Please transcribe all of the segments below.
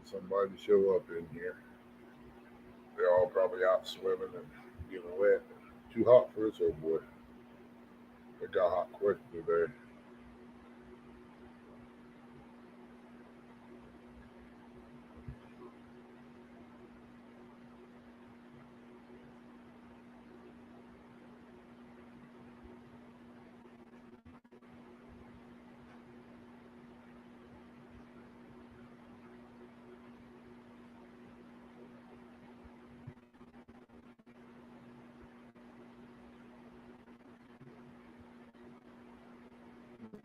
want somebody to show up in here. They're all probably out swimming and getting wet. Too hot for this old boy. It got hot quick today.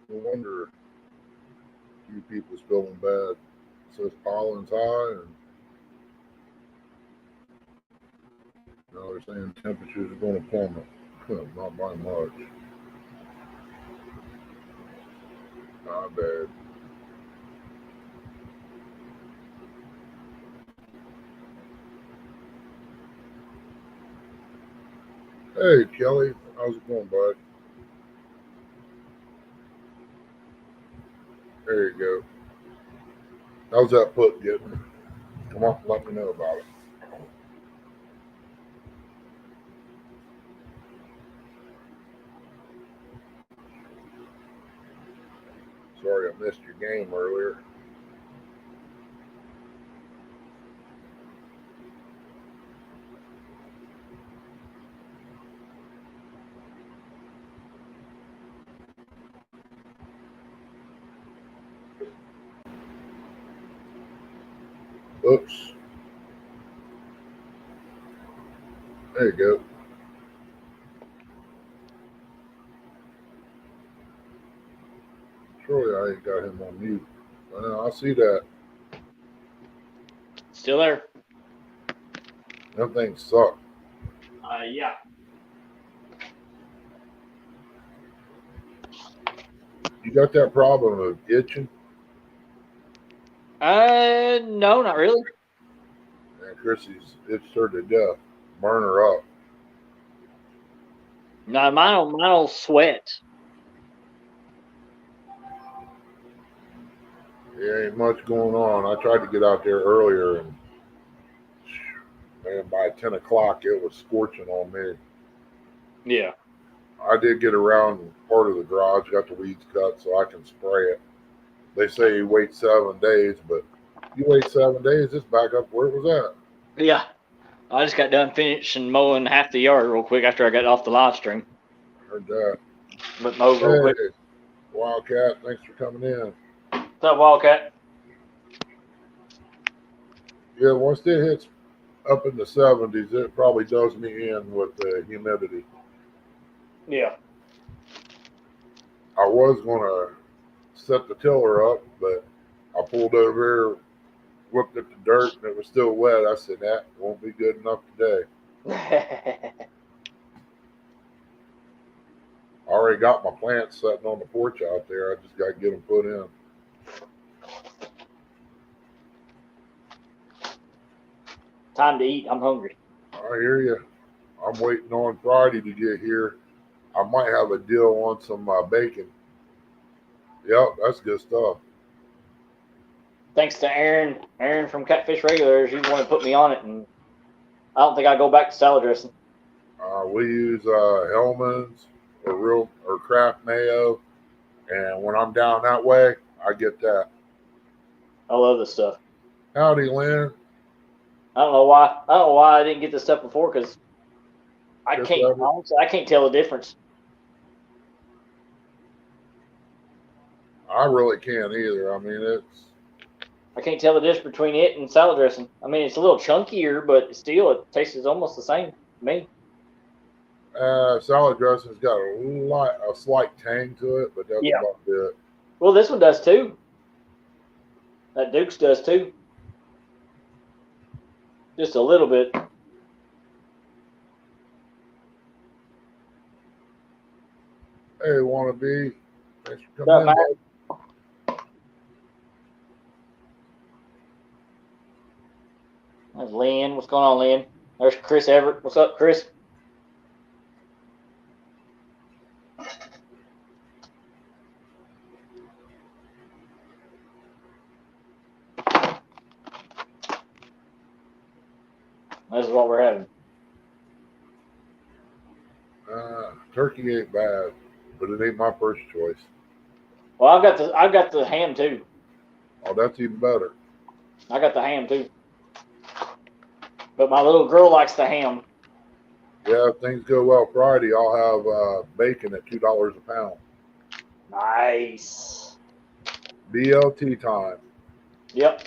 No wonder you people's feeling bad. It says pollen's high, and now they're saying temperatures are going to plummet. Not by much. Not bad. Hey, Kelly, how's it going, bud? There you go. How's that put getting? Come on, let me know about it. Sorry I missed your game earlier. Oops. There you go. Surely I ain't got him on mute. I know, I see that. Still there? Them things suck. Yeah. You got that problem of itching? No, not really. And Chrissy's itched her to death. Burn her up. No, mine'll sweat. There ain't much going on. I tried to get out there earlier, and man, by 10 o'clock it was scorching on me. Yeah. I did get around part of the garage, got the weeds cut so I can spray it. They say you wait 7 days, but you wait 7 days, it's back up where it was at. Yeah. I just got done finishing mowing half the yard real quick after I got off the live stream. Heard that. But mowed real quick. Hey, Wildcat, thanks for coming in. What's up, Wildcat? Yeah, once it hits up in the 70s, it probably does me in with the humidity. Yeah. I was going to set the tiller up, but I pulled over here, looked at the dirt, and it was still wet. I said, that won't be good enough today. I already got my plants sitting on the porch out there. I just got to get them put in. Time to eat. I'm hungry. I hear you. I'm waiting on Friday to get here. I might have a deal on some bacon. Yep, that's good stuff. Thanks to Aaron from Catfish Regulars, he's the one that put me on it, and I don't think I go back to salad dressing. We use Hellman's or Kraft mayo, and when I'm down that way, I get that. I love this stuff. Howdy, Lynn. I don't know why I didn't get this stuff before, because I can't tell the difference. I really can't either. I mean, I can't tell the difference between it and salad dressing. I mean, it's a little chunkier, but still, it tastes almost the same to me. salad dressing's got a slight tang to it, but that's about it. Well, this one does too. That Duke's does too. Just a little bit. Hey, wannabe. Thanks for coming in. There's Lynn. What's going on, Lynn? There's Chris Everett. What's up, Chris? This is what we're having. Turkey ain't bad, but it ain't my first choice. Well, I've got the ham too. Oh, that's even better. I got the ham too. But my little girl likes the ham. Yeah, if things go well Friday, I'll have bacon at $2 a pound. Nice. BLT time. Yep.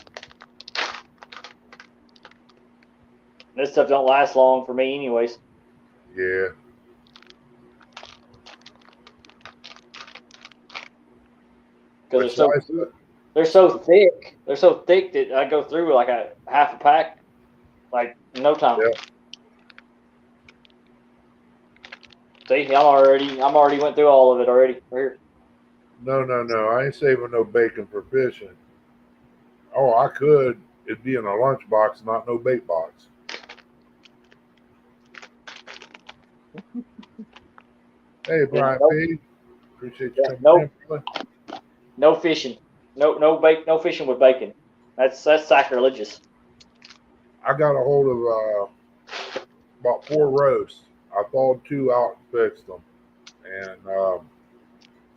This stuff don't last long for me, anyways. Yeah. Because they're so thick. They're so thick that I go through like a half a pack, like in no time. Yeah. See, I'm already went through all of it already. Right here. No. I ain't saving no bacon for fishing. Oh, I could. It'd be in a lunchbox, not no bait box. Hey, Brian P. Appreciate you coming in, brother. No fishing. No fishing with bacon. That's sacrilegious. I got a hold of about 4 roasts. I thawed 2 out and fixed them. And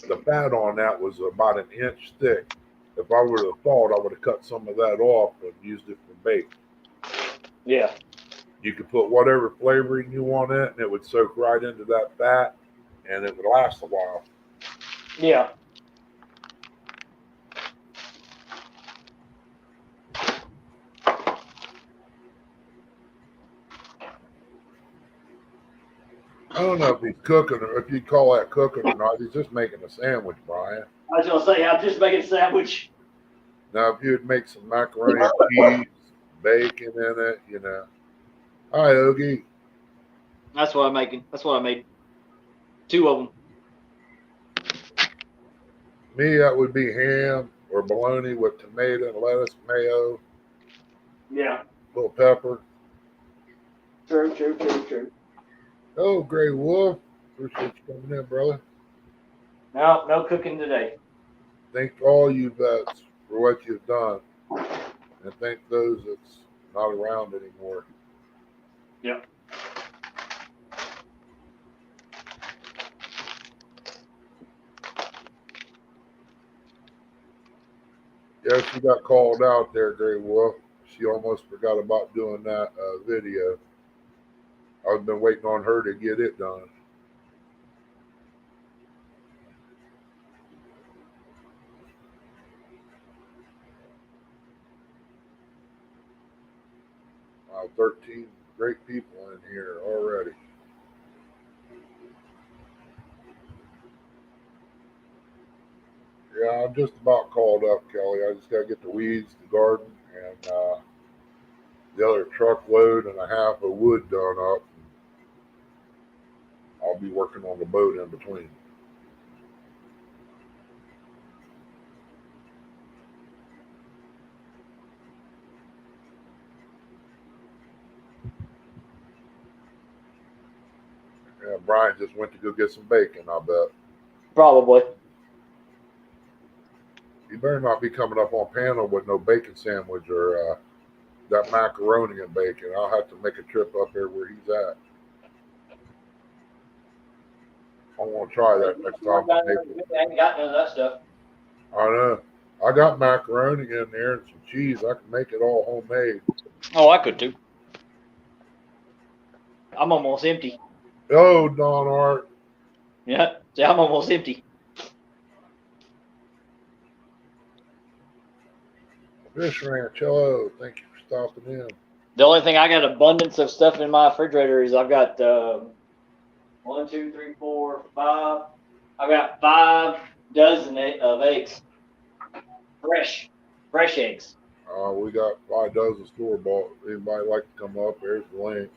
the fat on that was about an inch thick. If I would have thawed, I would have cut some of that off and used it for bait. Yeah. You could put whatever flavoring you want in it, and it would soak right into that fat, and it would last a while. Yeah. I don't know if he's cooking or if you call that cooking or not. He's just making a sandwich, Brian. I was gonna say I'm just making a sandwich. Now, if you'd make some macaroni and cheese, bacon in it, you know. Hi, Ogie. That's what I'm making. That's what I made. 2 of them. Me, that would be ham or bologna with tomato, lettuce, mayo. Yeah. Little pepper. True. Oh, Gray Wolf. Appreciate you coming in, brother. No cooking today. Thank all you vets for what you've done. And thank those that's not around anymore. Yep. Yeah, she got called out there, Gray Wolf. She almost forgot about doing that video. I've been waiting on her to get it done. Wow, 13 great people in here already. Yeah, I'm just about called up, Kelly. I just got to get the weeds, the garden, and the other truckload and a half of wood done up. I'll be working on the boat in between. Yeah, Brian just went to go get some bacon, I bet. Probably. You better not be coming up on panel with no bacon sandwich or that macaroni and bacon. I'll have to make a trip up there where he's at. I want to try that next time. I ain't got none of that stuff. I know. I got macaroni in there and some cheese. I can make it all homemade. Oh, I could too. I'm almost empty. Oh, Don Art. Yeah, see, I'm almost empty. Fish Ranch, hello. Thank you for stopping in. The only thing I got abundance of stuff in my refrigerator is I've got 1, 2, 3, 4, 5. I've got 5 dozen of eggs. Fresh eggs. We got 5 dozen store bought. Anybody like to come up? There's the link.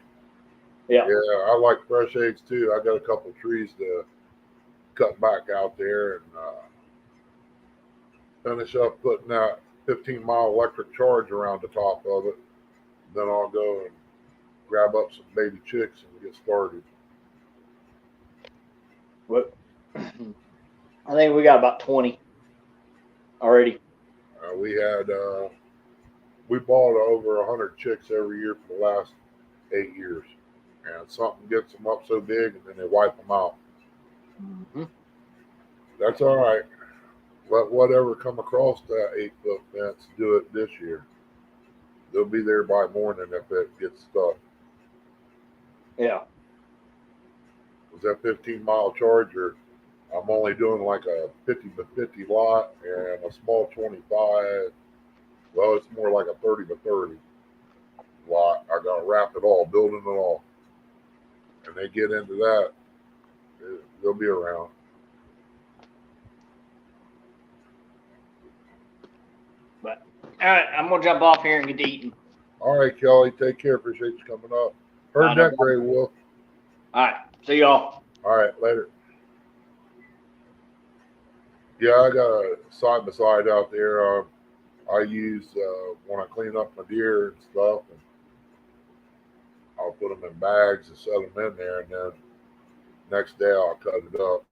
Yeah. Yeah, I like fresh eggs too. I got a couple of trees to cut back out there and finish up putting that 15-mile electric charge around the top of it. Then I'll go and grab up some baby chicks and get started. What? I think we got about 20 already. We bought over 100 chicks every year for the last 8 years, and something gets them up so big, and then they wipe them out. Mhm. That's all right. Let whatever come across that 8 foot fence do it this year. They'll be there by morning if it gets stuck. Yeah. Was that 15-mile charger? I'm only doing like a 50 by 50 lot and a small 25. Well, it's more like a 30 by 30 lot. I got to wrap it all, building it all. And they get into that, they'll be around. But all right, I'm gonna jump off here and get to eating. All right, Kelly, take care. Appreciate you coming up. Heard that, Gray Wolf. All right, see y'all. All right, later. Yeah, I got a side by side out there. I use when I clean up my deer and stuff, and I'll put them in bags and set them in there, and then next day I'll cut it up.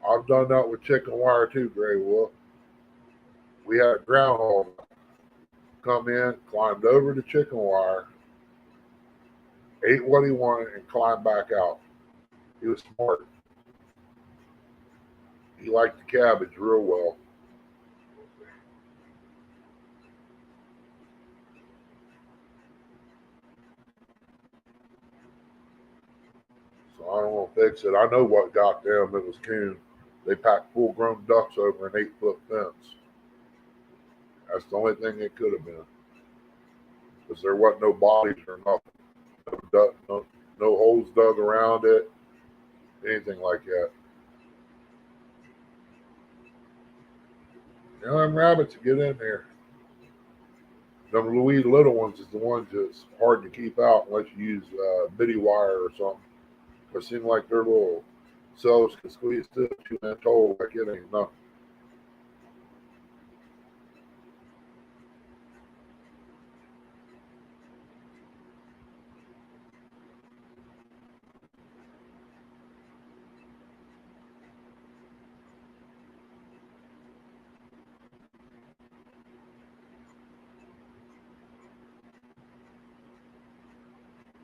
I've done that with chicken wire too, Gray Wolf. We had a groundhog come in, climbed over the chicken wire, ate what he wanted, and climbed back out. He was smart. He liked the cabbage real well. So I don't want to fix it. I know what got them. It was coon. They packed full-grown ducks over an 8 foot fence. That's the only thing it could have been, because there wasn't no bodies or nothing, no holes dug around it, anything like that. You know, them rabbits get in there. Them Louis little ones is the ones that's hard to keep out unless you use bitty wire or something. It seems like their little cells can squeeze through 2 inch hole like it ain't nothing.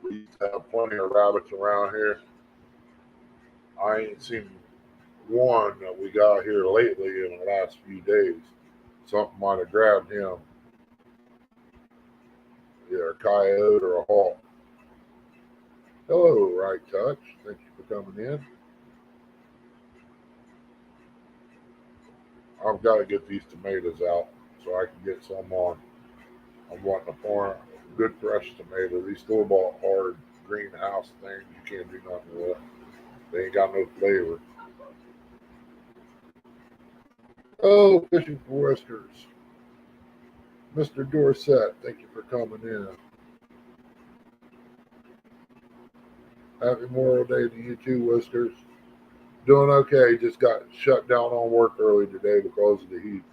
We used to have plenty of rabbits around here. I ain't seen one that we got here lately in the last few days. Something might have grabbed him. Either a coyote or a hawk. Hello, Right Touch. Thank you for coming in. I've got to get these tomatoes out so I can get some on. I'm wanting to farm good fresh tomatoes. These store bought hard greenhouse things, you can't do nothing with. They ain't got no flavor. Oh, fishing for whiskers. Mr. Dorset, thank you for coming in. Happy Memorial Day to you too, Whiskers. Doing okay. Just got shut down on work early today because of the heat.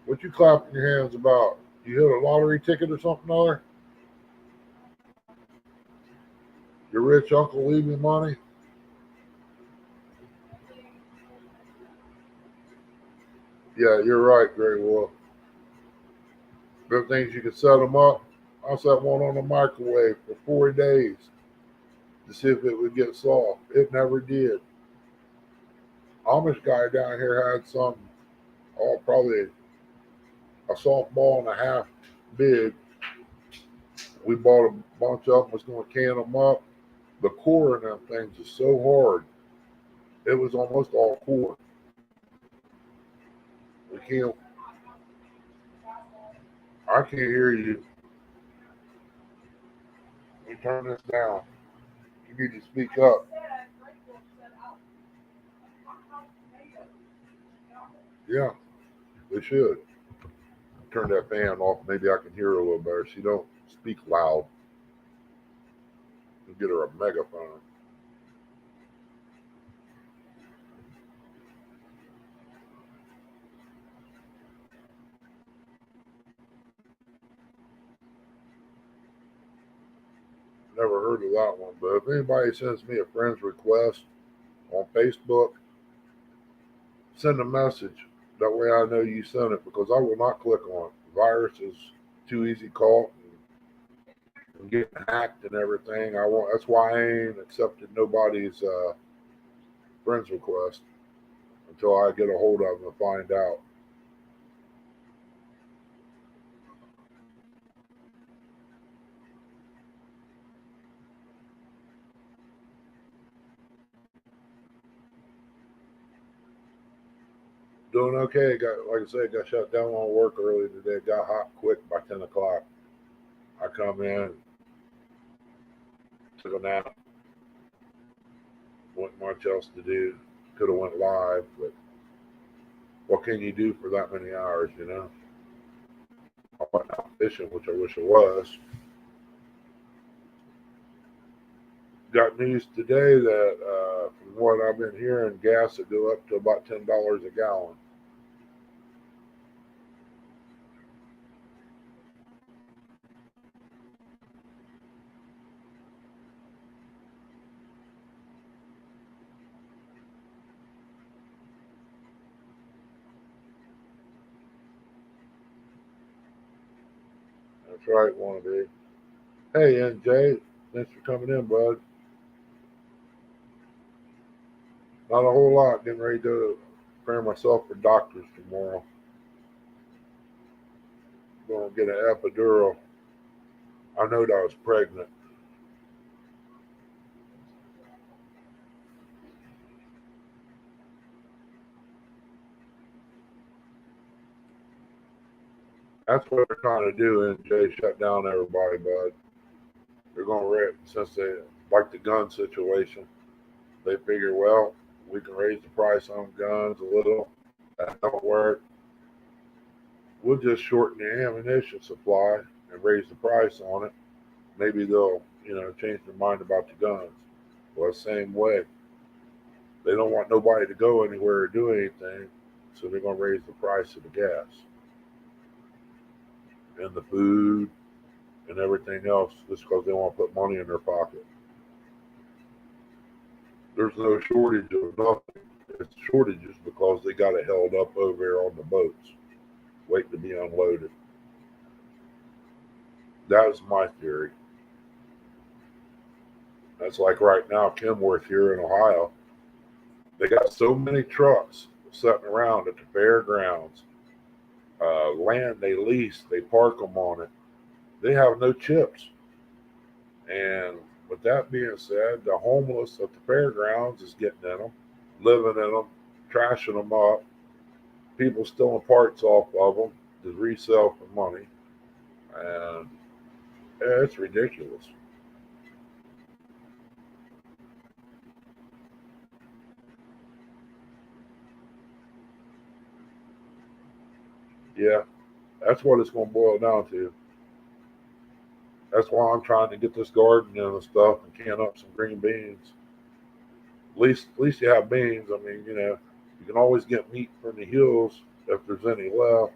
What you clapping your hands about? You hit a lottery ticket or something, other? Your rich uncle leave you money? Yeah, you're right, Gray Wolf. Good things you can set them up. I set one on the microwave for 4 days to see if it would get soft. It never did. Amish guy down here had some, probably a softball and a half big. We bought a bunch of them, was going to can them up. The core in them things is so hard. It was almost all core. We can't, I can't hear you. Let me turn this down. You need to speak up. Yeah, they should. Turn that fan off. Maybe I can hear her a little better. She don't speak loud. We'll get her a megaphone. that one. But if anybody sends me a friend's request on Facebook, send a message. That way I know you sent it, because I will not click on it. The virus is too easy caught and getting hacked and everything. I won't. That's why I ain't accepted nobody's friend's request until I get a hold of them and find out. Doing okay. Got, like I said, got shut down on work early today. Got hot quick by 10 o'clock. I come in, took a nap, wasn't much else to do. Could have went live, but what can you do for that many hours, you know? I went out fishing, which I wish I was. Got news today that, from what I've been hearing, gas will go up to about $10 a gallon. That's right, Wannabe. Hey, NJ, thanks for coming in, bud. Not a whole lot. Getting ready to prepare myself for doctors tomorrow. Going to get an epidural. I know that I was pregnant. That's what they're trying to do, NJ. Shut down everybody, bud. They're going to, since they like the gun situation, they figure, well, we can raise the price on guns a little. That don't work. We'll just shorten the ammunition supply and raise the price on it. Maybe they'll, change their mind about the guns. Well, the same way. They don't want nobody to go anywhere or do anything, so they're going to raise the price of the gas and the food and everything else just because they want to put money in their pocket. There's no shortage of nothing. It's shortages because they got it held up over there on the boats, waiting to be unloaded. That is my theory. That's like right now, Kenworth here in Ohio. They got so many trucks sitting around at the fairgrounds. Land they lease, they park them on it. They have no chips. And with that being said, the homeless at the fairgrounds is getting in them, living in them, trashing them up. People stealing parts off of them to resell for money. And it's ridiculous. Yeah, that's what it's going to boil down to. That's why I'm trying to get this garden and stuff and can up some green beans. At least you have beans. I mean, you can always get meat from the hills if there's any left.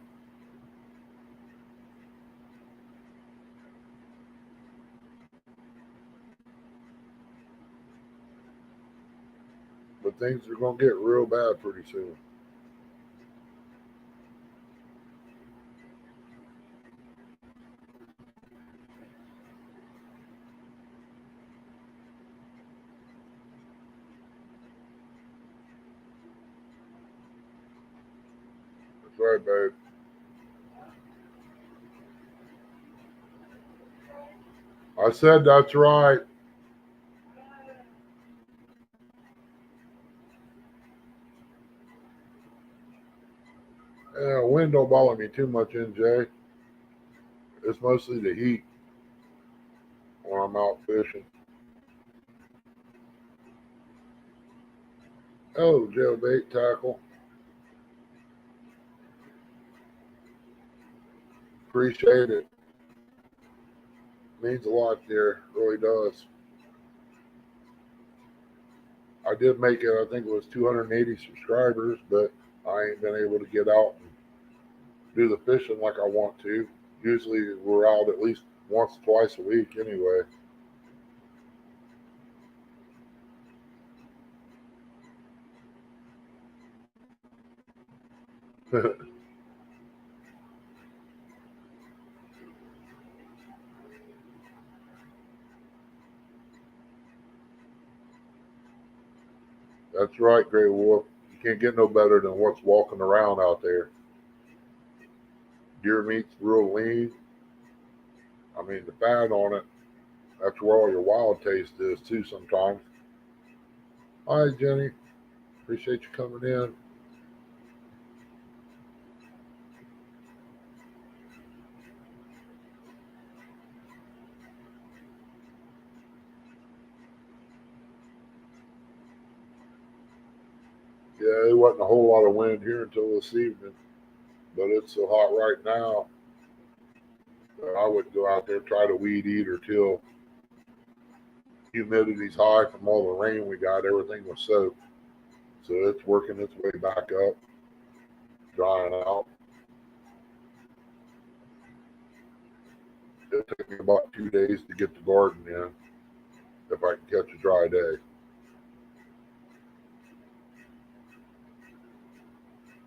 But things are going to get real bad pretty soon. That's right, babe. I said that's right. Yeah, wind don't bother me too much, NJ. It's mostly the heat when I'm out fishing. Oh, jailbait tackle. Appreciate it. Means a lot there. Really does. I did make it, I think it was 280 subscribers, but I ain't been able to get out and do the fishing like I want to. Usually we're out at least once, twice a week anyway. That's right, Grey Wolf. You can't get no better than what's walking around out there. Deer meat's real lean. I mean, the fat on it, that's where all your wild taste is, too, sometimes. Hi, Jenny. Appreciate you coming in. Yeah, there wasn't a whole lot of wind here until this evening, but it's so hot right now that I wouldn't go out there and try to weed eat or till humidity's high from all the rain we got. Everything was soaked. So it's working its way back up, drying out. It'll take me about 2 days to get the garden in if I can catch a dry day.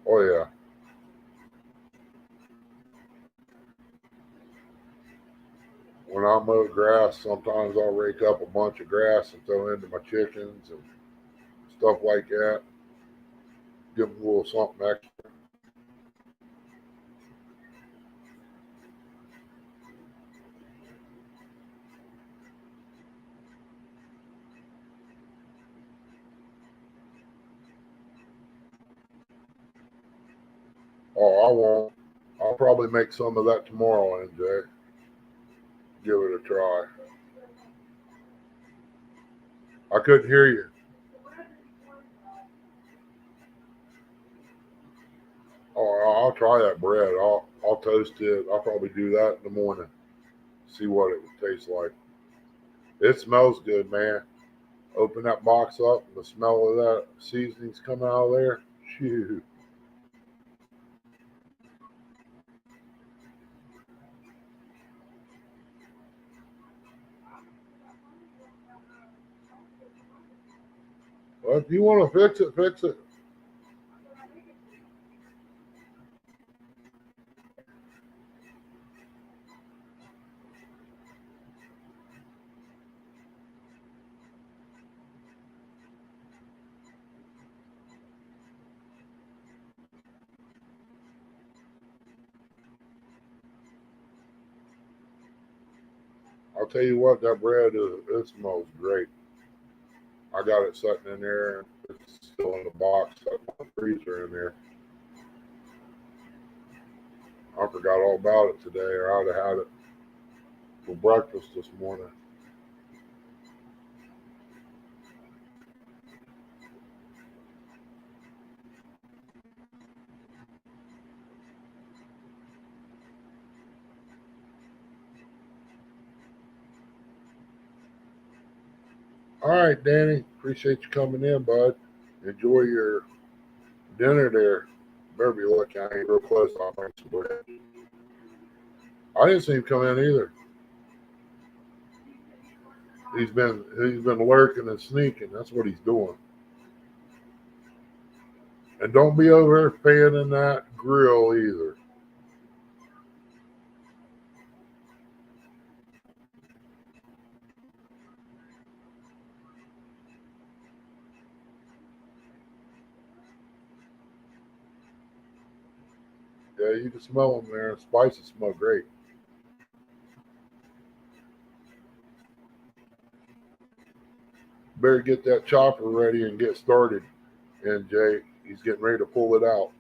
Oh, yeah. When I mow grass, sometimes I'll rake up a bunch of grass and throw into my chickens and stuff like that. Give them a little something extra. Oh, I won't. I'll probably make some of that tomorrow, NJ. Give it a try. I couldn't hear you. Oh, I'll try that bread. I'll toast it. I'll probably do that in the morning. See what it would taste like. It smells good, man. Open that box up, and the smell of that seasonings coming out of there. Shoot. Well, if you want to fix it, fix it. I'll tell you what, that bread it smells great. I got it sitting in there. It's still in the box, got my freezer in there. I forgot all about it today, or I'd have had it for breakfast this morning. All right, Danny. Appreciate you coming in, bud. Enjoy your dinner there. Better be lucky I ain't real close. I'll bring some bread. I didn't see him come in either. He's been lurking and sneaking. That's what he's doing. And don't be over there fanning that grill either. Yeah, you can smell them there. Spices smell great. Better get that chopper ready and get started. And Jay, he's getting ready to pull it out.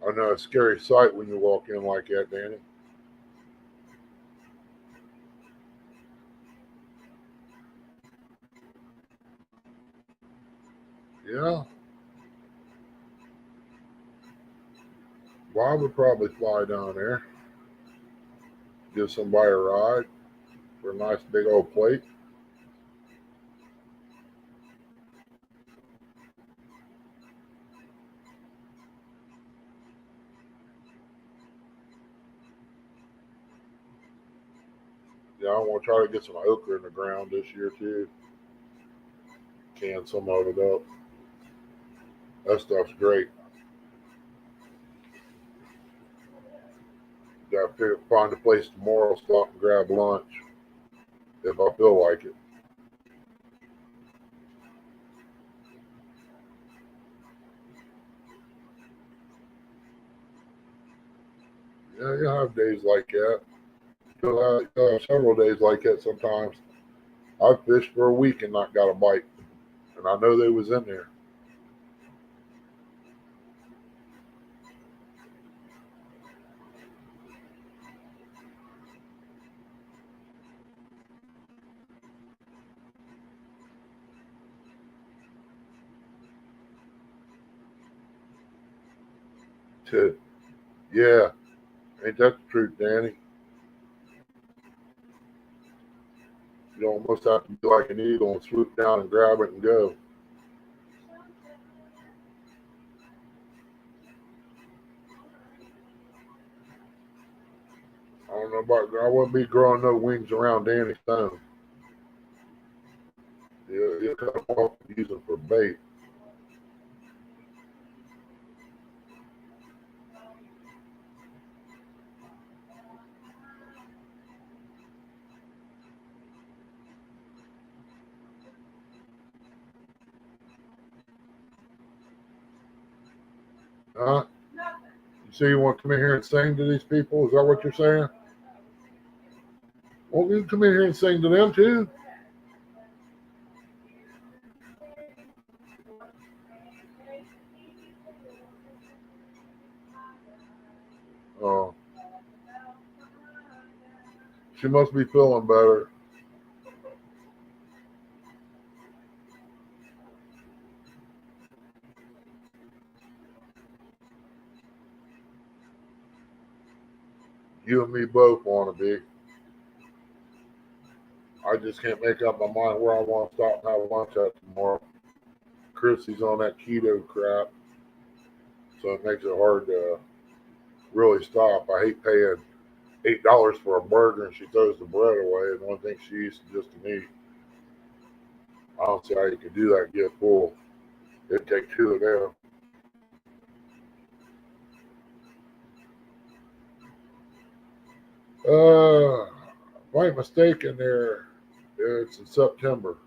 I know a scary sight when you walk in like that, Danny. Yeah. Well, I would probably fly down there, give somebody a ride for a nice big old plate. Yeah, I want to try to get some okra in the ground this year too. Can some of it up. That stuff's great. Got to find a place tomorrow, stop and grab lunch if I feel like it. Yeah, you have days like that. You'll have several days like that sometimes. I've fished for a week and not got a bite, and I know they was in there. Yeah, ain't that the truth, Danny? You almost have to be like an eagle and swoop down and grab it and go. I don't know about. I wouldn't be growing no wings around Danny Stone. You cut them off and use them for bait. Huh? You say you want to come in here and sing to these people? Is that what you're saying? Well, you come in here and sing to them too. Oh, she must be feeling better. You and me both want to be. I just can't make up my mind where I want to stop and have lunch at tomorrow. Chrissy's on that keto crap, so it makes it hard to really stop. I hate paying $8 for a burger and she throws the bread away and one thing she eats just to eat. I don't see how you can do that and get full. It'd take two of them. If I ain't mistaken, there it's in September.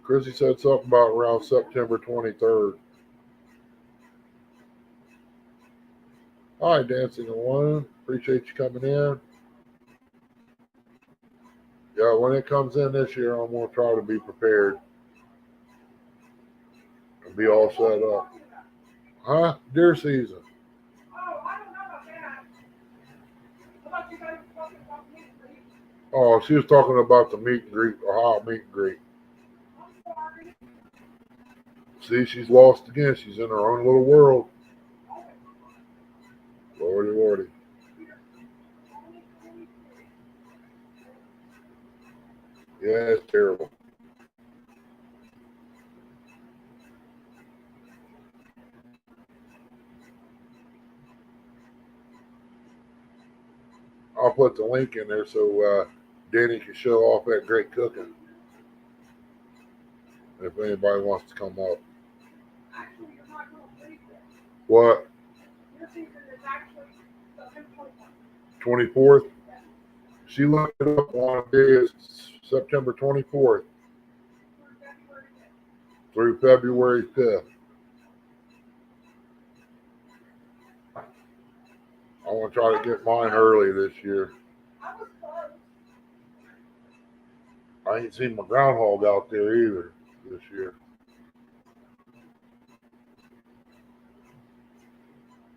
Chrissy said something about around September 23rd. Hi, Dancing Alone. Appreciate you coming in. Yeah, when it comes in this year, I'm going to try to be prepared and be all set up. Huh? Deer season. Oh, she was talking about the meet and greet, Ohio meet and greet. See, she's lost again. She's in her own little world. Lordy, lordy. Yeah, it's terrible. I'll put the link in there so Danny can show off that great cooking if anybody wants to come up. What? 24th? She looked it up on a day. It's September 24th through February 5th. I want to try to get mine early this year. I ain't seen my groundhog out there either this year.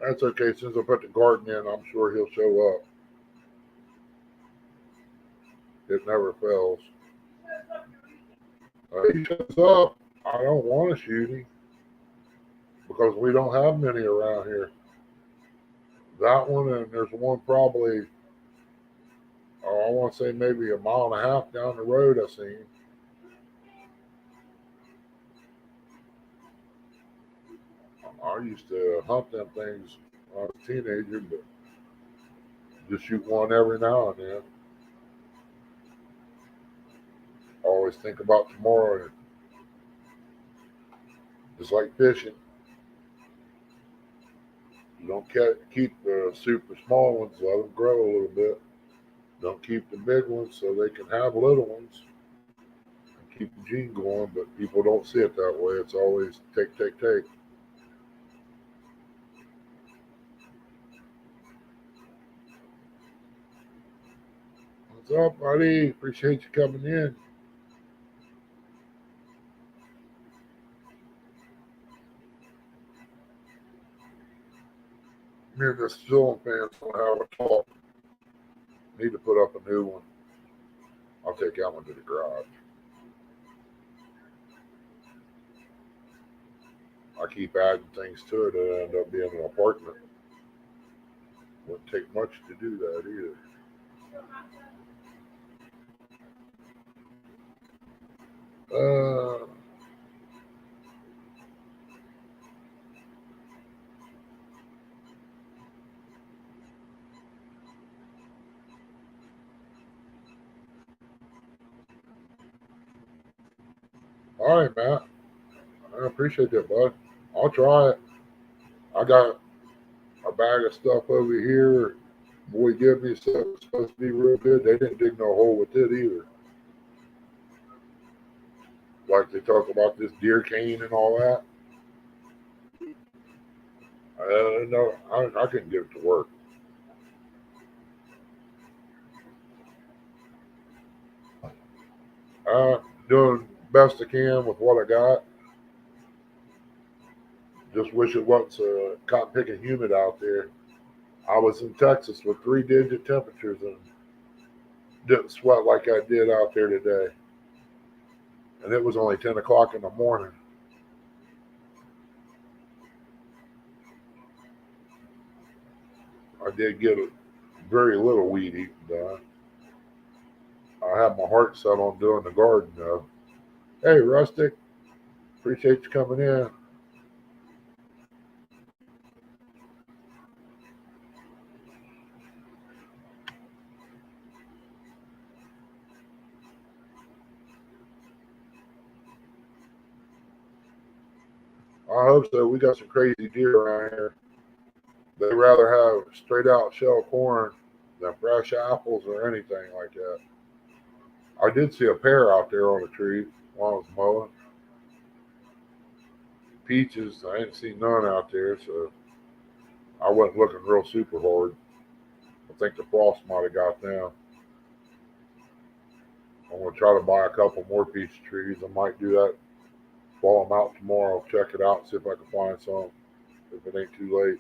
That's okay. Since I put the garden in, I'm sure he'll show up. It never fails. He shows up. I don't want to shoot him because we don't have many around here. That one, and there's one probably, oh, I want to say maybe a mile and a half down the road I seen. I used to hunt them things when I was a teenager, but just shoot one every now and then. Always think about tomorrow. Just like fishing, you don't keep the super small ones, let them grow a little bit. Don't keep the big ones so they can have little ones. Keep the gene going, but people don't see it that way. It's always take, take, take. What's up, buddy? Appreciate you coming in. Me and the Storm fans want to have a talk. Need to put up a new one. I'll take that one to the garage. I keep adding things to it that end up being an apartment. Wouldn't take much to do that either. Uh, all right, Matt. I appreciate that, bud. I'll try it. I got a bag of stuff over here. Boy gave me stuff that's supposed to be real good. They didn't dig no hole with it either. Like they talk about this deer cane and all that. No, I couldn't get it to work. Doing best I can with what I got. Just wish it wasn't so cotton picking humid out there. I was in Texas with 3-digit temperatures and didn't sweat like I did out there today. And it was only 10 o'clock in the morning. I did get very little weed eating done. I have my heart set on doing the garden though. Hey, Rustic, appreciate you coming in. I hope so. We got some crazy deer around here. They rather have straight out shell corn than fresh apples or anything like that. I did see a pear out there on a tree while I was mowing. Peaches, I ain't seen none out there, so I wasn't looking real super hard. I think the frost might have got them. I'm gonna try to buy a couple more peach trees. I might do that while I'm out tomorrow. Check it out, see if I can find some. If it ain't too late.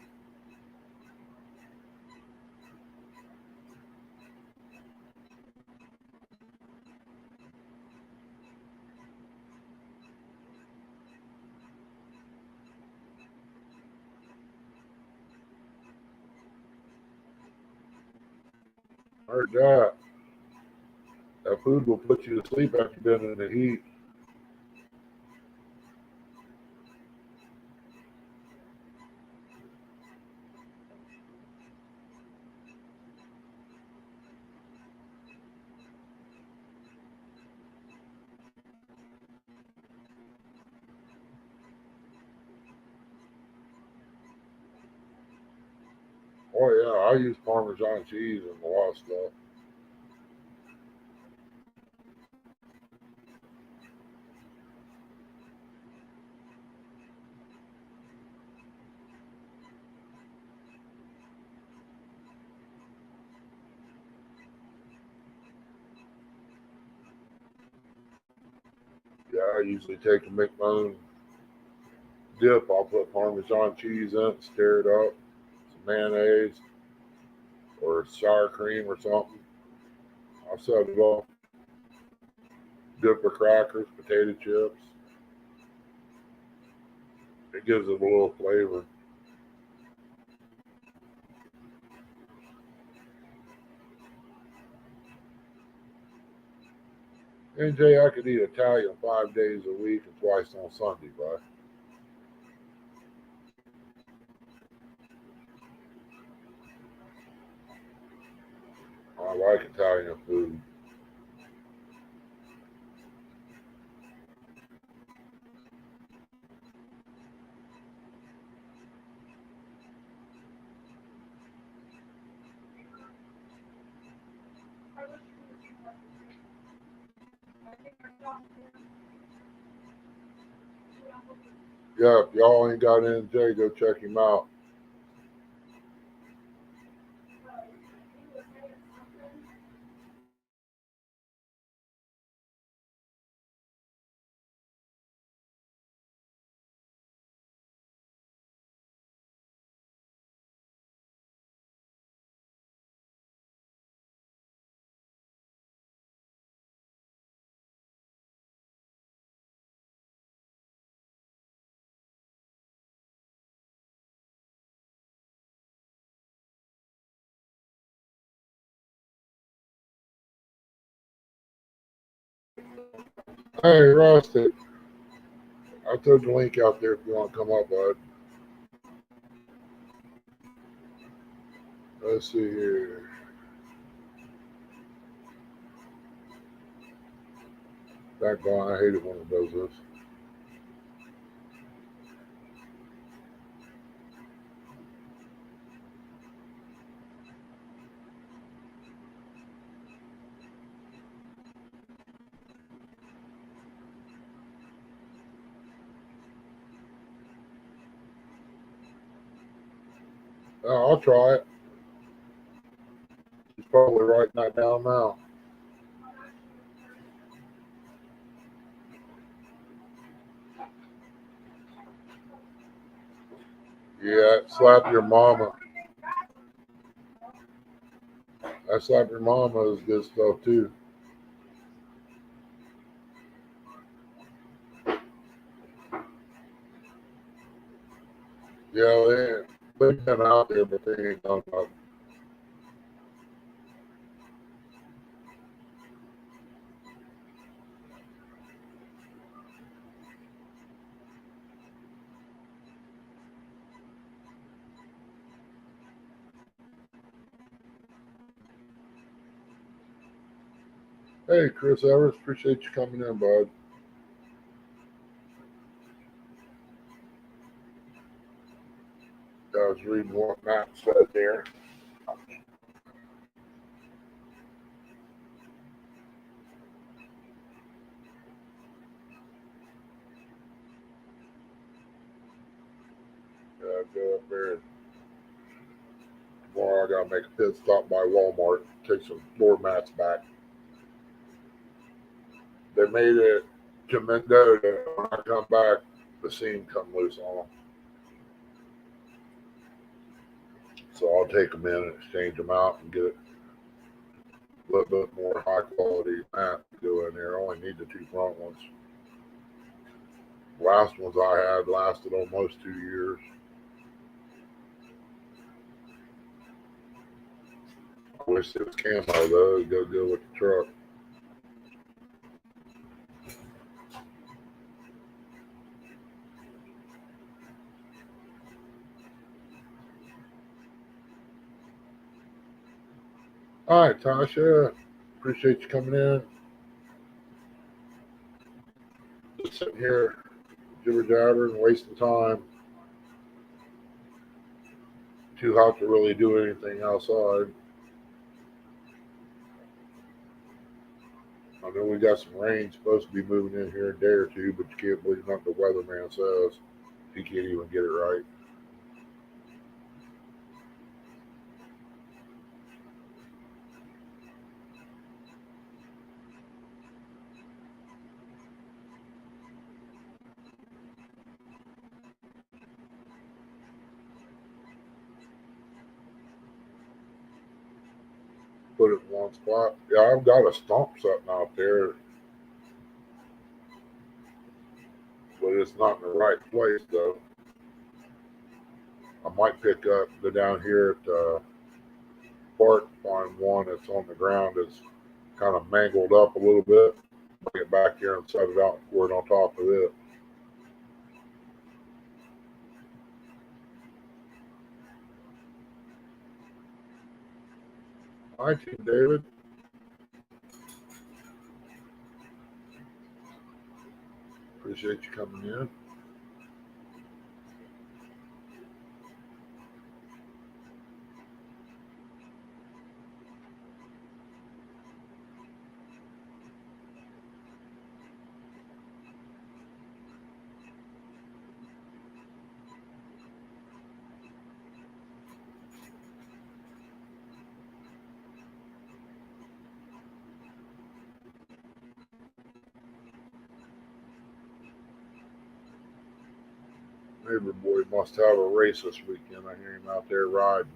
I heard that. That food will put you to sleep after being in the heat. Oh yeah, I use Parmesan cheese and a lot of stuff. Yeah, I usually take and make my own dip. I'll put Parmesan cheese in it, stir it up, mayonnaise or sour cream or something. I'll set it off. Dip of crackers, potato chips. It gives it a little flavor. NJ, I could eat Italian 5 days a week and twice on Sunday, bud. I like Italian food. Yeah, if y'all ain't got NJ, go check him out. Hey, Rusty, I threw the link out there if you want to come up, bud. Let's see here. That guy, I hate it when it does this. I'll try it. He's probably writing that down now. Yeah, slap your mama. That slap your mama is good stuff too. Yeah, they've been out there, but they ain't done nothing. Hey, Chris Evers, appreciate you coming in, bud. I was reading what Matt said there. Go up there. Tomorrow I gotta make a pit stop by Walmart, take some floor mats back. They made it to Mendota. When I come back, the seam come loose on them. So I'll take them in and exchange them out and get a little bit more high quality mat to go in there. I only need the two front ones. Last ones I had lasted almost 2 years. I wish it was camo though. It'd go good with the truck. All right, Tasha. Appreciate you coming in. Just sitting here jibber jabbering, wasting time. Too hot to really do anything outside. I know we got some rain supposed to be moving in here in a day or two, but you can't believe nothing the weatherman says. He can't even get it right. put it in one spot. Yeah, I've got a stump sitting out there, but it's not in the right place though. I might go down here at the park, find one that's on the ground that's kind of mangled up a little bit, bring it back here and set it out and pour it on top of it. Hi, Team David. Appreciate you coming in. Neighbor boy must have a race this weekend. I hear him out there riding.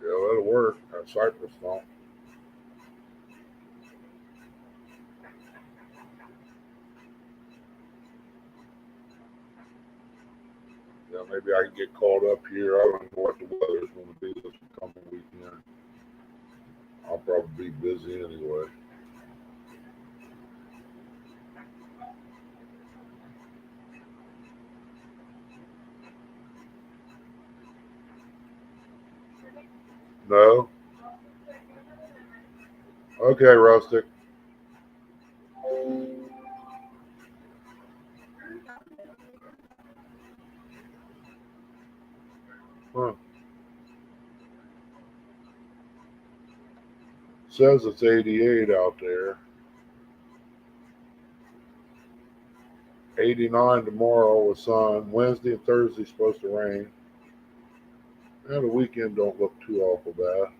Yeah, that'll work. That cypress stump. Yeah, maybe I can get caught up here. I don't know what the weather's going to be this coming weekend. I'll probably be busy anyway. No? Okay, Rustic. Huh. Says it's 88 out there. 89 tomorrow with sun. Wednesday and Thursday supposed to rain. And the weekend don't look too awful bad.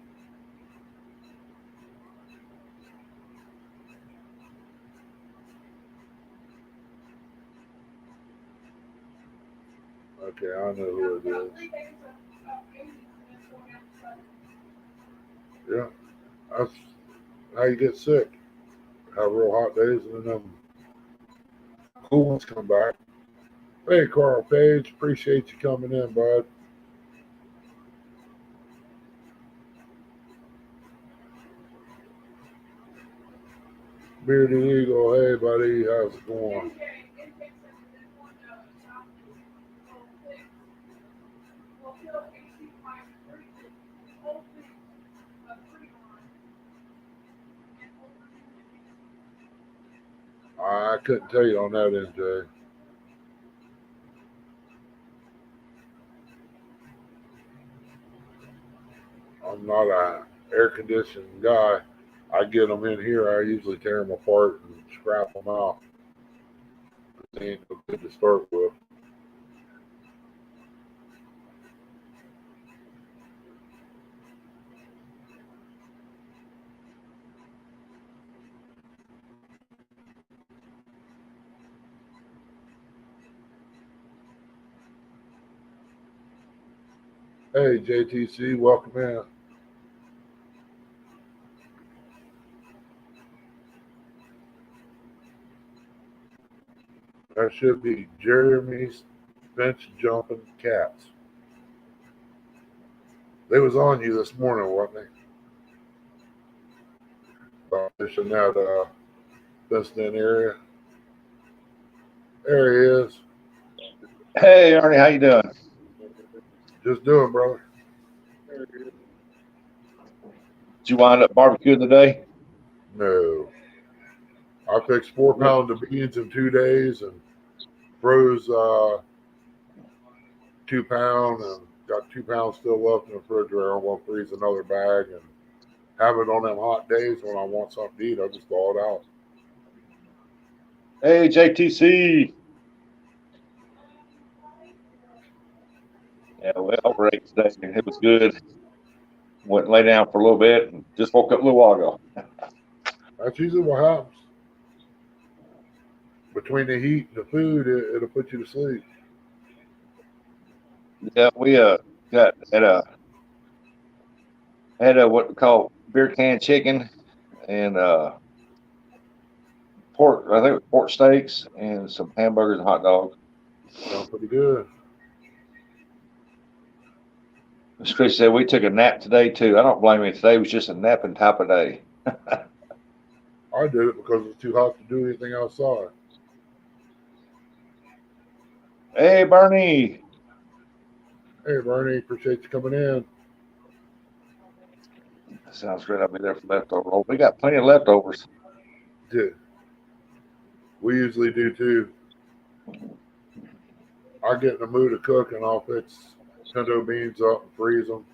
Okay, I know who it is. Yeah, that's how you get sick. Have real hot days and then cool ones come back. Hey, Carl Page, appreciate you coming in, bud. Bearded Eagle, hey, buddy, how's it going? I couldn't tell you on that, NJ. I'm not a air conditioning guy. I get them in here. I usually tear them apart and scrap them out. They ain't no good to start with. Hey, JTC, welcome in. That should be Jeremy's bench jumping cats. They was on you this morning, wasn't they? Fishing that fenced in area. There he is. Hey, Ernie, how you doing? Just doing, brother. Did you wind up barbecuing today? No. I fixed 4 pounds of beans in 2 days and froze 2 pounds and got 2 pounds still left in the refrigerator. I'm going to freeze another bag and have it on them hot days when I want something to eat. I just thaw it out. Hey, JTC. Yeah, well, over 8 today. It was good. Went and lay down for a little bit and just woke up a little while ago. That's usually what happens. between the heat and the food, it'll put you to sleep. Yeah, we got had a what we call beer can chicken and pork. I think it was pork steaks and some hamburgers and hot dogs. Sounds pretty good. As Chris said, we took a nap today too. I don't blame you. Today was just a napping type of day. I did it because it's too hot to do anything outside. Hey, Bernie. Hey, Bernie, appreciate you coming in. Sounds great. I'll be there for leftovers. We got plenty of leftovers. Dude, we usually do too. I get in the mood of cooking. I'll fix pinto beans up and freeze them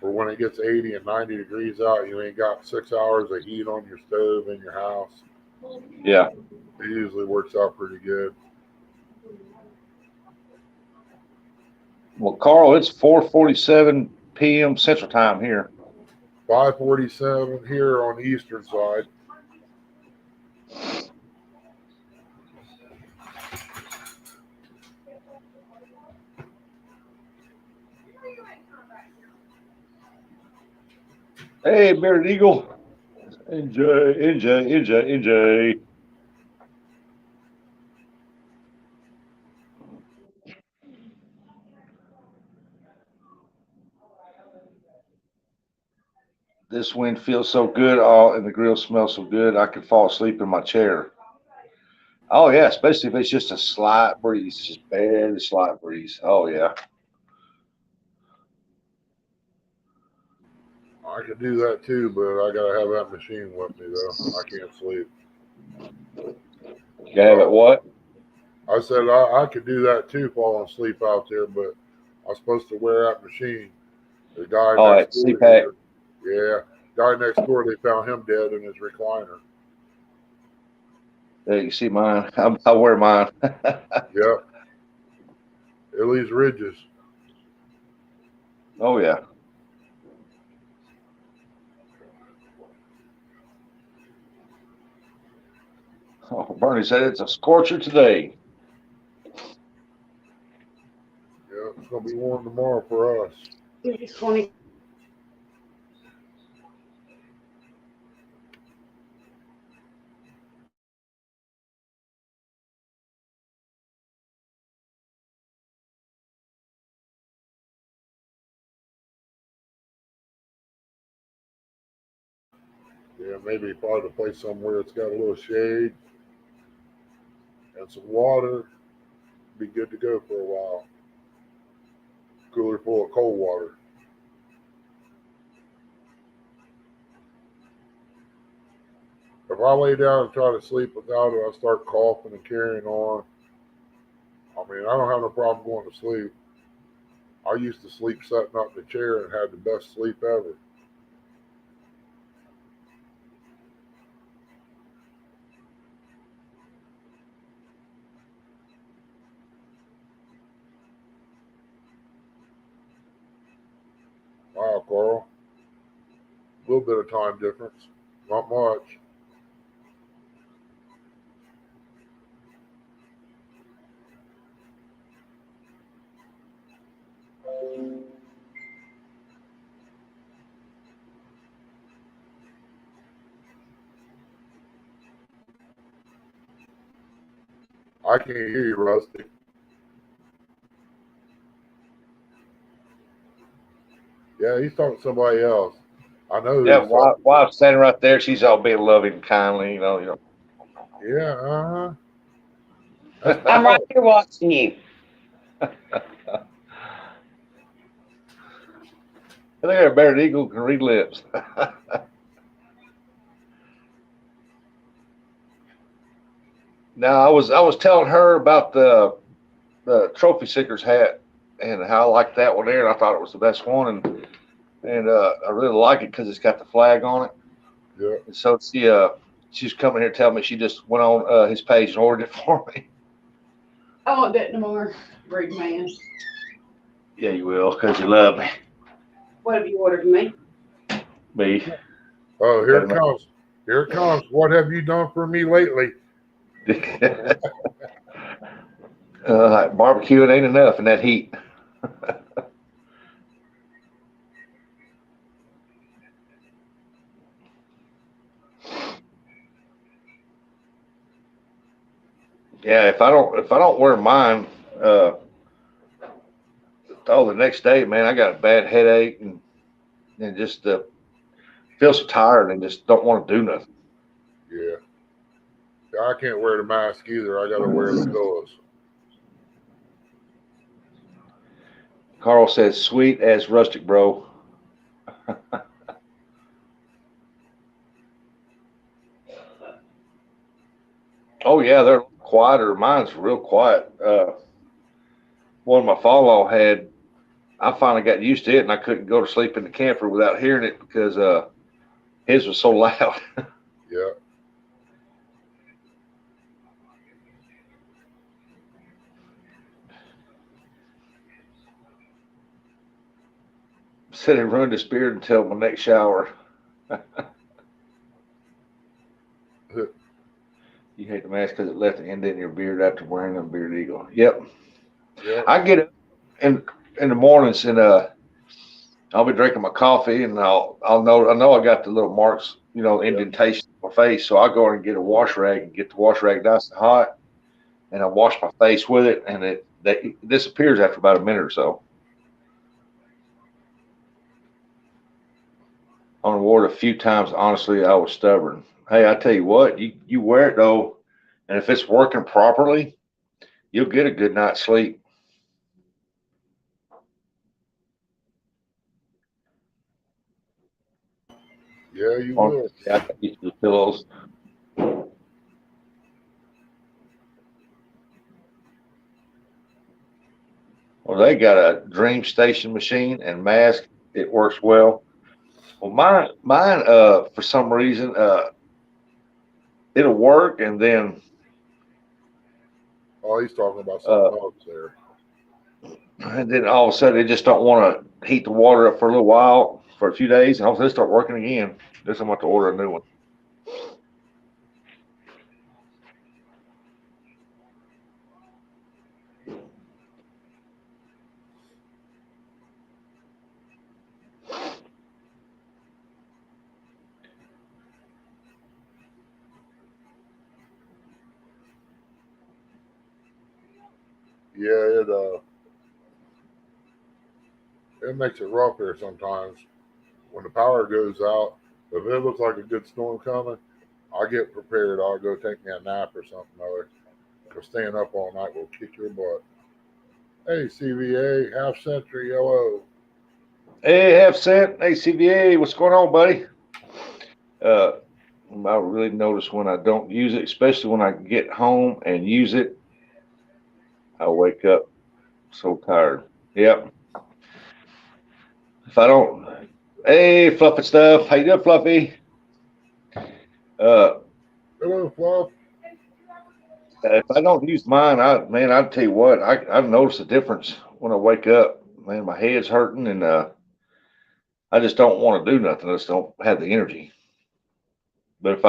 for when it gets 80 and 90 degrees out. You ain't got 6 hours of heat on your stove in your house. Yeah. It usually works out pretty good. Well, Carl, it's 4:47 p.m. Central Time here. 5:47 here on the eastern side. Hey, Bearded Eagle. NJ. This wind feels so good, and the grill smells so good, I could fall asleep in my chair. Oh, yeah, especially if it's just a slight breeze, just barely slight breeze. Oh, yeah. I could do that too, but I gotta have that machine with me though. I can't sleep. You have it what? I said I could do that too, falling asleep out there, but I'm supposed to wear that machine. The guy At next door CPAC. here, guy next door, they found him dead in his recliner. Yeah, you see mine. I wear mine. Yep. It leaves ridges. Oh, yeah. Oh, Bernie said it's a scorcher today. Yeah, it's gonna be warm tomorrow for us. It's 20. Yeah, maybe find a place somewhere it's got a little shade and some water. Be good to go for a while. Cooler full of cold water. If I lay down and try to sleep without it, I start coughing and carrying on. I mean, I don't have no problem going to sleep. I used to sleep sitting up in the chair and had the best sleep ever. Wow, Carl. A little bit of time difference. Not much. I can't hear you, Rusty. Yeah, he's talking to somebody else. I know who Yeah, he's talking to. wife's standing right there. She's all being loving and kindly, you know. Yeah, I'm right here watching you. Look at a Bearded Eagle can read lips. Now I was telling her about the Trophy Seekers hat and how I like that one there, and I thought it was the best one, and I really like it because it's got the flag on it. Yeah. And so she's coming here telling me she just went on his page and ordered it for me. I want that no more, big man. Yeah, you will, because you love me. What have you ordered me? Me. Oh, here it comes. Here it comes. What have you done for me lately? Barbecuing ain't enough in that heat. Yeah, if I don't wear mine, the next day, man, I got a bad headache and just feel so tired and just don't want to do nothing. Yeah. I can't wear the mask either. I got to wear the pillows. Carl says, "Sweet as rustic, bro." Oh yeah, they're quieter. Mine's real quiet. One of my father-in-law had. I finally got used to it, and I couldn't go to sleep in the camper without hearing it because his was so loud. Yeah. Said it ruined his beard until my next shower. You hate the mask because it left the end in your beard after wearing a beard eagle. Yep. Yeah. I get up in the mornings and I'll be drinking my coffee and I know I got the little marks, indentation on my face. So I go in and get a wash rag and get the wash rag nice and hot, and I wash my face with it, and it disappears after about a minute or so. I only wore it a few times. Honestly, I was stubborn. Hey, I tell you what, you wear it though, and if it's working properly, you'll get a good night's sleep. Yeah, you will. Yeah, I got used to the pillows. Well, they got a Dream Station machine and mask. It works well. Well, mine, for some reason, it'll work, and then Oh, he's talking about something else there. all of a sudden, they just don't want to heat the water up for a little while, for a few days, and all of a sudden, they start working again. Guess I'm going to order a new one. Yeah, it makes it rough here sometimes. When the power goes out, if it looks like a good storm coming, I'll get prepared. I'll go take me a nap or something other. Because staying up all night will kick your butt. Hey, CVA, half century, hello. Hey, half cent. Hey, CVA, what's going on, buddy? I really notice when I don't use it, especially when I get home and use it, I wake up so tired. Yep. If I don't, hey, Fluffy stuff. How you doing, Fluffy? Hello, Fluff. If I don't use mine, I'll tell you what, I've noticed a difference when I wake up. Man, my head's hurting, and I just don't want to do nothing. I just don't have the energy. But if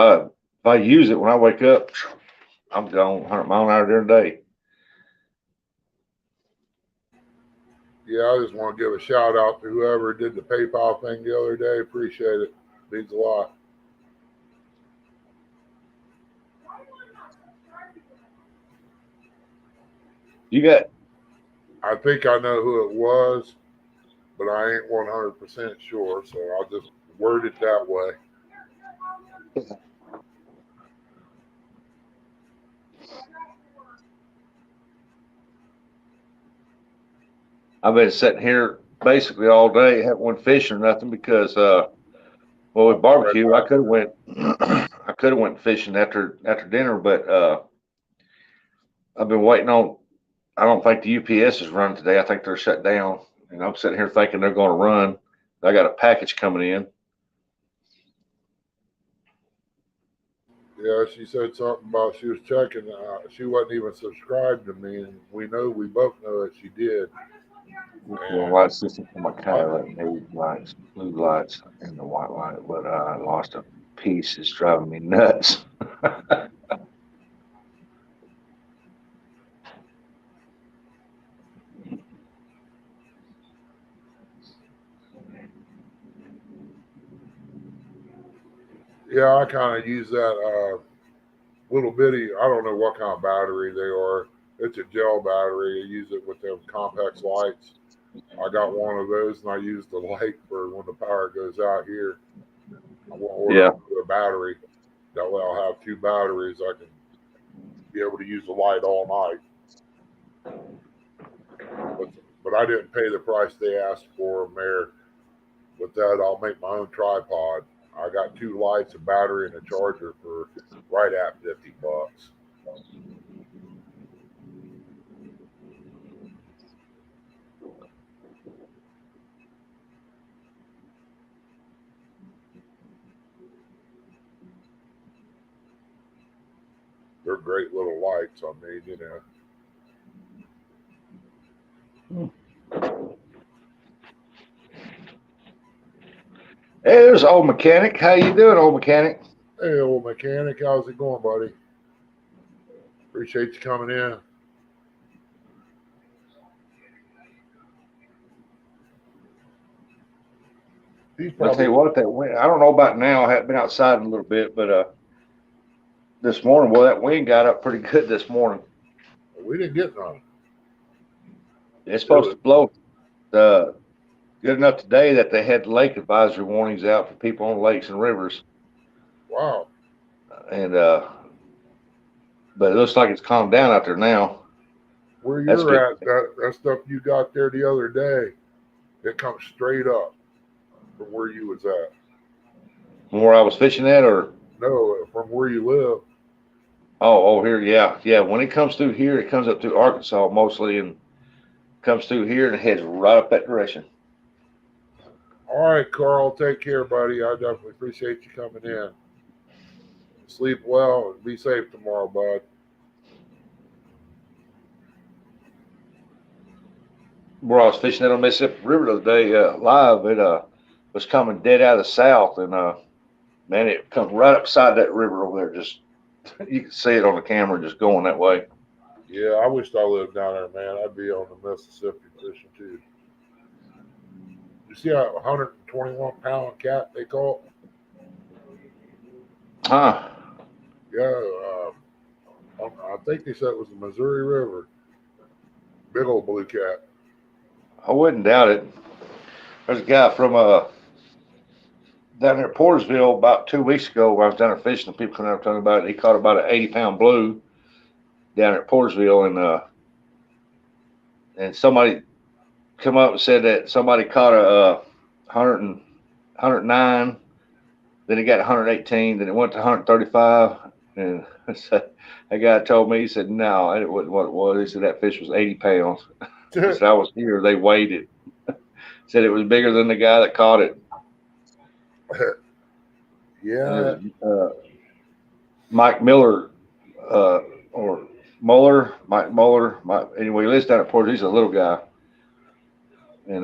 I use it when I wake up, I'm gone 100 mile an hour during the day. Yeah, I just want to give a shout out to whoever did the PayPal thing the other day. Appreciate it. Means a lot. You got I think I know who it was, but I ain't 100% sure, so I'll just word it that way. I've been sitting here basically all day, haven't went fishing or nothing because with barbecue, I could have went I could have went fishing after dinner, but I've been waiting on. I don't think the UPS is running today. I think they're shut down, and I'm sitting here thinking they're going to run. I got a package coming in. Yeah, she said something about she was checking. She wasn't even subscribed to me, and we both know that she did. Well, light system for my car, LED lights, blue lights, and the white light, but I lost a piece. It's driving me nuts. Yeah, I kind of use that little bitty. I don't know what kind of battery they are. It's a gel battery. I use it with them complex lights. I got one of those, and I use the light for when the power goes out here. I won't order a battery. That way, I'll have two batteries. I can be able to use the light all night. But I didn't pay the price they asked for them there. With that, I'll make my own tripod. I got two lights, a battery, and a charger for right at $50. They're great little lights. I mean, Hey, there's old mechanic. How you doing, old mechanic? Hey, old mechanic, how's it going, buddy? Appreciate you coming in. I'll tell you what, that wind, I don't know about now. I haven't been outside in a little bit, but this morning, well, that wind got up pretty good this morning. We didn't get none. It's supposed to blow good enough today that they had lake advisory warnings out for people on lakes and rivers. Wow. And but it looks like it's calmed down out there now. Where you're at, that stuff you got there the other day, it comes straight up from where you was at. From where I was fishing at, or no, from where you live. Oh, here, yeah. When it comes through here, it comes up through Arkansas mostly, and comes through here and heads right up that direction. All right, Carl, take care, buddy. I definitely appreciate you coming in. Sleep well and be safe tomorrow, bud. Where I was fishing on Mississippi River the other day, live, it was coming dead out of the south, and man, it comes right up beside that river over there. Just you can see it on the camera, just going that way. Yeah, I wished I lived down there, man. I'd be on the Mississippi fishing too. You see a 121-pound cat they call it? Huh? Yeah, I think they said it was the Missouri River. Big old blue cat. I wouldn't doubt it. There's a guy from down there at Portersville about 2 weeks ago where I was down there fishing, and people coming up talking about it. He caught about an 80-pound blue down there at Portersville, and somebody come up and said that somebody caught a 109, then it got 118, then it went to 135, and that guy told me, he said, no, it wasn't what it was. He said that fish was 80 pounds. He said, I was here, they weighed it. Said it was bigger than the guy that caught it. Yeah. Mike Miller, or Muller, Mike Muller. Anyway, he lives down at Port. He's a little guy, and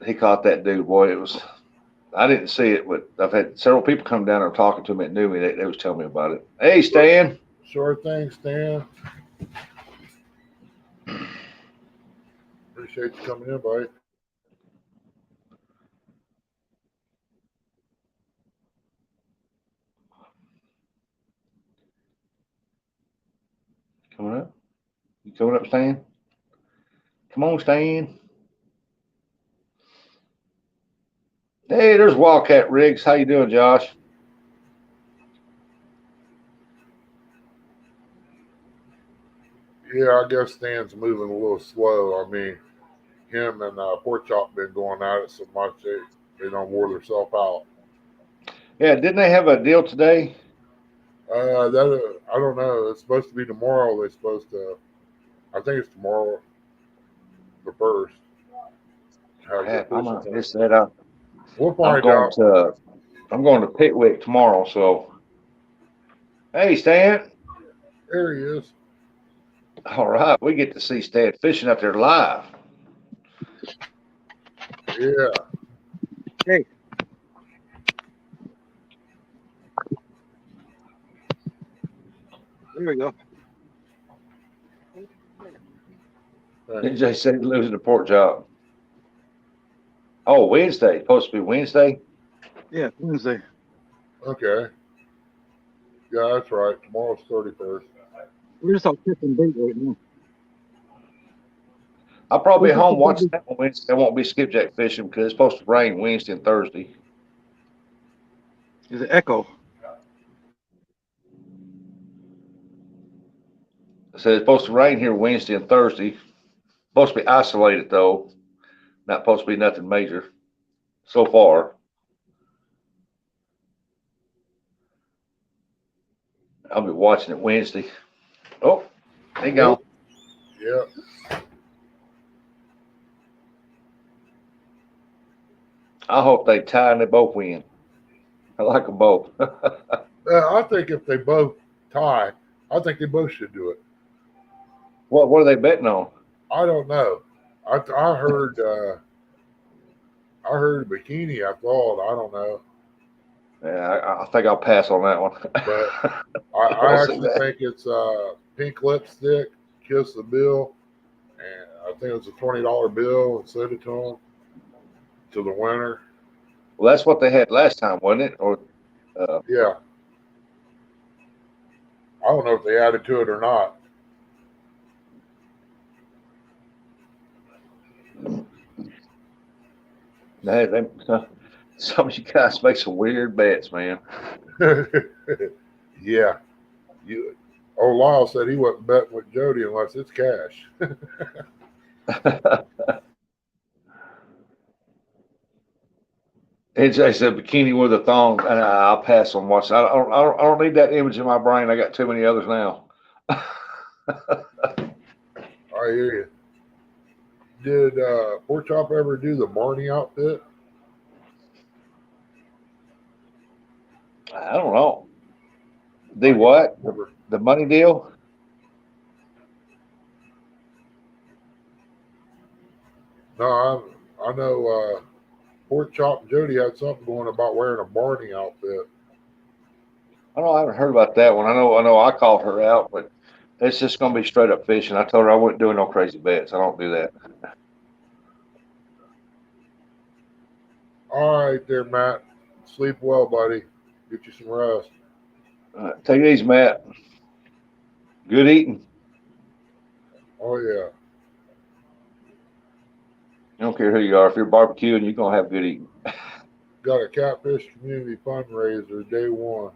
he caught that dude. Boy, it was. I didn't see it, but I've had several people come down there talking to me that knew me. They was telling me about it. Hey, Stan. Sure thing, Stan. Appreciate you coming in, buddy. Coming up? You coming up, Stan? Come on, Stan. Hey, there's Wildcat Riggs. How you doing, Josh? Yeah, I guess Stan's moving a little slow. I mean, him and Pork Chop been going at it so much they don't wore themselves out. Yeah, didn't they have a deal today? I don't know. It's supposed to be tomorrow. They're supposed to. I think it's tomorrow, the 1st. I'm gonna miss that up. We'll find out. I'm going to Pickwick tomorrow. So, hey, Stan. There he is. All right, we get to see Stan fishing up there live. Yeah. Hey. There we go. Jay said he's losing the pork chop. Oh, Wednesday. Supposed to be Wednesday? Yeah, Wednesday. Okay. Yeah, that's right. Tomorrow's 31st. We're just all catching bait right now. I'll probably be What's home the watching biggest- that on Wednesday. I won't be skipjack fishing because it's supposed to rain Wednesday and Thursday. Is it echo? I said it's supposed to rain here Wednesday and Thursday. Supposed to be isolated though. Not supposed to be nothing major so far. I'll be watching it Wednesday. Oh, they go. Yep. I hope they tie and they both win. I like them both. I think if they both tie, I think they both should do it. What are they betting on? I don't know. I heard bikini. I thought I don't know, Yeah, I think I'll pass on that one. but I I'll see actually that. think it's pink lipstick, kiss the bill, and I think it's a $20 bill and send it to them to the winner. Well, that's what they had last time, wasn't it? Or Yeah. I don't know if they added to it or not. some of you guys make some weird bets, man. Yeah. Lyle said he wasn't betting with Jody unless it's cash. AJ said bikini with a thong, and I'll pass on watch. I don't need that image in my brain. I got too many others now. I hear you. Did Pork Chop ever do the Marnie outfit? I don't know. The what? The money deal? No, I know Pork Chop and Jody had something going about wearing a Barney outfit. I don't know. I haven't heard about that one. I know. I called her out, but it's just gonna be straight up fishing. I told her I wasn't doing no crazy bets. I don't do that. All right, there, Matt. Sleep well, buddy. Get you some rest. Take it easy, Matt. Good eating. Oh yeah. I don't care who you are. If you're barbecuing, you're gonna have good eating. Got a catfish community fundraiser day one.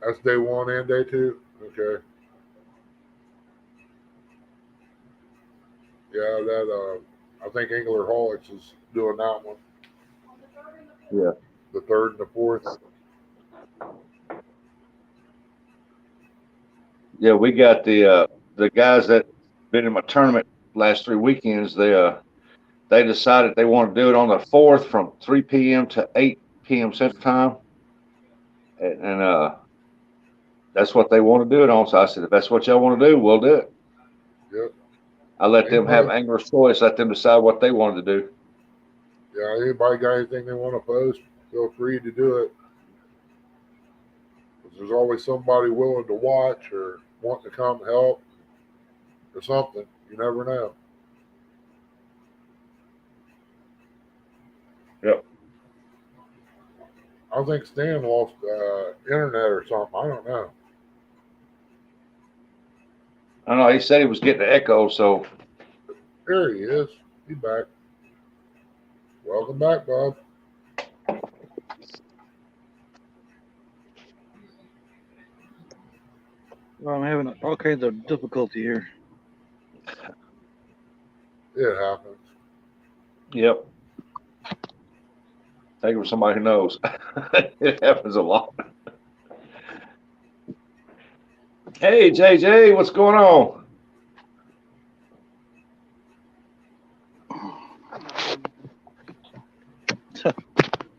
That's day one and day two? Okay. Yeah, that I think Anglerholics is doing that one. Yeah. The third and the fourth. Yeah, we got the guys that been in my tournament last 3 weekends. They decided they want to do it on the 4th from 3 p.m. to 8 p.m. Central Time, and that's what they want to do it on. So I said, if that's what y'all want to do, we'll do it. Yep. I let them have angler's choice. Let them decide what they wanted to do. Yeah, anybody got anything they want to post, feel free to do it. 'Cause there's always somebody willing to watch or want to come help or something. You never know. Yep. I think Stan lost internet or something. I don't know. I don't know. He said he was getting an echo, so There he is. He's back. Welcome back, Bob. Well, I'm having all kinds of difficulty here. It happens. yep. Take it from somebody who knows. It happens a lot. Hey, JJ, what's going on?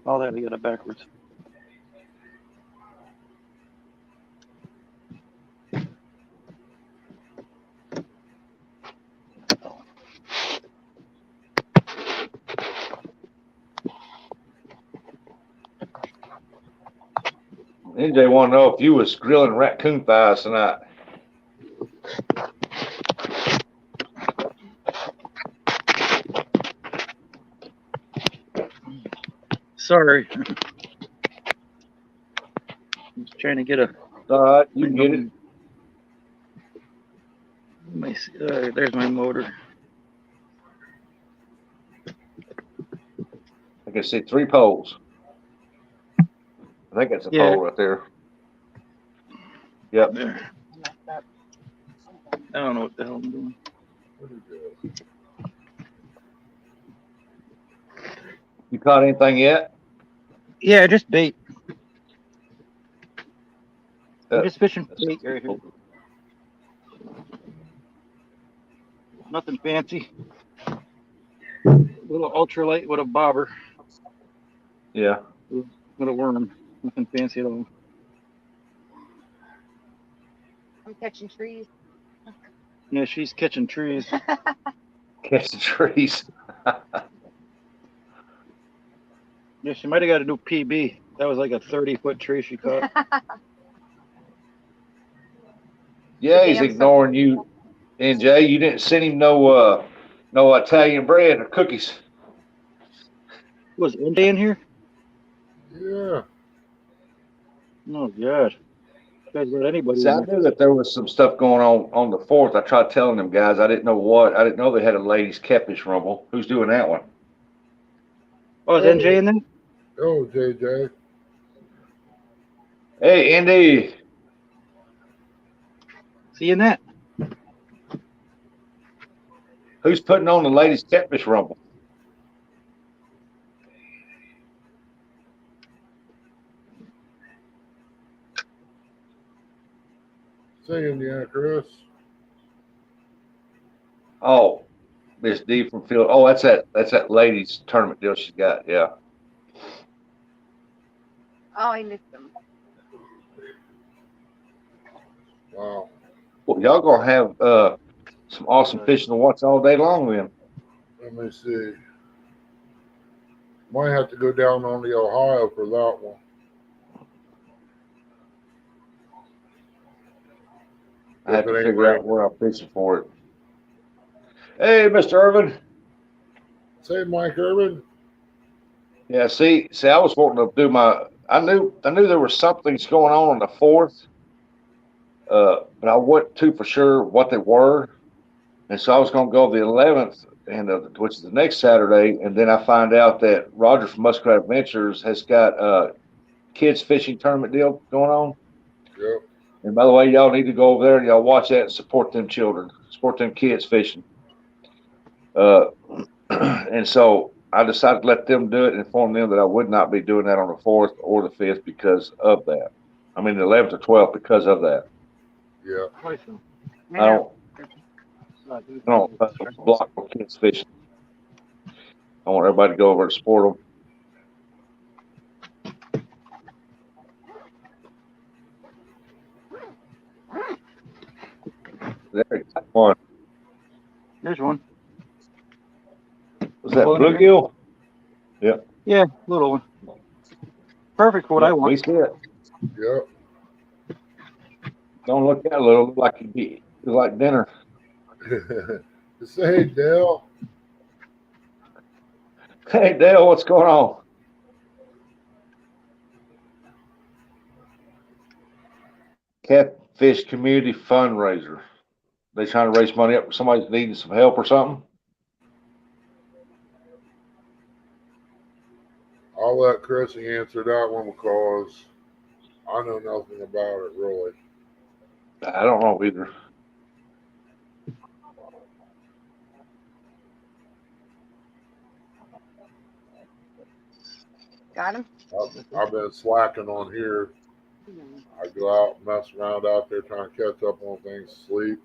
All that, I got it backwards. NJ want to know if you was grilling raccoon thighs tonight. Sorry. I'm just trying to get a. All right, you can get it. Let me see. There's my motor. I can see 3 poles. I think that's a Yeah. pole right there. Yep. There. I don't know what the hell I'm doing. You caught anything yet? Yeah, just bait. I'm Uh, just fishing bait right here. Nothing fancy. A little ultralight with a bobber, Yeah. with a worm. Nothing fancy at all. I'm catching trees. Yeah, she's catching trees. Catch the trees. Yeah, she might have got a new PB. That was like a 30-foot tree she caught. Yeah, he's Damn ignoring you. And Jay, you didn't send him no Italian bread or cookies. Was NJ in here? Yeah. Oh, God. You guys let anybody See, I in there. knew that there was some stuff going on the 4th. I tried telling them guys. I didn't know what. I didn't know they had a ladies' catfish rumble. Who's doing that one? Oh, is NJ in there? Oh, JJ. Hey, Andy. Seeing that? Who's putting on the ladies' catfish rumble? Seeing you, Chris. Oh, Miss D from Field. Oh, that's that ladies' tournament deal she got. Yeah. Oh, I missed them. Wow. Well, y'all gonna have some awesome fishing to watch all day long then. Let me see. Might have to go down on the Ohio for that one. I have If to it ain't figure out raining. where I'm fishing for it. Hey, Mr. Irvin. Say, Mike Irvin. Yeah, see, I was wanting to do I knew there was something's going on the 4th, but I wasn't too for sure what they were, and so I was going to go the 11th, and which is the next Saturday, and then I find out that Roger from Muskrat Adventures has got a kids fishing tournament deal going on. Yep. And by the way, y'all need to go over there and y'all watch that and support them children, support them kids fishing. And so I decided to let them do it and inform them that I would not be doing that on the 4th or the 5th because of that. I mean, the 11th or 12th because of that. Yeah. I don't block for kids fishing. I want everybody to go over and support them. There you got one. There's one. Was that bluegill? Yeah, little one. Perfect for what I want. We see it. Yep. Don't look that little. Look like you'd be like dinner. Say, Dale. Hey, Dale, what's going on? Catfish Community Fundraiser. They trying to raise money up for somebody that's needing some help or something? I'll let Chrissy answer that one because I know nothing about it really. I don't know either. Got him? I've been slacking on here. I go out and mess around out there trying to catch up on things, sleep,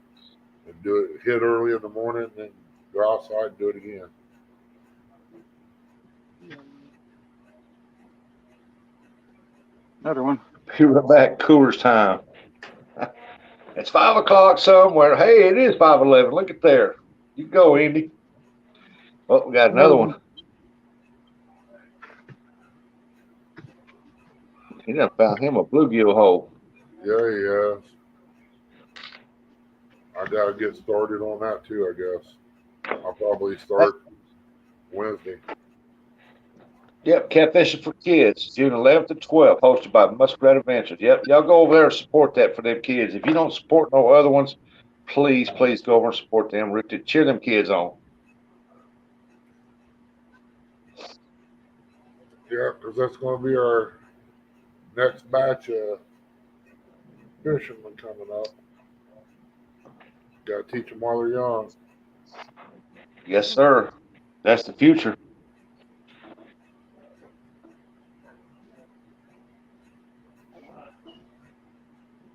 and do it, hit early in the morning, and then go outside and do it again. Another one. Be right back. Coors time. It's 5 o'clock somewhere. Hey, it is 5:11. Look at there. You go, Andy. Oh, we got another one. He done found him a bluegill hole. Yeah, he has. I gotta get started on that too, I guess. I'll probably start Wednesday. Yep, Catfishing for Kids, June 11th to 12th, hosted by Muskrat Adventures. Yep, y'all go over there and support that for them kids. If you don't support no other ones, please go over and support them. Cheer them kids on. Yeah, because that's going to be our next batch of fishermen coming up. Got to teach them while they're young. Yes, sir. That's the future.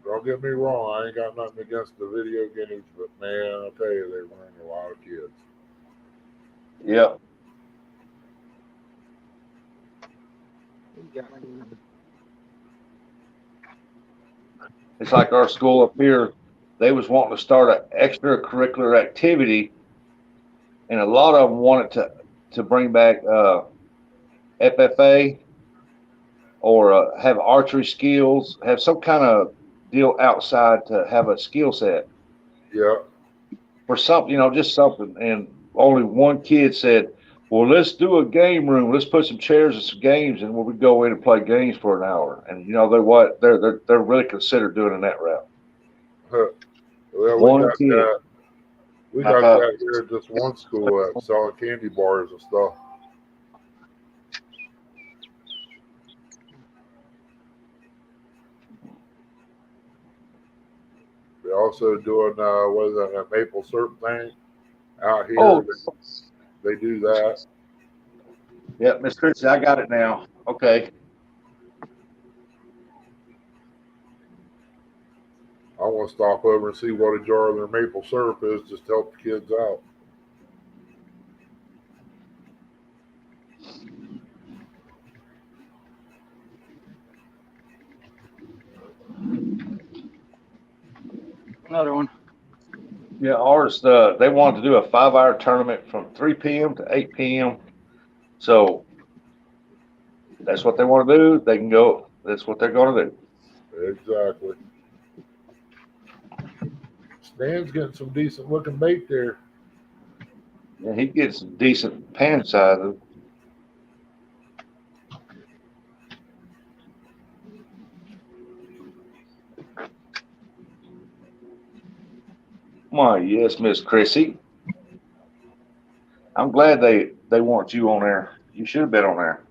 Don't get me wrong, I ain't got nothing against the video games, but man, I'll tell you, they ruin a lot of kids. Yep. It's like our school up here, they was wanting to start an extracurricular activity, and a lot of them wanted to bring back FFA or have archery skills, have some kind of deal outside to have a skill set Yeah, for something, just something. And only one kid said, well, let's do a game room. Let's put some chairs and some games, and we go in and play games for an hour. And they're really considered doing it that route. well, One kid. We got that here at this one school at selling candy bars and stuff. They're also doing what is that, a maple syrup thing out here. Oh, They do that. yep, Miss Christie, I got it now. Okay. I want to stop over and see what a jar of their maple syrup is, just to help the kids out. Another one. Yeah, ours, they wanted to do a 5-hour tournament from 3 p.m. to 8 p.m. So that's what they want to do. They can go. That's what they're going to do. Exactly. Stan's getting some decent looking bait there. Yeah, he gets some decent pan sizes. Why, yes, Miss Chrissy. I'm glad they want you on there. You should have been on there.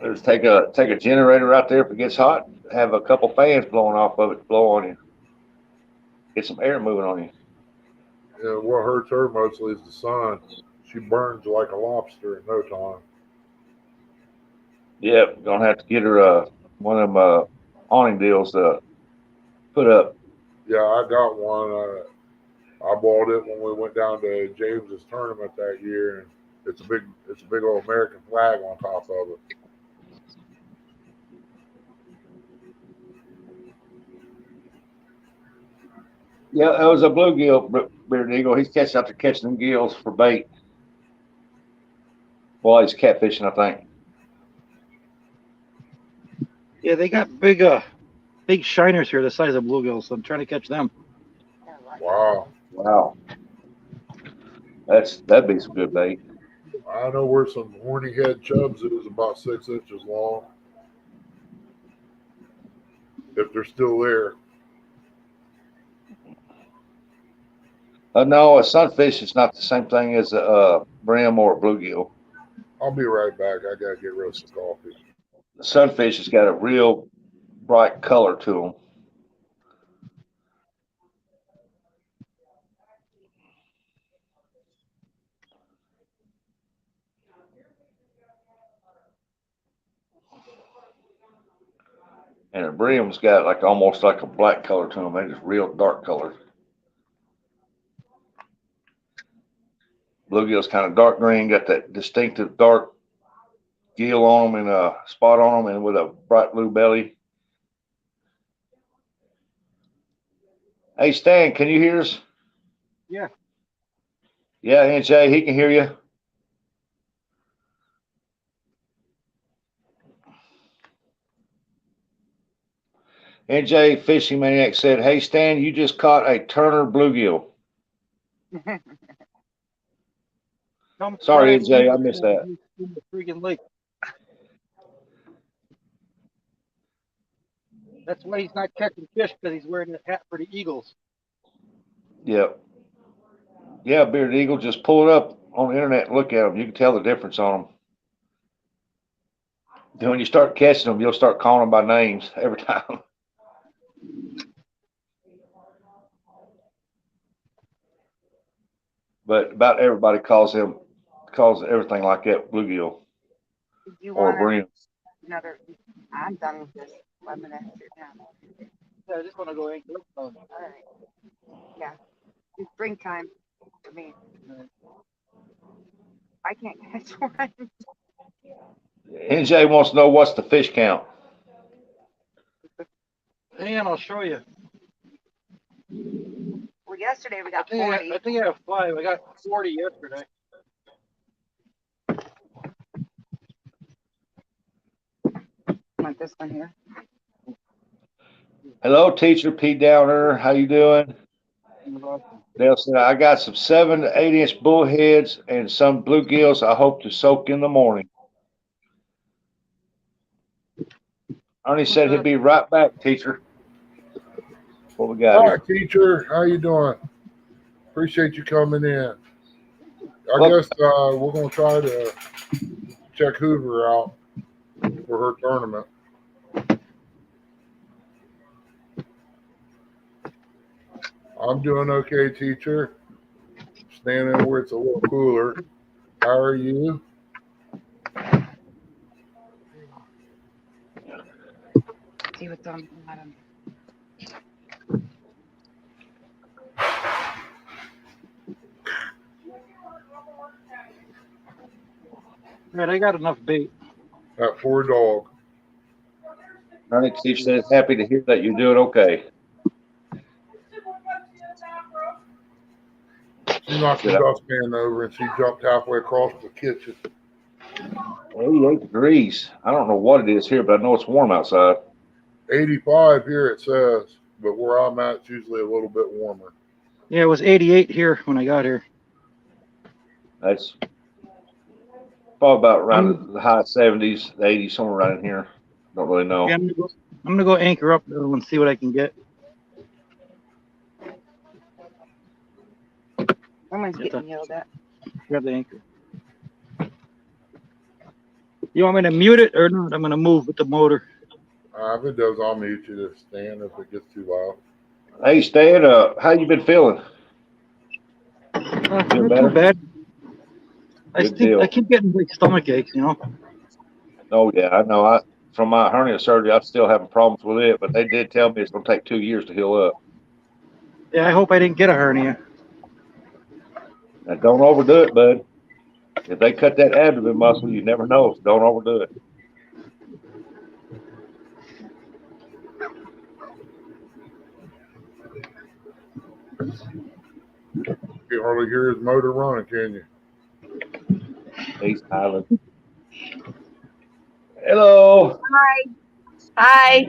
Let's take a generator out there if it gets hot. Have a couple fans blowing off of it to blow on you. Get some air moving on you. And what hurts her mostly is the sun. She burns like a lobster in no time. Yep, gonna have to get her one of them awning deals to put up. Yeah, I got one. I bought it when we went down to James's tournament that year, and it's a big old American flag on top of it. Yeah, that was a bluegill, Bearded Eagle. He's catching them gills for bait. Well, he's catfishing, I think. Yeah, they got big shiners here the size of bluegills, so I'm trying to catch them. Wow. Wow. That'd be some good bait. I know where some horny head chubs is about 6 inches long. If they're still there. No, a sunfish is not the same thing as a brim or a bluegill. I'll be right back. I gotta get rid of some coffee. The sunfish has got a real bright color to them. And a brim's got almost like a black color to them. They're just real dark colored. Bluegill's kind of dark green, got that distinctive dark gill on them and a spot on them, and with a bright blue belly. Hey, Stan, can you hear us? Yeah. Yeah, NJ, he can hear you. NJ Fishing Maniac said, "Hey Stan, you just caught a Turner bluegill." Sorry, NJ, I missed that. In the freaking lake. That's why he's not catching fish, because he's wearing the hat for the Eagles. Yep. Yeah, Bearded Eagle. Just pull it up on the internet and look at them. You can tell the difference on them. Then when you start catching them, you'll start calling them by names every time. But about everybody calls everything like that bluegill Do you or want brim. another? I'm done with this. I'm gonna sit down. Yeah, I just want to go anchor up. All right. Yeah. It's spring time for me. I can't catch one. NJ wants to know what's the fish count. Hang on, I'll show you. Well, yesterday we I got think 40. I think I have 5. I got 40 yesterday. Want this one here? Hello, teacher P Downer. How you doing? Dale said, I got some 7 to 8 inch bullheads and some bluegills I hope to soak in the morning. Ernie said he'll be right back, teacher. What we got Hi, here? teacher. How you doing? Appreciate you coming in. I Well- guess we're going to try to check Hoover out for her tournament. I'm doing okay, teacher. Standing where it's a little cooler. How are you? See what's on the bottom. Right, I got enough bait. That poor dog. Ernie teacher says happy to hear that you're doing okay. She knocked the dustpan over and she jumped halfway across the kitchen. 88 degrees. I don't know what it is here, but I know it's warm outside. 85 here it says, but where I'm at, it's usually a little bit warmer. Yeah, it was 88 here when I got here. That's probably about around the high 70s, 80s, somewhere around in here. Don't really know. Yeah, I'm gonna go anchor up though and see what I can get. Someone's getting yelled at. Grab the anchor. You want me to mute it or not? I'm gonna move with the motor. If it does, I'll mute you to stand if it gets too loud. Hey, Stan, how you been feeling? Not Feel too better? bad. Good deal. I keep getting like stomach aches, you know. Oh, yeah, I know. From my hernia surgery, I'm still having problems with it, but they did tell me it's going to take 2 years to heal up. Yeah, I hope I didn't get a hernia. Now, don't overdo it, bud. If they cut that abdomen muscle, you never know, so don't overdo it. You can hardly hear his motor running, can you? He's smiling. Hello. Hi.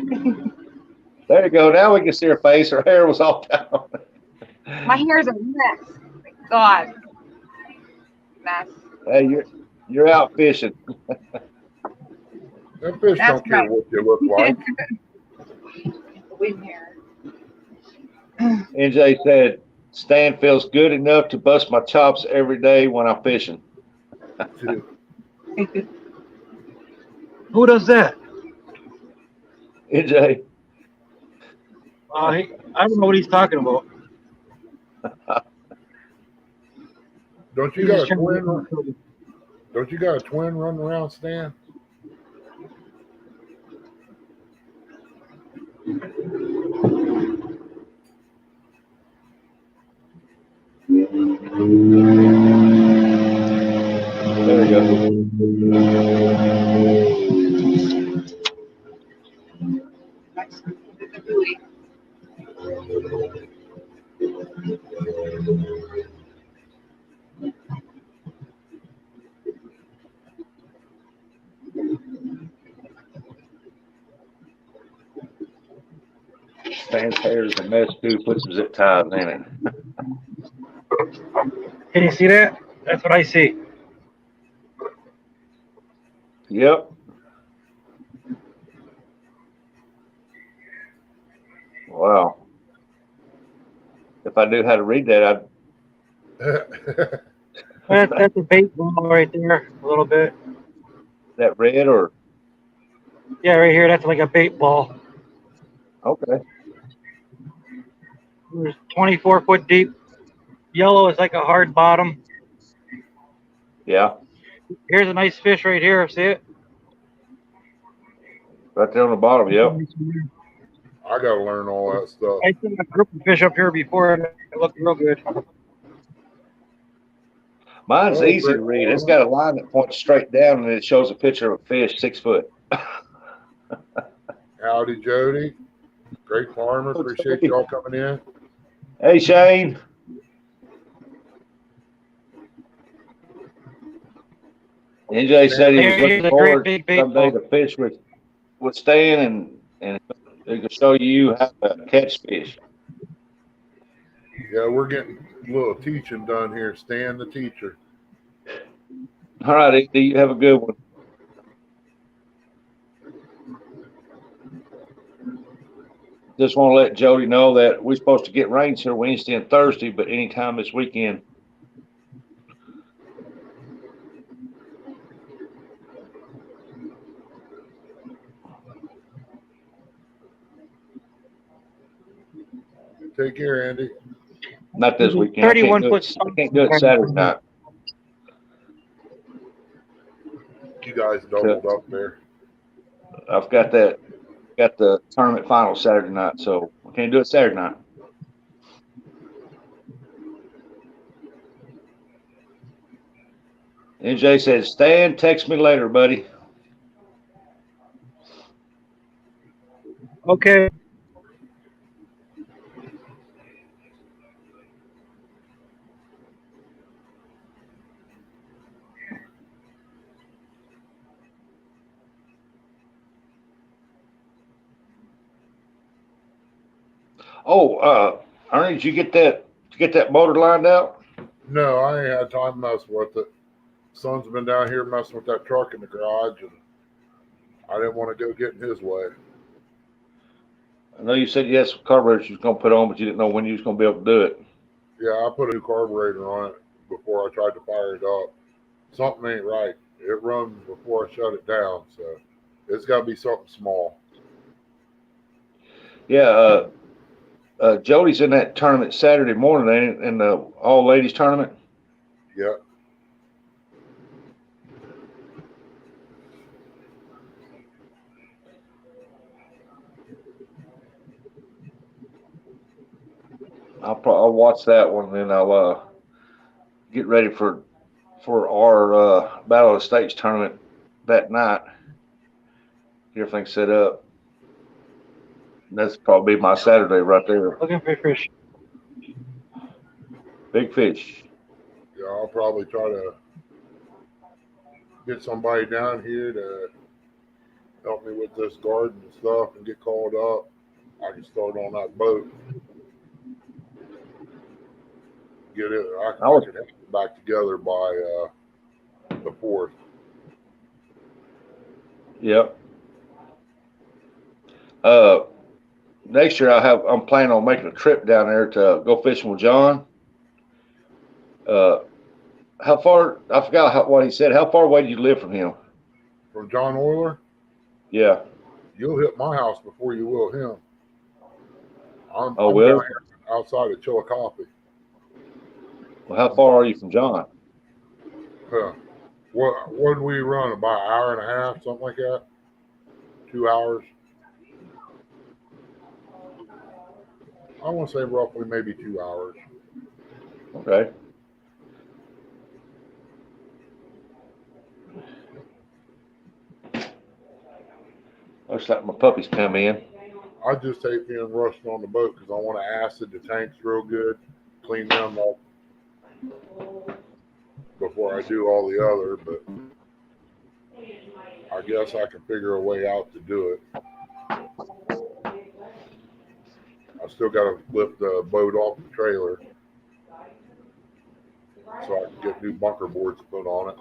There you go. Now we can see her face. Her hair was all down. My hair's a mess. God. Mess. Hey, you're out fishing. That fish That's don't care right. what you look like. Wind hair. NJ said, Stan feels good enough to bust my chops every day when I'm fishing. Who does that? NJ. I don't know what he's talking about. Don't you He's got just a trying to get twin? me in trouble. Don't you got a twin running around, Stan? There we go. Stan's hair is a mess too. Put some zip ties in it. Can you see that? That's what I see. Yep. Wow. If I knew how to read that, That's a bait ball right there, a little bit. that red or Yeah, right here, that's like a bait ball. okay. There's 24 foot deep. Yellow is like a hard bottom. Yeah, Here's a nice fish right here. See it? right there on the bottom. Yep. I gotta learn all that stuff. I seen a group of fish up here before, and it looked real good. Mine's Oh, easy to great. read. It's got a line that points straight down, and it shows a picture of a fish 6 foot. Howdy, Jody. Great farmer. Appreciate y'all coming in. Hey, Shane. NJ said he was Here's looking a forward great big bait someday ball. to fish with Stan, and he can show you how to catch fish. Yeah, we're getting a little teaching done here. Stan, the teacher. All right, Andy, you have a good one. Just want to let Jody know that we're supposed to get rains here Wednesday and Thursday, but anytime this weekend. Take care, Andy. Not this weekend. 31 I foot. can't do it Saturday night. You guys doubled up there. I've got the tournament final Saturday night, so I can't do it Saturday night. NJ says, Stan, text me later, buddy. Okay. Oh, Ernie, did you get that motor lined out? No, I ain't had time to mess with it. Son's been down here messing with that truck in the garage, and I didn't want to go get in his way. I know you said you had some carburetors you was gonna put on, but you didn't know when you was gonna be able to do it. Yeah, I put a new carburetor on it before I tried to fire it up. Something ain't right. It runs before I shut it down, so it's got to be something small. Yeah, Jody's in that tournament Saturday morning, ain't it? In the all ladies tournament. Yeah. I'll watch that one, and then I'll get ready for our Battle of the States tournament that night. Get everything set up. And that's probably my Saturday right there. Looking for fish. Big fish. Yeah, I'll probably try to get somebody down here to help me with this garden and stuff and get called up. I can start on that boat. Get it. I can have it back together by the 4th. Yep. Next year I'm planning on making a trip down there to go fishing with John. How far? I forgot what he said. How far away do you live from him? From John Euler? Yeah. You'll hit my house before you will him. I'm will? down here outside of Chillicothe. Well, how far are you from John? What did we run? About an hour and a half, something like that? 2 hours? I want to say roughly maybe 2 hours. Okay. Looks like my puppies come in. I just hate being rushed on the boat because I want to acid the tanks real good, clean them up before I do all the other, but I guess I can figure a way out to do it. I still got to lift the boat off the trailer so I can get new bunker boards put on it.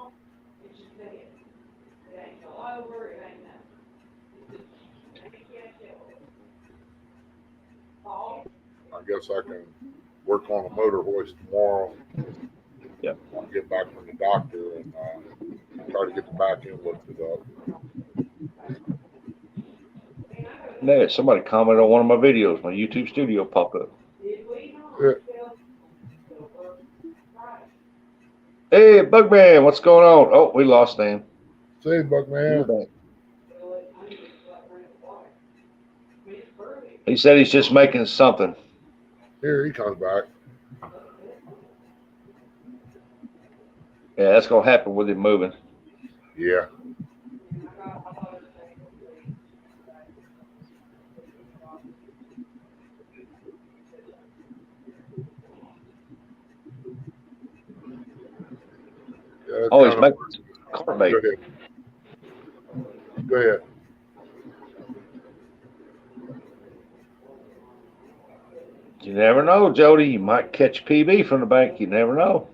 I guess I can work on a motor hoist tomorrow. Yep. I'll get back from the doctor and try to get the back end lifted up. Ned, somebody commented on one of my videos. My YouTube studio popped up. Yeah. Hey, Bugman, what's going on? Oh, we lost Dan. Say, Buckman. He said he's just making something. Here he comes back. Yeah, that's gonna happen with him moving. Yeah. Yeah, Oh, he's kinda- making carb bait. Go ahead. Go ahead. You never know, Jody. You might catch PB from the bank. You never know.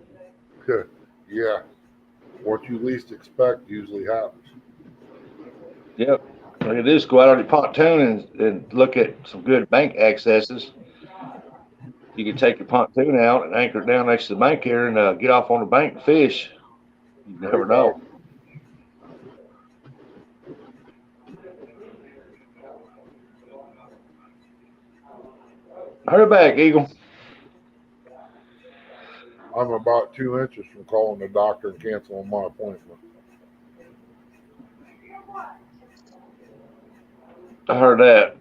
Yeah. What you least expect usually happens. Yep. Look at this. Go out on your pontoon and look at some good bank accesses. You can take your pontoon out and anchor it down next to the bank here and get off on the bank and fish. You never know. Hurry back, Eagle. I'm about 2 inches from calling the doctor and canceling my appointment. I heard that.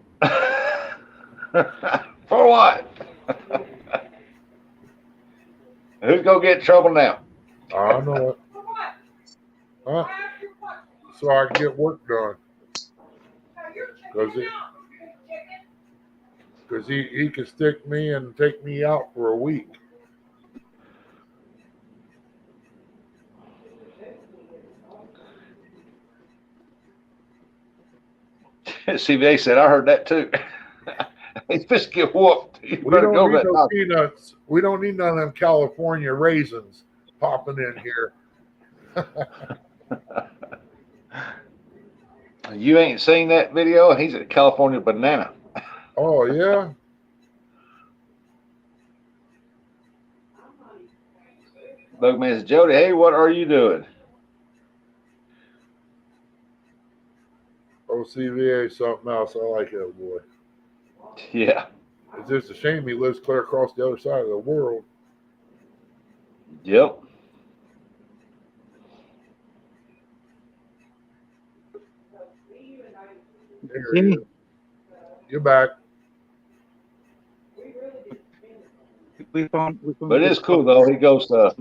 For what? Who's gonna get in trouble now? I know it. Huh? So I can get work done. Because he can stick me and take me out for a week. CVA said, I heard that too. He's supposed to get whooped. You We better don't go need that no doctor. peanuts. We don't need none of them California raisins popping in here. You ain't seen that video? He's a California banana. Oh, yeah? Bugman says, Jody, hey, what are you doing? OCVA something else. I like that boy. Yeah. It's just a shame he lives clear across the other side of the world. Yep. There he is. You're back. We found But it is cool though. He goes to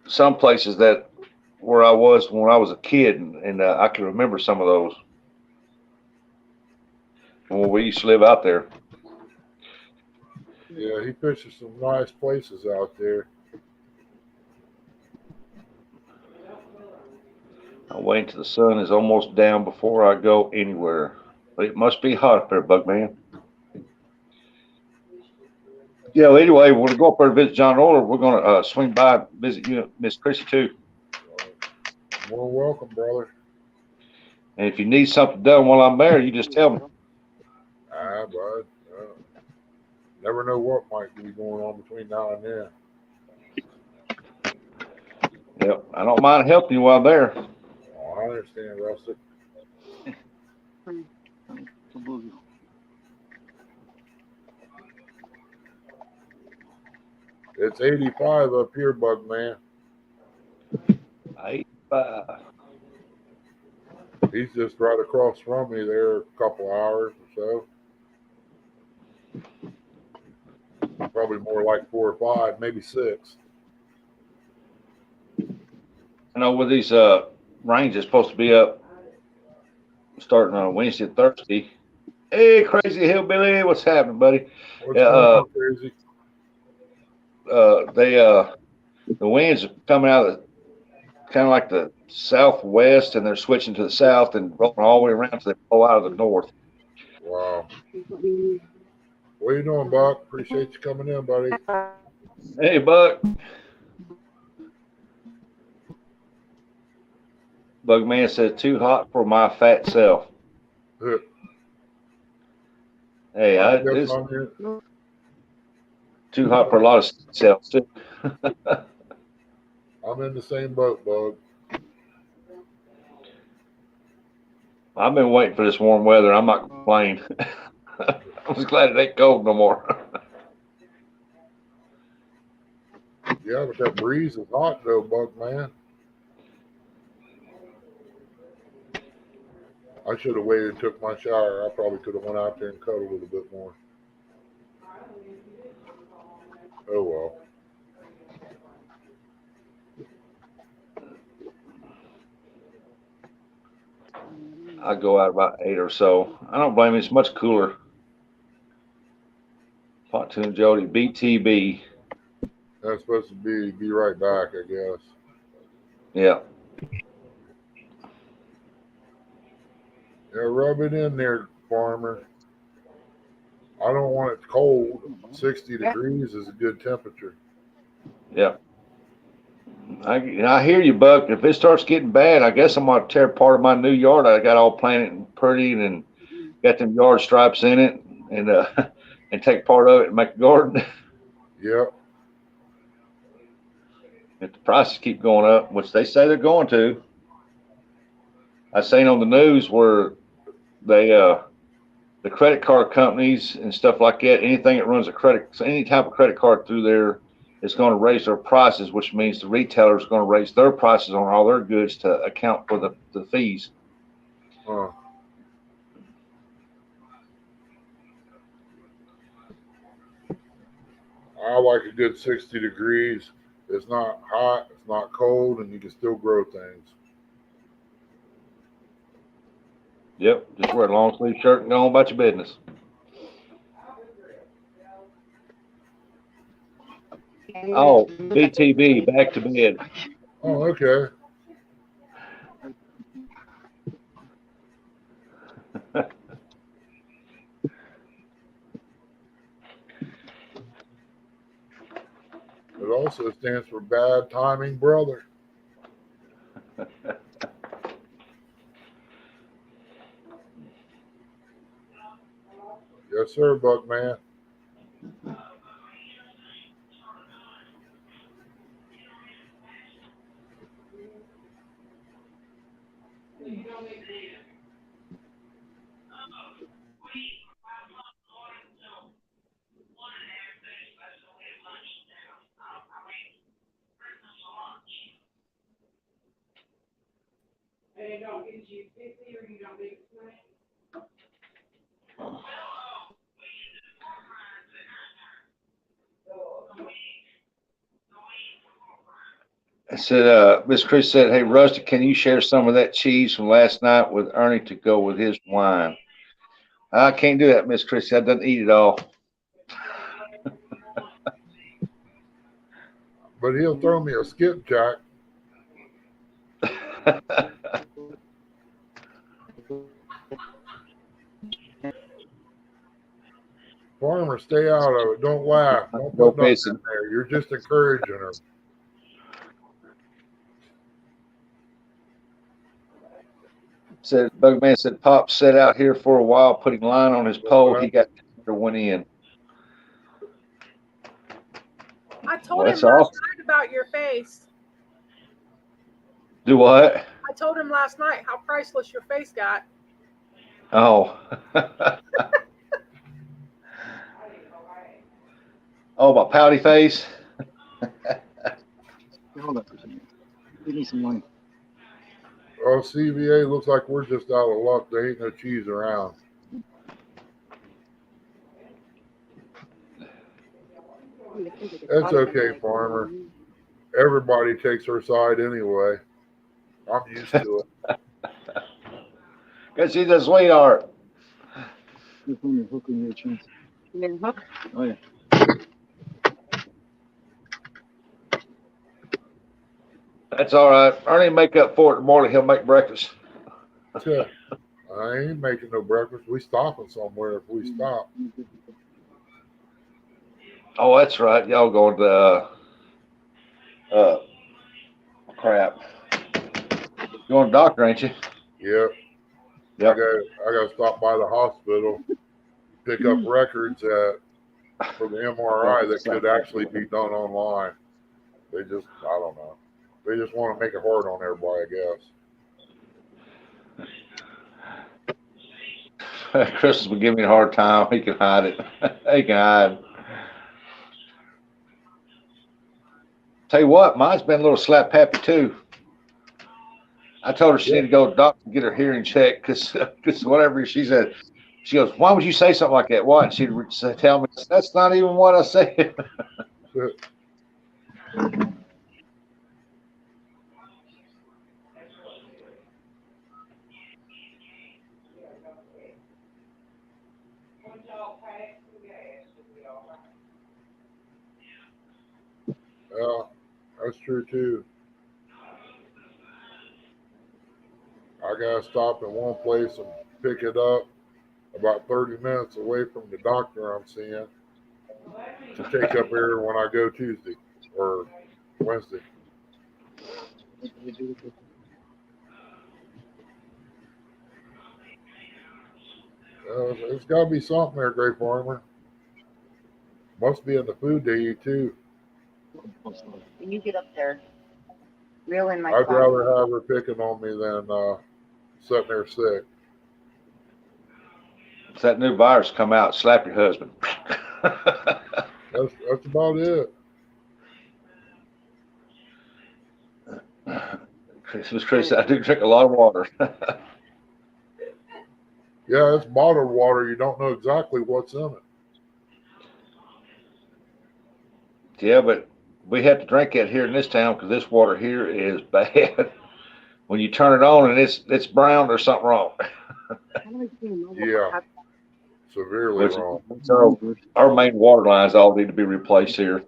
some places that where I was when I was a kid, and I can remember some of those when we used to live out there. Yeah, he fishes some nice places out there. I'm waiting till the sun is almost down before I go anywhere. But it must be hot up there, Bugman. Yeah, well, anyway, we're going to go up there to visit John Oler. We're going to swing by and visit you, Miss Chrissy, too. More welcome, brother. And if you need something done while I'm there, you just tell me. Bud. Never know what might be going on between now and then. Yep, I don't mind helping you while I'm there. Oh, I understand, Rustic. It's 85 up here, Bugman. He's just right across from me there a couple hours or so. Probably more like 4 or 5, maybe 6. I know with these rains are supposed to be up starting on Wednesday and Thursday. Hey, Crazy Hillbilly, what's happening, buddy? What's going on, Crazy? The winds are coming out of kind of like the southwest, and they're switching to the south and rolling all the way around so they blow out of the north. Wow. What you doing, Buck? Appreciate you coming in, buddy. Hey, Buck. Bugman said, too hot for my fat self. Hey, I guess it's I'm here. too hot for a lot of selves, too. I'm in the same boat, Bug. I've been waiting for this warm weather. I'm not complaining. I'm just glad it ain't cold no more. Yeah, but that breeze is hot though, Bug man. I should have waited and took my shower. I probably could have went out there and cuddled a little bit more. Oh well. I go out about 8 or so. I don't blame you. It's much cooler. Pontoon Jody, BTB. That's supposed to be right back, I guess. Yeah. Yeah, rub it in there, farmer. I don't want it cold. 60 degrees is a good temperature. Yeah. I hear you, Buck. If it starts getting bad, I guess I'm going to tear part of my new yard. I got all planted and pretty and got them yard stripes in it and and take part of it and make a garden. Yep. If the prices keep going up, which they say they're going to. I seen on the news where they the credit card companies and stuff like that, anything that runs any type of credit card through there is going to raise their prices, which means the retailers are going to raise their prices on all their goods to account for the fees. I like a good 60 degrees. It's not hot, it's not cold, and you can still grow things. Yep, just wear a long sleeve shirt and go on about your business. Oh, BTB, back to bed. Oh, okay. It also stands for bad timing, brother. Yes, sir, Buckman. I said, Miss Chris said, hey, Rusty, can you share some of that cheese from last night with Ernie to go with his wine? I can't do that, Miss Christie. I didn't eat it all. But he'll throw me a skipjack. Farmer, stay out of it. Don't laugh. Don't put nothing in there. You're just encouraging her. Said Bugman said Pop sat out here for a while putting line on his pole. He got went in. I told him last night about your face. Do what? I told him last night how priceless your face got. Oh. Oh, my pouty face. Hold up for a second. Give me some money. Oh, CVA looks like we're just out of luck. There ain't no cheese around. That's okay, Farmer. Everybody takes her side anyway. I'm used to it. Because she's a sweetheart. You're hooking your chance. Hook? Oh, yeah. That's all right. Ernie make up for it tomorrow. He'll make breakfast. Yeah, I ain't making no breakfast. We stopping somewhere if we stop. Oh, that's right. Y'all going to crap. You're going to the doctor, ain't you? Yep. Yep. I got to stop by the hospital, pick up records for the MRI that could actually be done online. They just, I don't know. They just want to make it hard on everybody, I guess. Chris has been giving me a hard time. He can hide it. He can hide. Tell you what, mine's been a little slap happy too. I told her she needed to go to the doctor and get her hearing checked because whatever she said, she goes, "Why would you say something like that?" What? And she'd tell me, "That's not even what I said." Yeah, that's true too. I gotta stop in one place and pick it up about 30 minutes away from the doctor I'm seeing to take up here when I go Tuesday or Wednesday. There's got to be something there, Gray Farmer. Must be in the food they eat too. When you get up there, reel in my I'd closet. rather have her picking on me than sitting there sick. If that new virus come out, slap your husband. That's about it. Chris, I do drink a lot of water. Yeah, it's bottled water. You don't know exactly what's in it. Yeah, but we have to drink it here in this town because this water here is bad. When you turn it on and it's brown, there's something wrong. Yeah, severely wrong. So our main water lines all need to be replaced here.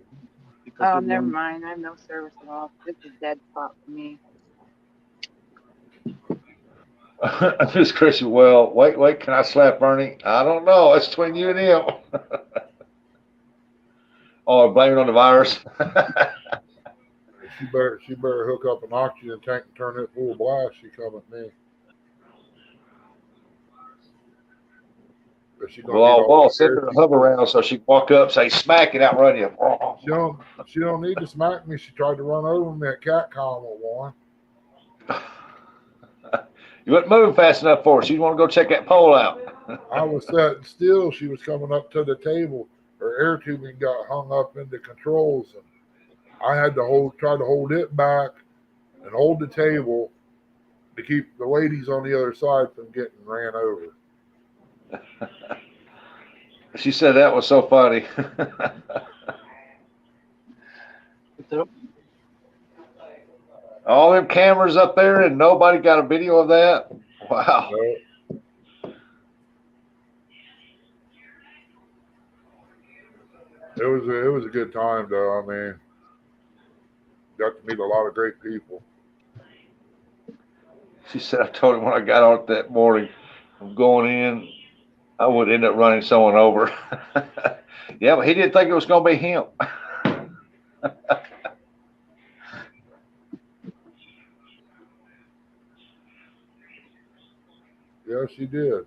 Oh, never mind. I have no service at all. This is a dead spot for me. Miss Chrissy, well, wait, can I slap Bernie? I don't know. It's between you and him. Oh, blame it on the virus. She better hook up an oxygen tank and turn it full blast. She come at me. Well, I'll send her to hover around so she can walk up, say, smack it, outrun you. She don't need to smack me. She tried to run over me at cat column at one. You wasn't moving fast enough for her. She want to go check that pole out. I was sitting still. She was coming up to the table. Her air tubing got hung up in the controls, and I had to try to hold it back and hold the table to keep the ladies on the other side from getting ran over. She said that was so funny. All them cameras up there and nobody got a video of that? Wow. It was a good time though. I mean, got to meet a lot of great people. She said, I told him when I got out that morning, I'm going in, I would end up running someone over. Yeah, but he didn't think it was going to be him. Yeah, she did.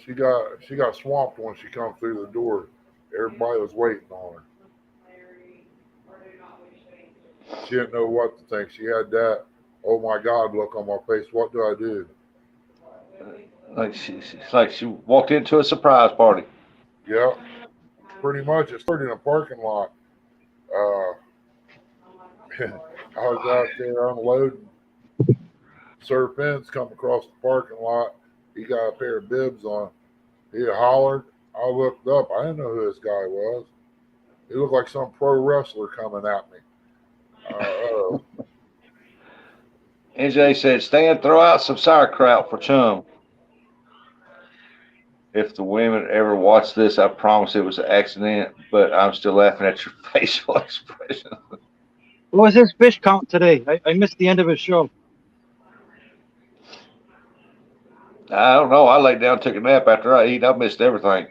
She got swamped when she come through the door. Everybody was waiting on her. She didn't know what to think. She had that, oh my God, look on my face. What do I do? Like she walked into a surprise party. Yeah, pretty much. It started in a parking lot. I was out there unloading. Sir Fence come across the parking lot. He got a pair of bibs on. He hollered. I looked up. I didn't know who this guy was. He looked like some pro wrestler coming at me. NJ said, Stan, throw out some sauerkraut for Chum. If the women ever watch this, I promise it was an accident, but I'm still laughing at your facial expression. What was his fish count today? I missed the end of his show. I don't know. I laid down, and took a nap after I eat. I missed everything.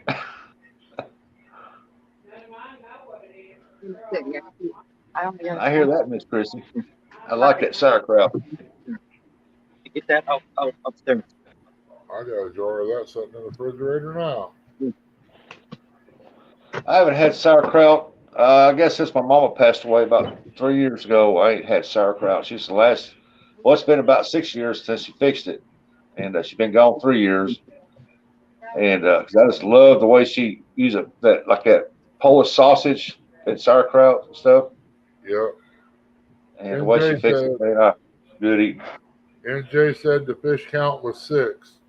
I only got I hear that, Miss Chrissy. I like that sauerkraut. Get that out upstairs. I got a jar of that sitting in the refrigerator now. I haven't had sauerkraut. I guess since my mama passed away about 3 years ago, I ain't had sauerkraut. She's the last. Well, it's been about 6 years since she fixed it, and she's been gone 3 years. And 'cause I just love the way she used that Polish sausage and sauerkraut and stuff, Yep. and the way she NJ fixed it, said, man, good eating. NJ said the fish count was 6.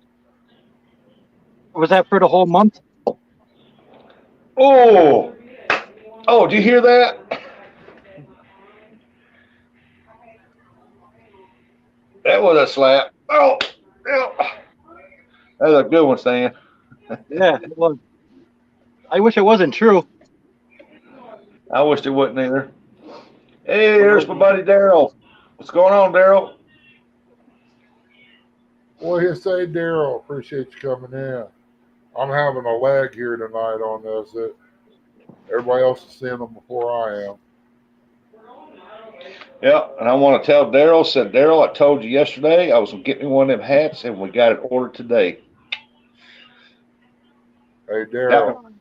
Was that for the whole month? Oh, did you hear that? That was a slap. Oh, yeah. That was a good one, Stan. Yeah, it was. I wish it wasn't true. I wish it wasn't either. Hey, there's my buddy Daryl. What's going on, Daryl? What do you say, Daryl? Appreciate you coming in. I'm having a lag here tonight on this. Everybody else is seeing them before I am. Yeah, and I want to tell Daryl, I told you yesterday I was going to get me one of them hats, and we got it ordered today. Hey, Daryl.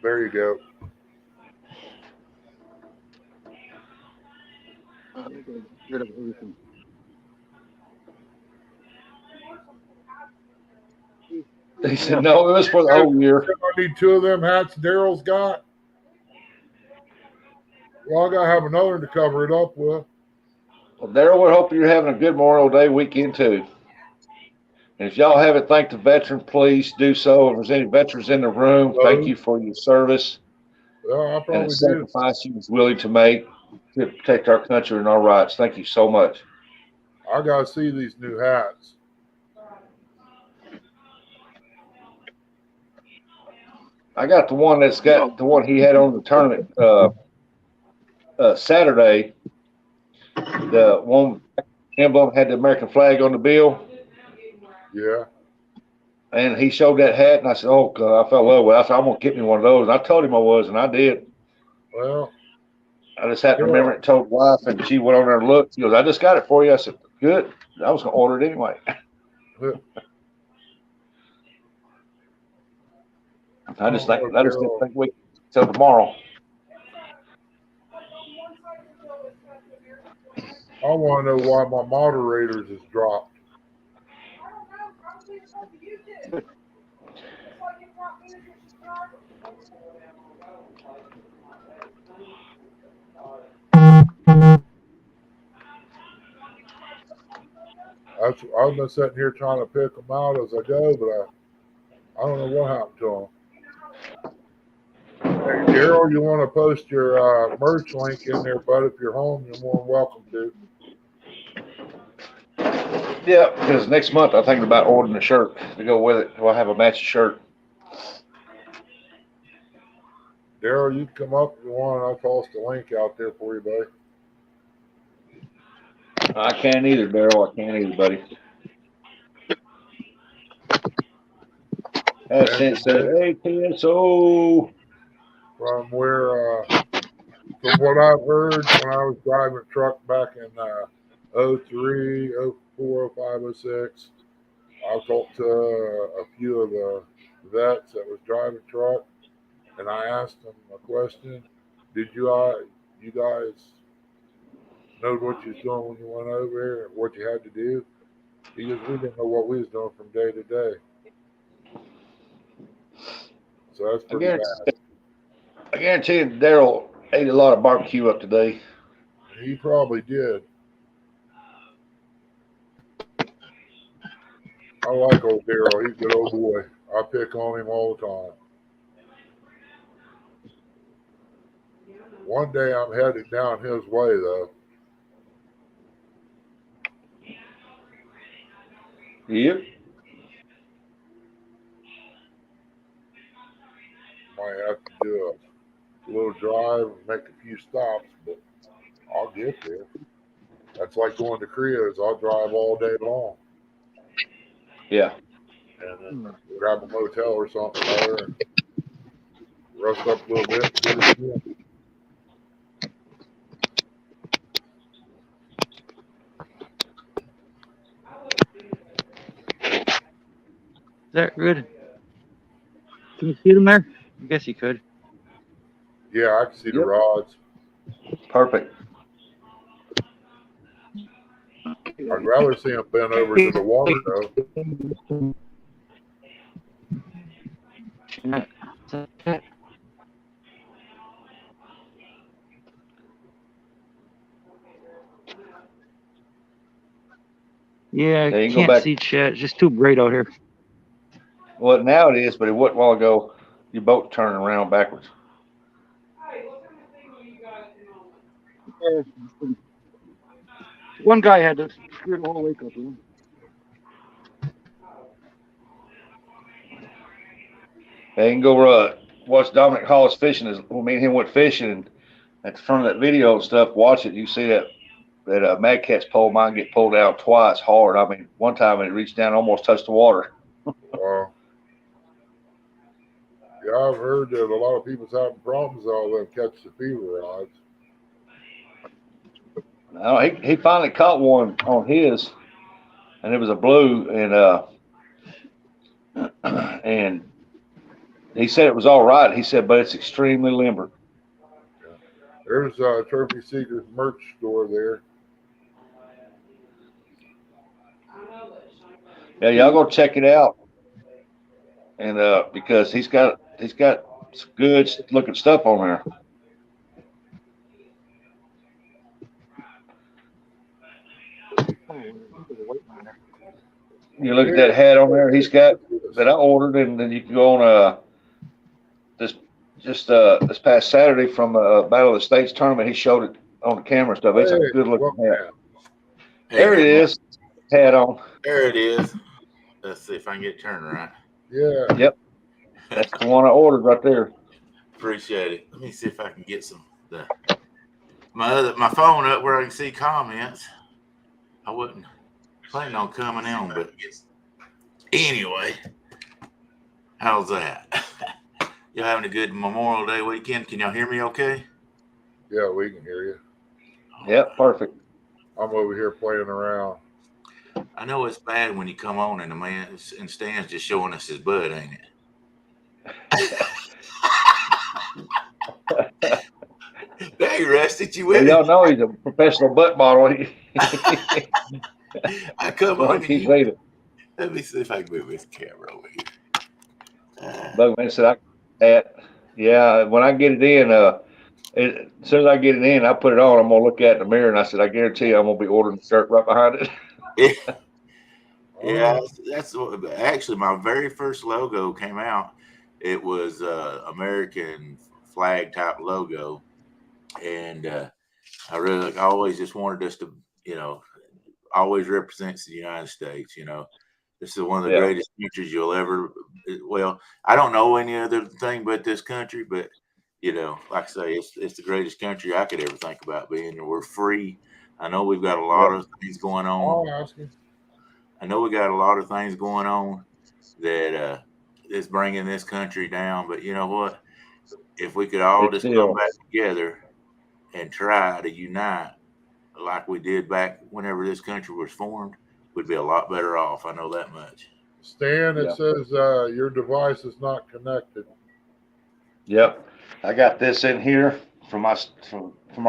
There you go. Get rid of everything. He said, no, it was for the whole year. I need 2 of them hats Daryl's got. Well, I got to have another one to cover it up with. Well, Daryl, we're hoping you're having a good Memorial Day weekend, too. And if y'all haven't thanked a veteran, please do so. If there's any veterans in the room, thank you for your service Yeah, I probably and the sacrifice you was willing to make to protect our country and our rights. Thank you so much. I got to see these new hats. I got the one that's got the one he had on the tournament Saturday. The one emblem had the American flag on the bill. Yeah. And he showed that hat, and I said, oh, God, I fell in love with it. I said, I'm going to get me one of those. And I told him I was, and I did. Well, I just had to remember it and told wife, and she went over there and looked. She goes, I just got it for you. I said, good. I was going to order it anyway. I just didn't think we till tomorrow. I want to know why my moderators is dropped. I've been sitting here trying to pick them out as I go, but I don't know what happened to them. Hey, Daryl, you want to post your merch link in there, bud? If you're home, you're more than welcome to. Yeah, because next month I'm thinking about ordering a shirt to go with it. I'll have a matching shirt. Daryl, you can come up if you want. I'll toss the link out there for you, buddy. I can't either, Daryl. I can't either, buddy. That sense said, hey, TSO. From what I've heard when I was driving a truck back in 03, 04, 05, 06, I talked to a few of the vets that was driving truck, and I asked them a question. Did you guys know what you was doing when you went over here and what you had to do? Because we didn't know what we was doing from day to day. So that's pretty bad. I guarantee you Daryl ate a lot of barbecue up today. He probably did. I like old Daryl. He's a good old boy. I pick on him all the time. One day I'm headed down his way, though. Yep. Might have to do a little drive and make a few stops, but I'll get there. That's like going to Kriya's. I'll drive all day long. Yeah. and then grab a motel or something there and rest up a little bit. And do it again. Is that good? Can you see them there? I guess you could. Yeah, I can see the Yep. rods. Perfect. I'd rather see them bent over to the water though. Yeah, Yeah, you I can go can't back. see Chet. It's just too bright out here. Well, now it is, but it wasn't a while ago. Your boat turning around backwards. One guy had to screw the whole wake up. They can go watch Dominic Hollis fishing. Me and him went fishing, and at the front of that video and stuff, watch it. You see that Mad Cat's pole mine get pulled down twice hard. I mean, one time it reached down, almost touched the water. Wow. Yeah, I've heard that a lot of people's having problems with all them catch the fever rods. No, he finally caught one on his, and it was a blue, and he said it was all right. He said, but it's extremely limber. There's Trophy Seekers merch store there. Yeah, y'all go check it out, and because he's got some good looking stuff on there. You look at that hat on there he's got that I ordered, and then you can go on this past Saturday from Battle of the States tournament. He showed it on the camera and stuff. It's a good looking hat. Hey, There it is. Hat on. There it is. Let's see if I can get it turned right. Yeah. Yep. That's the one I ordered right there. Appreciate it. Let me see if I can get my phone up where I can see comments. I wasn't planning on coming on, but anyway, how's that? Y'all having a good Memorial Day weekend? Can y'all hear me okay? Yeah, we can hear you. Yep, perfect. I'm over here playing around. I know it's bad when you come on and the man in stands just showing us his butt, ain't it? They arrested you with Y'all know he's a professional butt model. I come on. Let me see if I can move this camera over here. Bugman said when I get it in, as soon as I get it in, I put it on. I'm gonna look at it in the mirror, and I said, I guarantee you, I'm gonna be ordering the shirt right behind it. Yeah, that's actually my very first logo came out. It was American flag type logo, and I always just wanted us to, always represents the United States. This is one of the greatest countries you'll ever. Well, I don't know any other thing but this country, but like I say, it's the greatest country I could ever think about being. We're free. I know we've got a lot of things going on. I know we got a lot of things going on that is bringing this country down. But you know what? If we could all just come back together and try to unite like we did back whenever this country was formed, we'd be a lot better off. I know that much. Stan, it says your device is not connected. Yep. I got this in here from our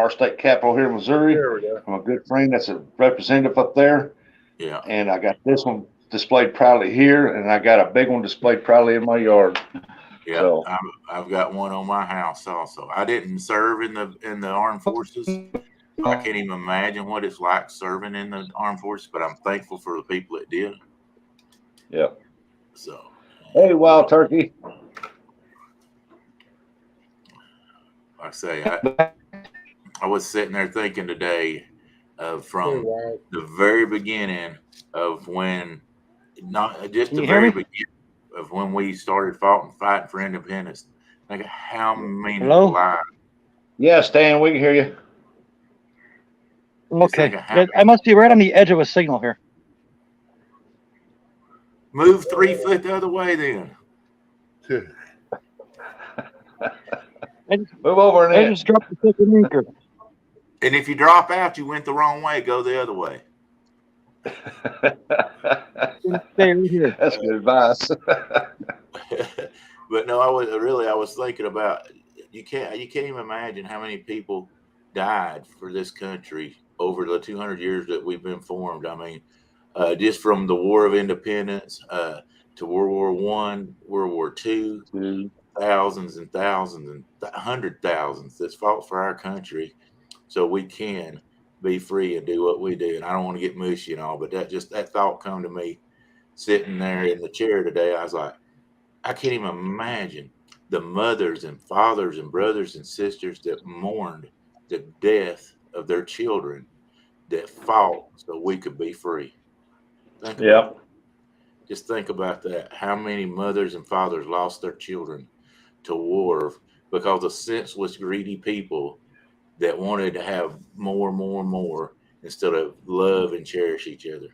state capital here in Missouri. There we go. From a good friend that's a representative up there. Yeah. And I got this one displayed proudly here, and I got a big one displayed proudly in my yard. Yeah, so, I've got one on my house also. I didn't serve in the armed forces. I can't even imagine what it's like serving in the armed forces, but I'm thankful for the people that did. Yeah. So. Hey, Wild Turkey. Like I say, I was sitting there thinking today from the very beginning of when, not just the very beginning of when we started fighting for independence. Think of how many lives. Yeah, Stan, we can hear you. Okay, I must be right on the edge of a signal here. Move 3 foot the other way then. Move over an I inch. just dropped the second anchor. And if you drop out, you went the wrong way, go the other way. Stay right here. That's good advice. But no, I was thinking about, you can't even imagine how many people died for this country over the 200 years that we've been formed. I mean, just from the War of Independence to World War I, World War II, thousands and thousands and hundred thousands that's fought for our country so we can be free and do what we do. And I don't want to get mushy and all, but that thought come to me sitting there in the chair today. I was like, I can't even imagine the mothers and fathers and brothers and sisters that mourned the death of their children that fought so we could be free. Just think about that. How many mothers and fathers lost their children to war because of senseless, greedy people that wanted to have more instead of love and cherish each other.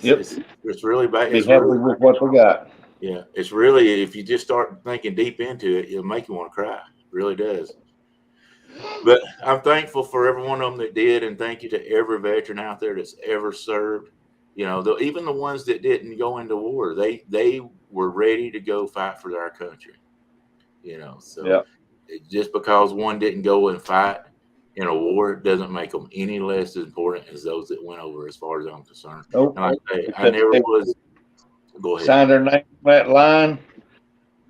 It's really bad. Be happy with what we got. Yeah, it's really, if you just start thinking deep into it, it'll make you want to cry. It really does. But I'm thankful for every one of them that did, and thank you to every veteran out there that's ever served. You know, even the ones that didn't go into war, they were ready to go fight for our country. You know, so just because one didn't go and fight in a war doesn't make them any less important as those that went over, as far as I'm concerned. Nope. And I never was. Go ahead. Sign their name on that line,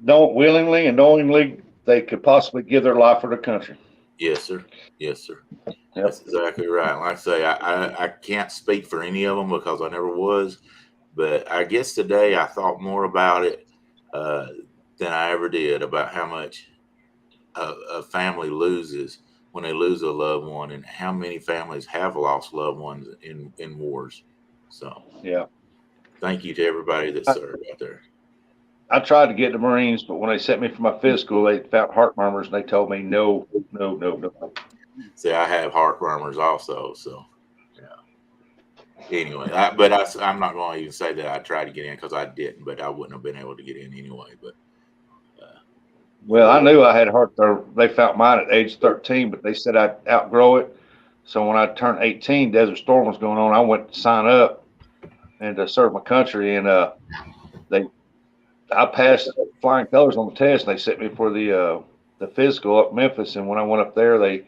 don't willingly and knowingly they could possibly give their life for the country. Yes, sir. Yes, sir. Yep. That's exactly right. Like I say, I can't speak for any of them because I never was, but I guess today I thought more about it than I ever did about how much a family loses when they lose a loved one, and how many families have lost loved ones in wars. So thank you to everybody that served out there. I tried to get the Marines, but when they sent me for my physical, they found heart murmurs, and they told me no. See, I have heart murmurs also, so anyway. I'm not going to even say that I tried to get in because I didn't, but I wouldn't have been able to get in anyway. But well, I knew I had heart. They found mine at age 13, but they said I'd outgrow it. So when I turned 18, Desert Storm was going on. I went to sign up and to serve my country, and I passed flying colors on the test, and they sent me for the physical up Memphis. And when I went up there, they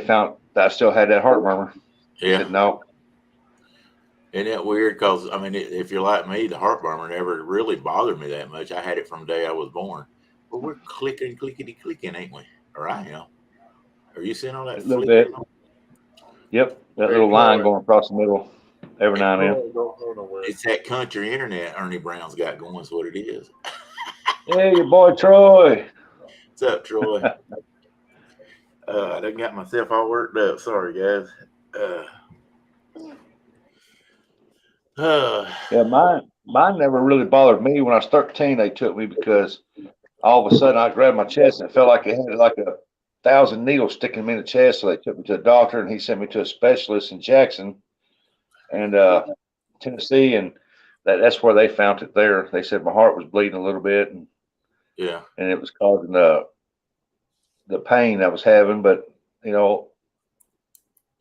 found that I still had that heart murmur. Yeah. I said, no. Isn't that weird? Because I mean, if you're like me, the heart murmur never really bothered me that much. I had it from the day I was born. But we're clicking, ain't we? Or I am. Are you seeing all that? A little bit. Yep, that little line going across the middle every now and then. It's that country internet Ernie Brown's got going. Is what it is. Hey, your boy Troy. What's up, Troy? I done got myself all worked up. Sorry, guys. Yeah, mine never really bothered me. When I was 13, they took me because all of a sudden I grabbed my chest and it felt like it had like 1,000 needles sticking me in the chest. So they took me to a doctor, and he sent me to a specialist in Jackson and Tennessee, and that's where they found it there. They said my heart was bleeding a little bit, and it was causing the pain I was having. But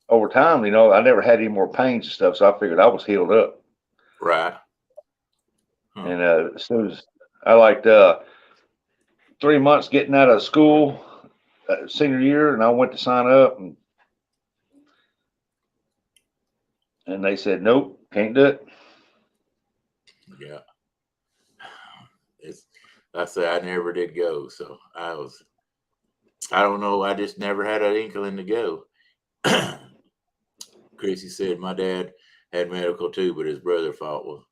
over time, I never had any more pains and stuff, so I figured I was healed up. Right. And as soon as I 3 months getting out of school, senior year, and I went to sign up, and they said, nope, can't do it. Yeah. I say I never did go, so I don't know. I just never had an inkling to go. Chrissy said my dad had medical too, but his brother fought. Well,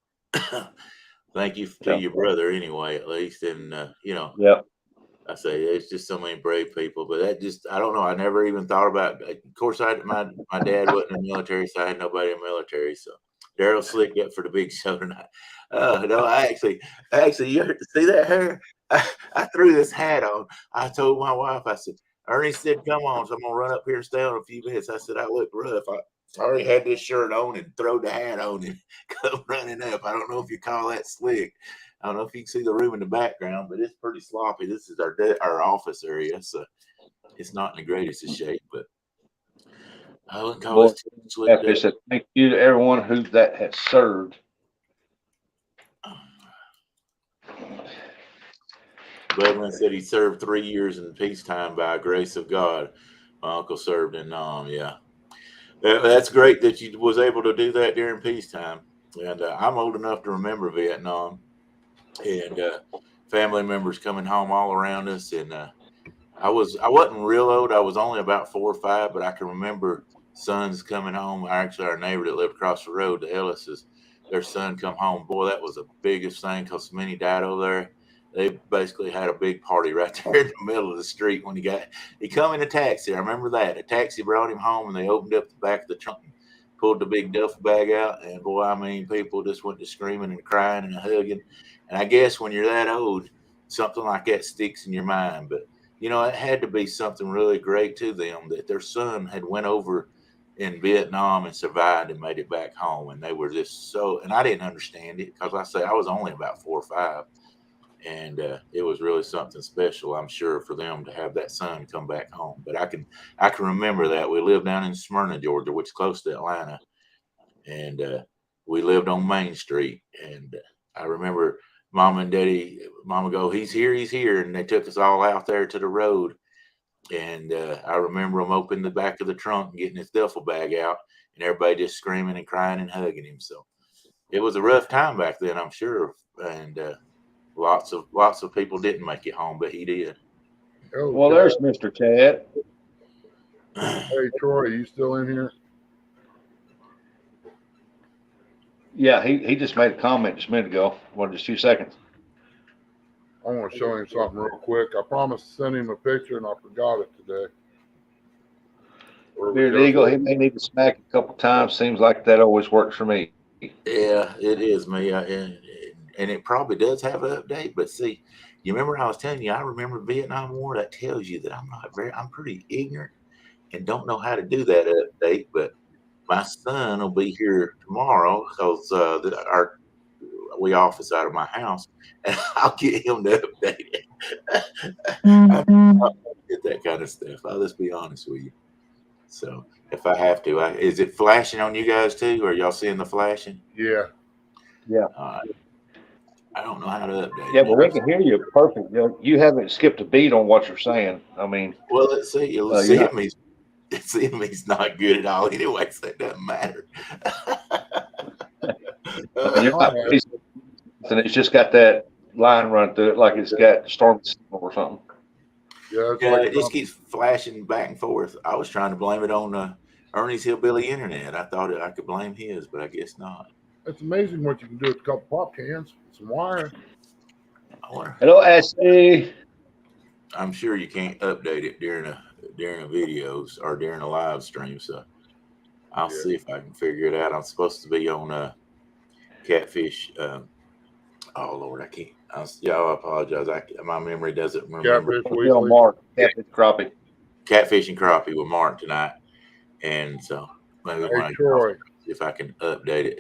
thank you to your brother anyway, at least. And, I say it's just so many brave people, but I don't know. I never even thought about it. Of course, my dad wasn't in the military, so I had nobody in the military. So Daryl slicked up for the big show tonight. No, I actually, you see that hair? I threw this hat on. I told my wife, I said, Ernie said, come on. So I'm going to run up here and stay on a few minutes. I said, I look rough. I already had this shirt on and throw the hat on and come running up. I don't know if you call that slick. I don't know if you can see the room in the background, but it's pretty sloppy. This is our office area, so it's not in the greatest of shape, but I wouldn't call this too slick. Catfish said, thank you to everyone who that has served. Budman said he served 3 years in peacetime by grace of God. My uncle served in Nam. Yeah, that's great that you was able to do that during peacetime. And I'm old enough to remember Vietnam, and family members coming home all around us. And I wasn't real old. I was only about 4 or 5, but I can remember sons coming home. Actually, our neighbor that lived across the road, the Ellises, their son come home. Boy, that was the biggest thing because so many died over there. They basically had a big party right there in the middle of the street when he come in a taxi. I remember that. A taxi brought him home and they opened up the back of the trunk and pulled the big duffel bag out. And boy, I mean, people just went to screaming and crying and hugging. And I guess when you're that old, something like that sticks in your mind. But, you know, it had to be something really great to them that their son had went over in Vietnam and survived and made it back home. And they were just so, and I didn't understand it because I was only about 4 or 5. And it was really something special, I'm sure, for them to have that son come back home. But I can remember that. We lived down in Smyrna, Georgia, which is close to Atlanta, and we lived on Main Street. And I remember Mama and Daddy, Mama go, he's here, and they took us all out there to the road. And I remember them opening the back of the trunk and getting his duffel bag out, and everybody just screaming and crying and hugging him. So it was a rough time back then, I'm sure, and lots of people didn't make it home, but he did. Oh, Well, there's Mr. Chad. Hey, Troy, you still in here? Yeah, he just made a comment just a minute ago. Just 2 seconds. I want to show him something real quick. I promised to send him a picture, and I forgot it today. Beard Eagle, he may need to smack a couple times. Seems like that always works for me. Yeah, it is me. And it probably does have an update, but see, you remember I was telling you, I remember Vietnam War. That tells you that I'm pretty ignorant and don't know how to do that update. But my son will be here tomorrow because we office out of my house, and I'll get him to update it. I don't get that kind of stuff. I'll just be honest with you. So if I have to, is it flashing on you guys too? Are y'all seeing the flashing? Yeah. I don't know how to update. Yeah, but we can hear you perfect. You haven't skipped a beat on what you're saying. I mean, well, let's see. CME's not good at all anyway, so it doesn't matter. And it's just got that line run through it, like it's got storm signal or something. Yeah, it just keeps flashing back and forth. I was trying to blame it on Ernie's Hillbilly Internet. I thought I could blame his, but I guess not. It's amazing what you can do with a couple pop cans, some wire. Hello, Ashley. I'm sure you can't update it during a videos or during a live stream, so I'll see if I can figure it out. I'm supposed to be on Catfish. Oh Lord, I can't. I apologize. My memory doesn't remember. Catfish Weekly. Mark. Catfish Crappie. Catfish and Crappie with Mark tonight, and so maybe when I Troy, if I can update it.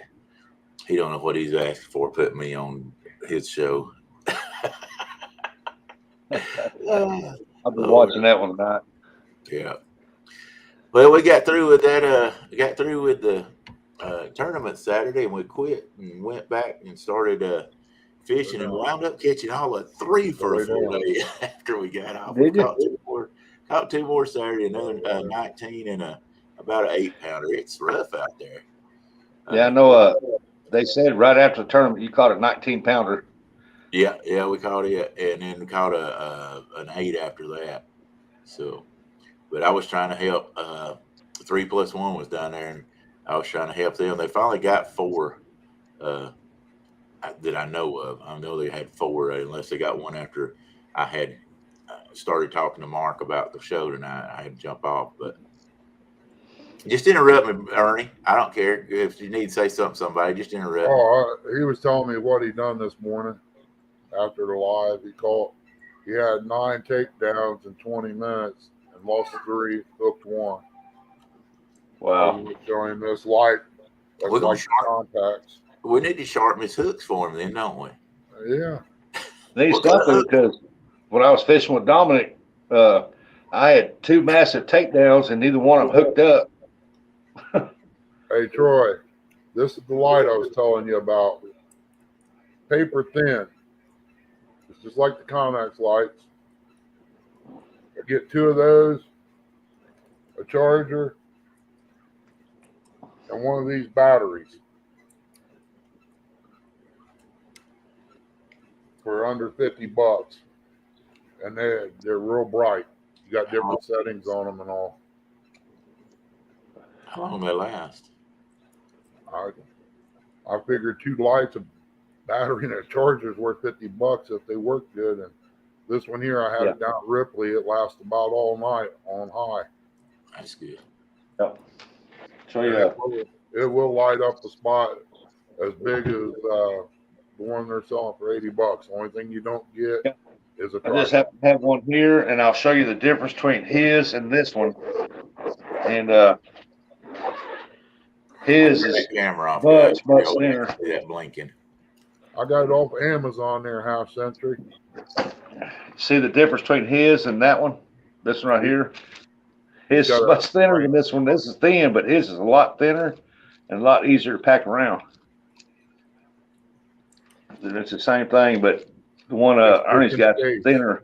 He don't know what he's asking for. Put me on his show. I've been watching that one tonight. Yeah. Well, we got through with that. Got through with the tournament Saturday, and we quit and went back and started fishing and wound up catching all of 3 for a full day after we got off. We caught 2 more Saturday, another 19 and about an 8-pounder. It's rough out there. Yeah, I know. They said right after the tournament you caught a 19-pounder. Yeah, we caught it, and then we caught an 8 after that. So, but I was trying to help. 3+1 was down there, and I was trying to help them. They finally got 4 that I know of. I know they had 4, unless they got one after I had started talking to Mark about the show tonight. I had to jump off, but just interrupt me, Ernie. I don't care if you need to say something. Somebody just interrupt. He was telling me what he done this morning after the live. He had 9 takedowns in 20 minutes and lost 3, hooked 1. Wow. Showing this light. That's We're gonna like contacts. We need to sharpen his hooks for him, then, don't we? Yeah. Need What kind of something hook? because when I was fishing with Dominic, I had 2 massive takedowns and neither one of them hooked up. Hey, Troy, this is the light I was telling you about. Paper thin. It's just like the Connex lights. I get 2 of those, a charger, and one of these batteries for under $50. And they're real bright. You got different settings on them and all. How long they last? I figured 2 lights, a battery, and a charger is worth $50 if they work good. And this one here, I had it down at Ripley. It lasts about all night on high. That's good. Yep. So yeah, It will light up the spot as big as the one they're selling for $80. The only thing you don't get is a I just tripod. happen to have one here, and I'll show you the difference between his and this one. And his is Take the camera off. much guys. thinner. See that blinking. I got it off Amazon there, Half Century. See the difference between his and that one? This one right here. His is much thinner than this one. This is thin, but his is a lot thinner and a lot easier to pack around. And it's the same thing, but the one Ernie's got thinner.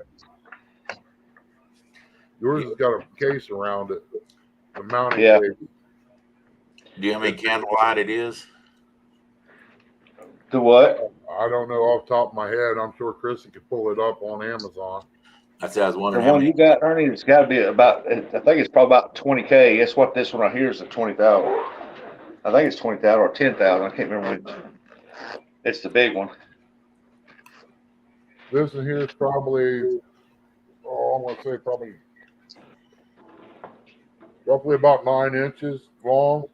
Yours has got a case around it. The mounting Yeah. case. Do you know how many candlelight it is? The what? I don't know off the top of my head. I'm sure Chrissy could pull it up on Amazon. That's what I was The wondering. How one many? you got, Ernie, it's got to be about, I think it's probably about 20K. That's what this one right here is at 20,000. I think it's 20,000 or 10,000. I can't remember which. It's the big one. This one here is probably, I'm going to say probably roughly about 9 inches long,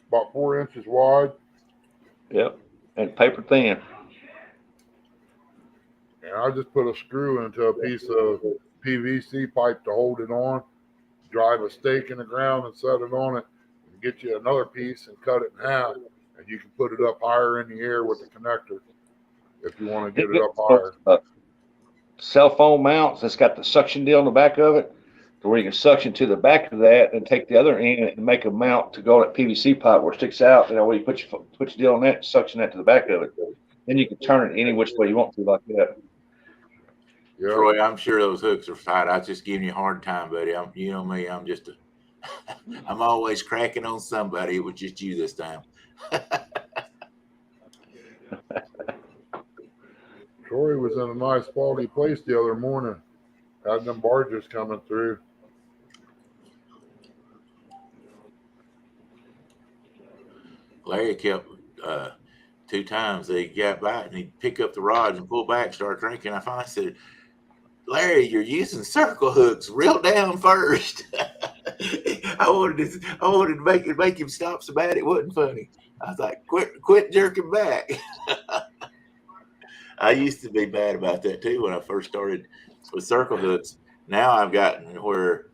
about 4 inches wide. Yep. And paper thin. And I just put a screw into a piece of PVC pipe to hold it on, drive a stake in the ground and set it on it, and get you another piece and cut it in half. And you can put it up higher in the air with the connector if you want to get it up higher. Cell phone mounts. It's got the suction deal on the back of it, to where you can suction to the back of that and take the other end and make a mount to go on that PVC pipe where it sticks out. And that way you put your deal on that, suction that to the back of it. Then you can turn it any which way you want to, like that. Yeah. Troy, I'm sure those hooks are tight. I was just giving you a hard time, buddy. You know me. I'm just I'm always cracking on somebody. It was just you this time. Troy was in a nice quality place the other morning. Had them barges coming through. Larry kept 2 times they got by and he'd pick up the rods and pull back, start drinking. I finally said, Larry, you're using circle hooks. Reel down first. I wanted to make him stop so bad it wasn't funny. I was like, quit jerking back. I used to be bad about that too when I first started with circle hooks. Now I've gotten where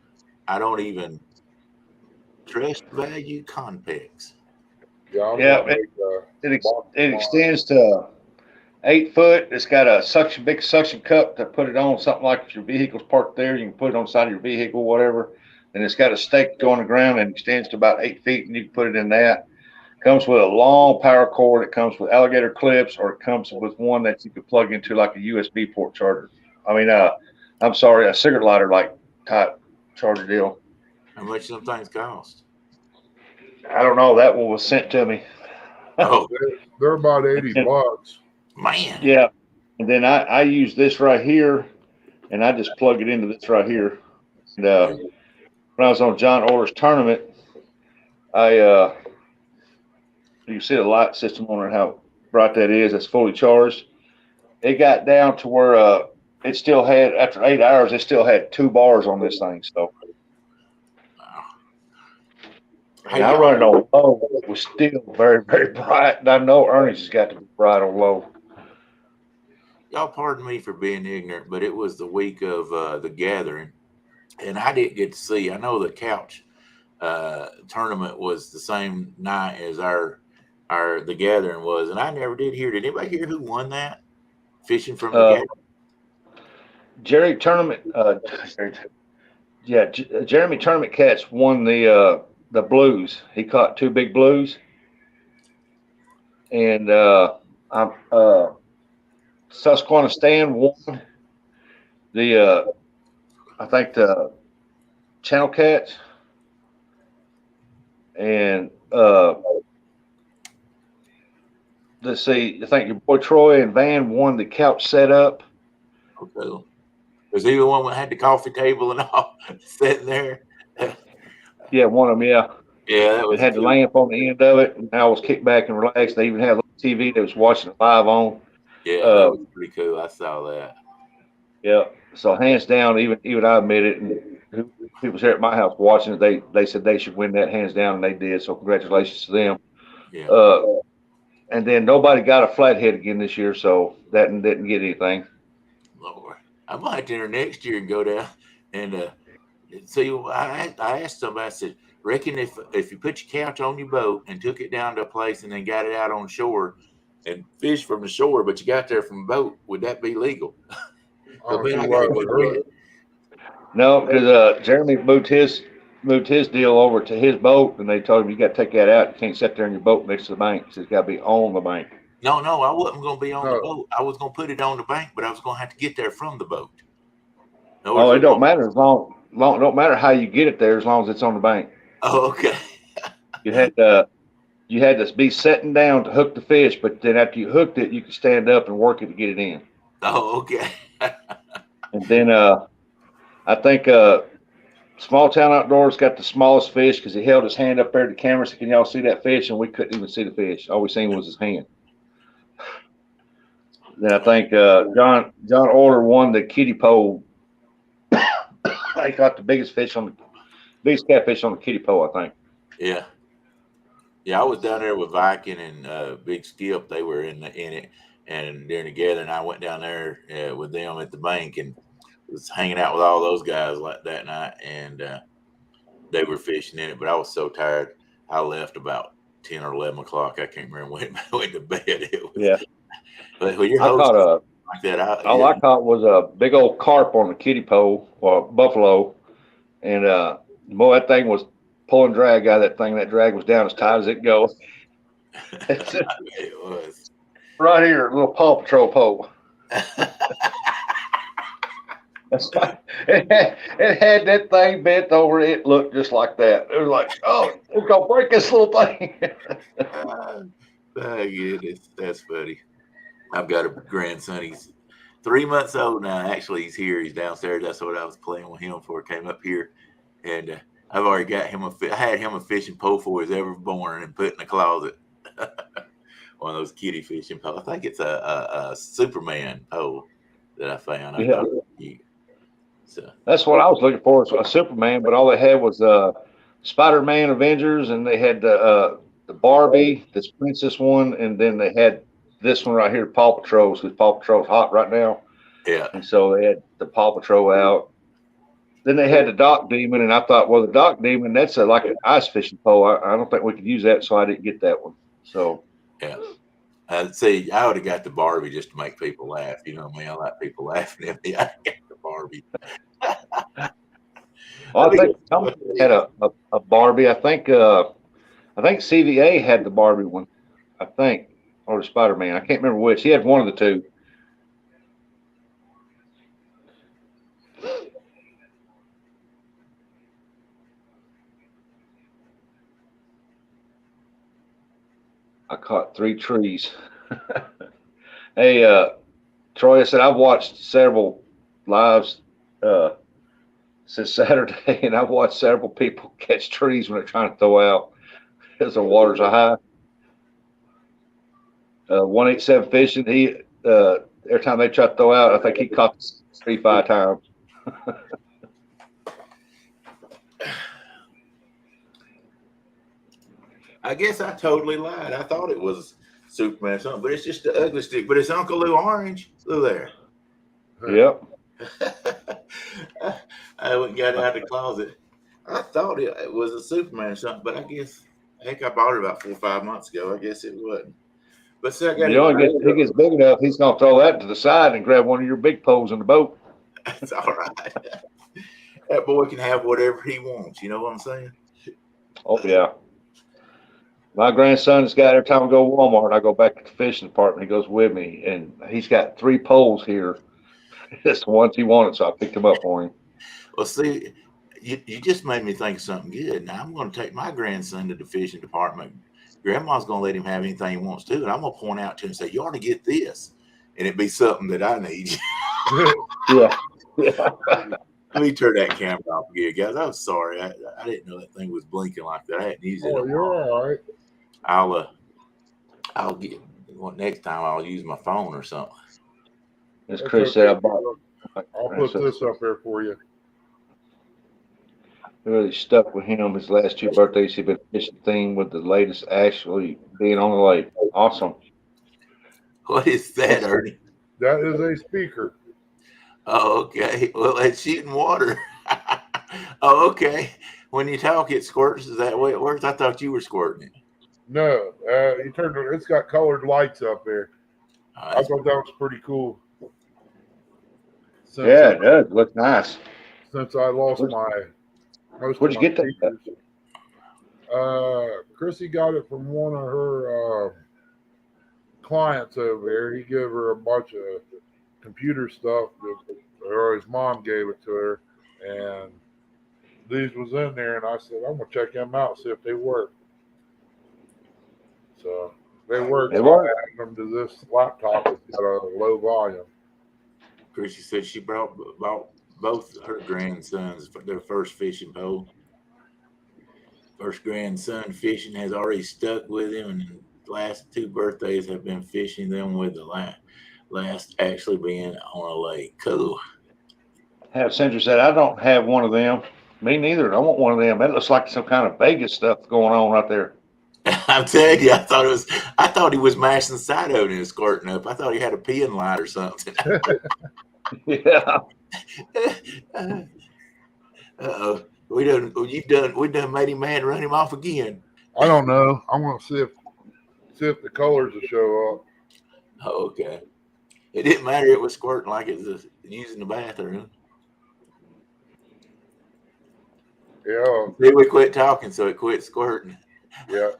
I don't even trust value convex. Yeah, It extends to 8 foot. It's got a big suction cup to put it on. Something like if your vehicle's parked there, you can put it on the side of your vehicle, whatever. And it's got a stake to go on the ground and extends to about 8 feet, and you can put it in that. Comes with a long power cord. It comes with alligator clips, or it comes with one that you could plug into like a USB port charger. I mean, I'm sorry, a cigarette lighter like type charger deal. How much some things cost? I don't know. That one was sent to me. Oh, they're about $80. man. Yeah. And then I use this right here, and I just plug it into this right here. And when I was on John Orr's tournament, you see the light system on it, how bright that is. It's fully charged. It got down to where it still had, after 8 hours, it still had 2 bars on this thing. So Hey, I run it on low. It was still very, very bright. And I know Ernie's has got to be bright on low. Y'all pardon me for being ignorant, but it was the week of the gathering, and I didn't get to see. I know the couch tournament was the same night as the gathering was, and I never did hear. Did anybody hear who won that? Fishing from the gathering? Jeremy Tournament Cats won the blues. He caught 2 big blues, and Susquehanna Stan won the I think the Channel Cats, and let's see, I think your boy Troy and Van won the couch setup. Okay. Was he the one that had the coffee table and all sitting there? Yeah, one of them, yeah. Yeah, that was. It had the lamp on the end of it, and I was kicked back and relaxed. They even had a little TV that was watching it live on. Yeah, that was pretty cool. I saw that. Yeah. So hands down, even I admit it, and people here at my house watching it, they said they should win that hands down, and they did. So congratulations to them. Yeah. And then nobody got a flathead again this year, so that didn't get anything. Lord, I might enter next year and go down and see. I asked somebody. I said, "Reckon if you put your couch on your boat and took it down to a place and then got it out on shore and fished from the shore, but you got there from a boat, would that be legal?" No, because Jeremy moved his deal over to his boat, and they told him you got to take that out. You can't sit there in your boat next to the bank. It's got to be on the bank. No, I wasn't going to be on the boat. I was going to put it on the bank, but I was going to have to get there from the boat. It don't matter don't matter how you get it there as long as it's on the bank. Oh, okay. You had to be sitting down to hook the fish, but then after you hooked it, you could stand up and work it to get it in. Oh, okay. And then I think Small Town Outdoors got the smallest fish because he held his hand up there to the camera. So can y'all see that fish? And we couldn't even see the fish. All we seen was his hand. Then I think John Order won the kiddie pole. He caught the biggest catfish on the kiddie pole, I think. Yeah. Yeah, I was down there with Viking and Big Skip. They were in it, and during the gathering, I went down there with them at the bank and was hanging out with all those guys like that night, and they were fishing in it. But I was so tired, I left about 10 or 11 o'clock. I can't remember when I went to bed. It was, yeah. But when you're I caught like that, I caught was a big old carp on the kiddie pole or buffalo, and boy, that thing was pulling drag out of that thing. That drag was down as tight as it goes. It was right here, a little Paw Patrol pole. It had that thing bent over. It looked just like that. It was like, oh, we're gonna break this little thing. Oh, goodness, that's funny. I've got a grandson. He's 3 months old now. Actually, he's here. He's downstairs. That's what I was playing with him for. Came up here, and I've already got him I had him a fishing pole for he's ever born and put in the closet. One of those kitty fishing poles. I think it's a Superman pole that I found. I thought it was cute. So that's what I was looking for, a Superman, but all they had was Spider-Man Avengers, and they had the Barbie, this princess one, and then they had this one right here, Paw Patrol, because Paw Patrol's hot right now. Yeah. And so they had the Paw Patrol out. Then they had the Dock Demon, and I thought, well, the Dock Demon, that's like an ice fishing pole. I don't think we could use that, so I didn't get that one. So yeah. See, I would have got the Barbie just to make people laugh. You know what I mean? I like people laughing at me. I got the Barbie. Well, I think somebody had a Barbie. I think CVA had the Barbie one. I think, or the Spider-Man. I can't remember which. He had one of the two. I caught 3 trees. Hey, Troy, I said I've watched several lives since Saturday, and I've watched several people catch trees when they're trying to throw out because the waters are high. 187 fishing. He every time they try to throw out, I think he caught 3-5 times. I guess I totally lied. I thought it was Superman or something, but it's just the ugly stick. But it's Uncle Lou Orange. Look there. Yep. I went and got it out of the closet. I thought it was a Superman or something, but I guess heck, I bought it about 4 or 5 months ago. I guess it wasn't. But see, I got You know, he gets big enough, he's gonna throw that to the side and grab one of your big poles in the boat. It's all right. That boy can have whatever he wants. You know what I'm saying? Oh yeah. My grandson's got, every time I go to Walmart, I go back to the fishing department. He goes with me, and he's got 3 poles here. It's the ones he wanted, so I picked them up for him. Well, see, you just made me think of something good. Now I'm going to take my grandson to the fishing department. Grandma's going to let him have anything he wants to, and I'm going to point out to him and say, "You ought to get this," and it'd be something that I need. Yeah. Let me turn that camera off again, guys. I'm sorry. I didn't know that thing was blinking like that. I hadn't used it. Oh, you're all right. I'll get next time. I'll use my phone or something. As That's Chris said, I bought. I'll put this up there for you. Really stuck with him. His last 2 birthdays, he's been fishing theme with the latest actually being on the lake. Awesome. What is that, Ernie? That is a speaker. Oh, okay. Well, it's shooting water. Oh, okay. When you talk, it squirts. Is that the way it works? I thought you were squirting it. No, you turned it. It's got colored lights up there. I thought that was pretty cool. Since Yeah, it does. Looks nice. Since I lost my most. Where'd you get that? speakers. Chrissy got it from one of her clients over there. He gave her a bunch of computer stuff, or his mom gave it to her, and these was in there. And I said, I'm gonna check them out, see if they work. So they work. They So work. I added them to this laptop. It's got a low volume. Chrissy said she bought both her grandsons their first fishing pole. First grandson fishing has already stuck with him, and the last 2 birthdays have been fishing them with the last actually being on a lake. Cool. Have Sandra said, I don't have one of them. Me neither. I want one of them. That looks like some kind of Vegas stuff going on right there. I'm telling you, I thought he was mashing the side of it and squirting up. I thought he had a peeing light or something. Yeah. Uh-oh. We done made him mad and run him off again. I don't know. I'm gonna see if the colors will show up. Oh, okay. It didn't matter. It was squirting like it was using the bathroom. Yeah, Then we quit talking, so it quit squirting. yeah.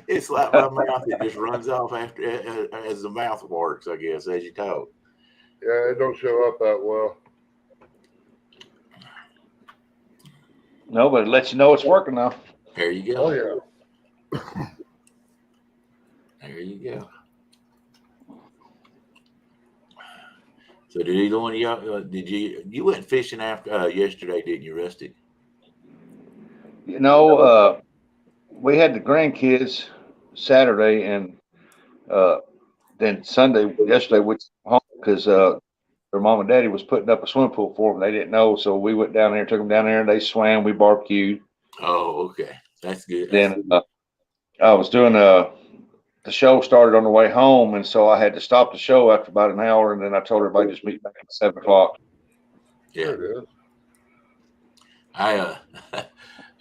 It's like my mouth. It just runs off after as the mouth works, I guess, as you talk. Yeah, it don't show up that well. No, but it lets you know it's working now. There you go. Oh yeah. There you go. So did either one of y'all? You went fishing after yesterday, didn't you, Rusty? You know, we had the grandkids Saturday, and then Sunday, yesterday, we went home because their mom and daddy was putting up a swimming pool for them. They didn't know, so we went down there, took them down there, and they swam. We barbecued. Oh, okay, that's good. Then I was doing the show started on the way home, and so I had to stop the show after about an hour, and then I told everybody just meet back at 7 o'clock. Yeah, There it is.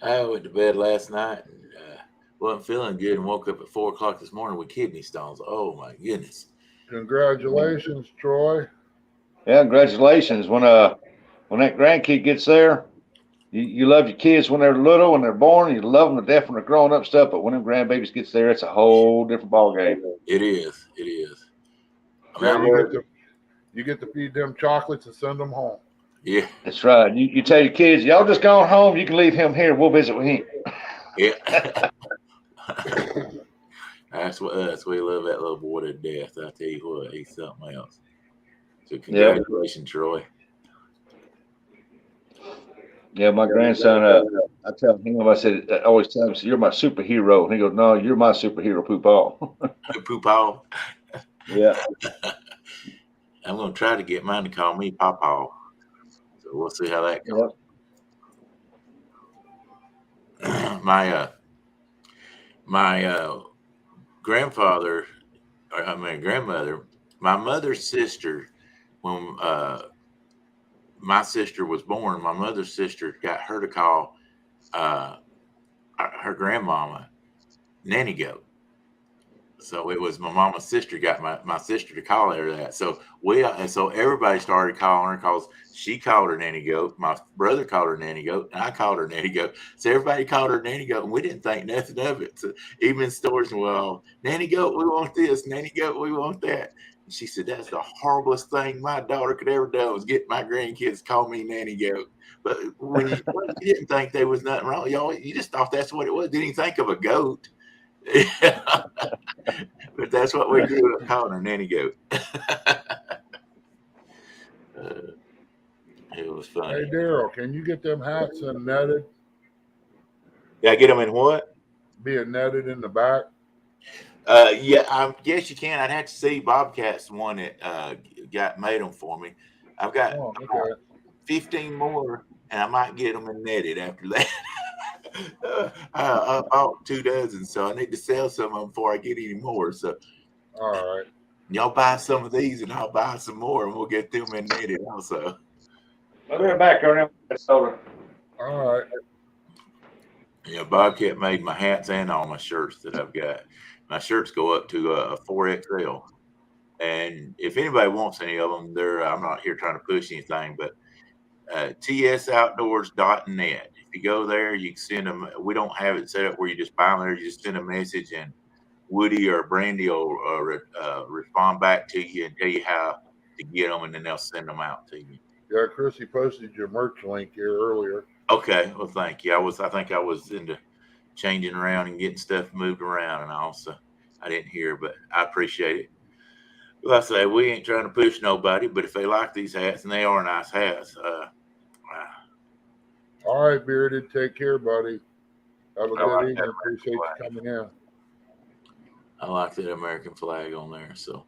I went to bed last night and wasn't feeling good, and woke up at 4 o'clock this morning with kidney stones. Oh my goodness! Congratulations, Troy. Yeah, congratulations. When that grandkid gets there, you love your kids when they're little, when they're born. You love them to death when they're growing up stuff. But when them grandbabies gets there, it's a whole different ball game. It is. It is. I Yeah, mean, you get to feed them chocolates and send them home. yeah, That's right. You tell your kids, y'all just go home. You can leave him here. We'll visit with him. yeah. That's we love that little boy to death. I tell you what, he's something else. So congratulations, Troy. Yeah, my grandson, I tell him, I always tell him, you're my superhero. And he goes, no, you're my superhero, Poopaw. Poopaw. Yeah. I'm going to try to get mine to call me Pawpaw. So we'll see how that goes. Yep. My grandmother, my mother's sister, when my sister was born, my mother's sister got her to call her grandmama, Nanny Goat. So it was my mama's sister got my sister to call her that. So so everybody started calling her because she called her Nanny Goat. My brother called her Nanny Goat, and I called her Nanny Goat. So everybody called her Nanny Goat, and we didn't think nothing of it. So even in stores, well, Nanny Goat, we want this. Nanny Goat, we want that. And she said, that's the horriblest thing my daughter could ever do was get my grandkids to call me Nanny Goat. But when you didn't think there was nothing wrong, you just thought that's what it was. Didn't even think of a goat. But that's what we grew up calling her, Nanny Goat. It was funny. Hey, Daryl, can you get them hats and netted? Yeah, get them in what? Being netted in the back? Yeah, I guess you can. I'd have to see Bobcat's one that made them for me. I've got 15 more, and I might get them in netted after that. I bought 2 dozen, so I need to sell some of them before I get any more. So, all right, y'all buy some of these, and I'll buy some more, and we'll get them in netted also. I'll be back on that soda. All right. Yeah, Bobcat made my hats and all my shirts that I've got. My shirts go up to a 4XL, and if anybody wants any of them, I'm not here trying to push anything, but tsoutdoors.net. If you go there, you can send them. We don't have it set up where you just buy them there. You just send a message, and Woody or Brandy will respond back to you and tell you how to get them, and then they'll send them out to you. Yeah, Chrissy posted your merch link here earlier. Okay, well, thank you. I think I was into changing around and getting stuff moved around, and also I didn't hear, but I appreciate it. Well, I say we ain't trying to push nobody, but if they like these hats, and they are nice hats. All right, Bearded, take care, buddy. Have a good evening. Appreciate you coming in. I like that American flag on there, so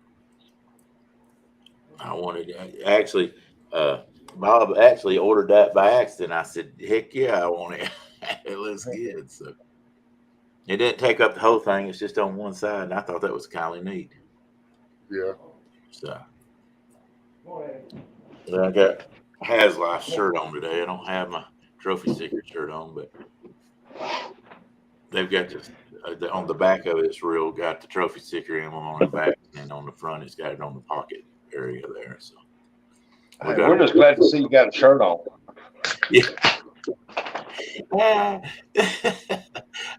I wanted actually. Bob actually ordered that by accident. I said, "Heck yeah, I want it. It looks good." So it didn't take up the whole thing; it's just on one side, and I thought that was kind of neat. Yeah. So I got Haslife's shirt on today. I don't have my Trophy Seeker shirt on, but they've got this on the back of it. It's real. Got the Trophy Seeker emblem on the back, and on the front, it's got it on the pocket area there. So. We're just glad to see you got a shirt on. Yeah. Y'all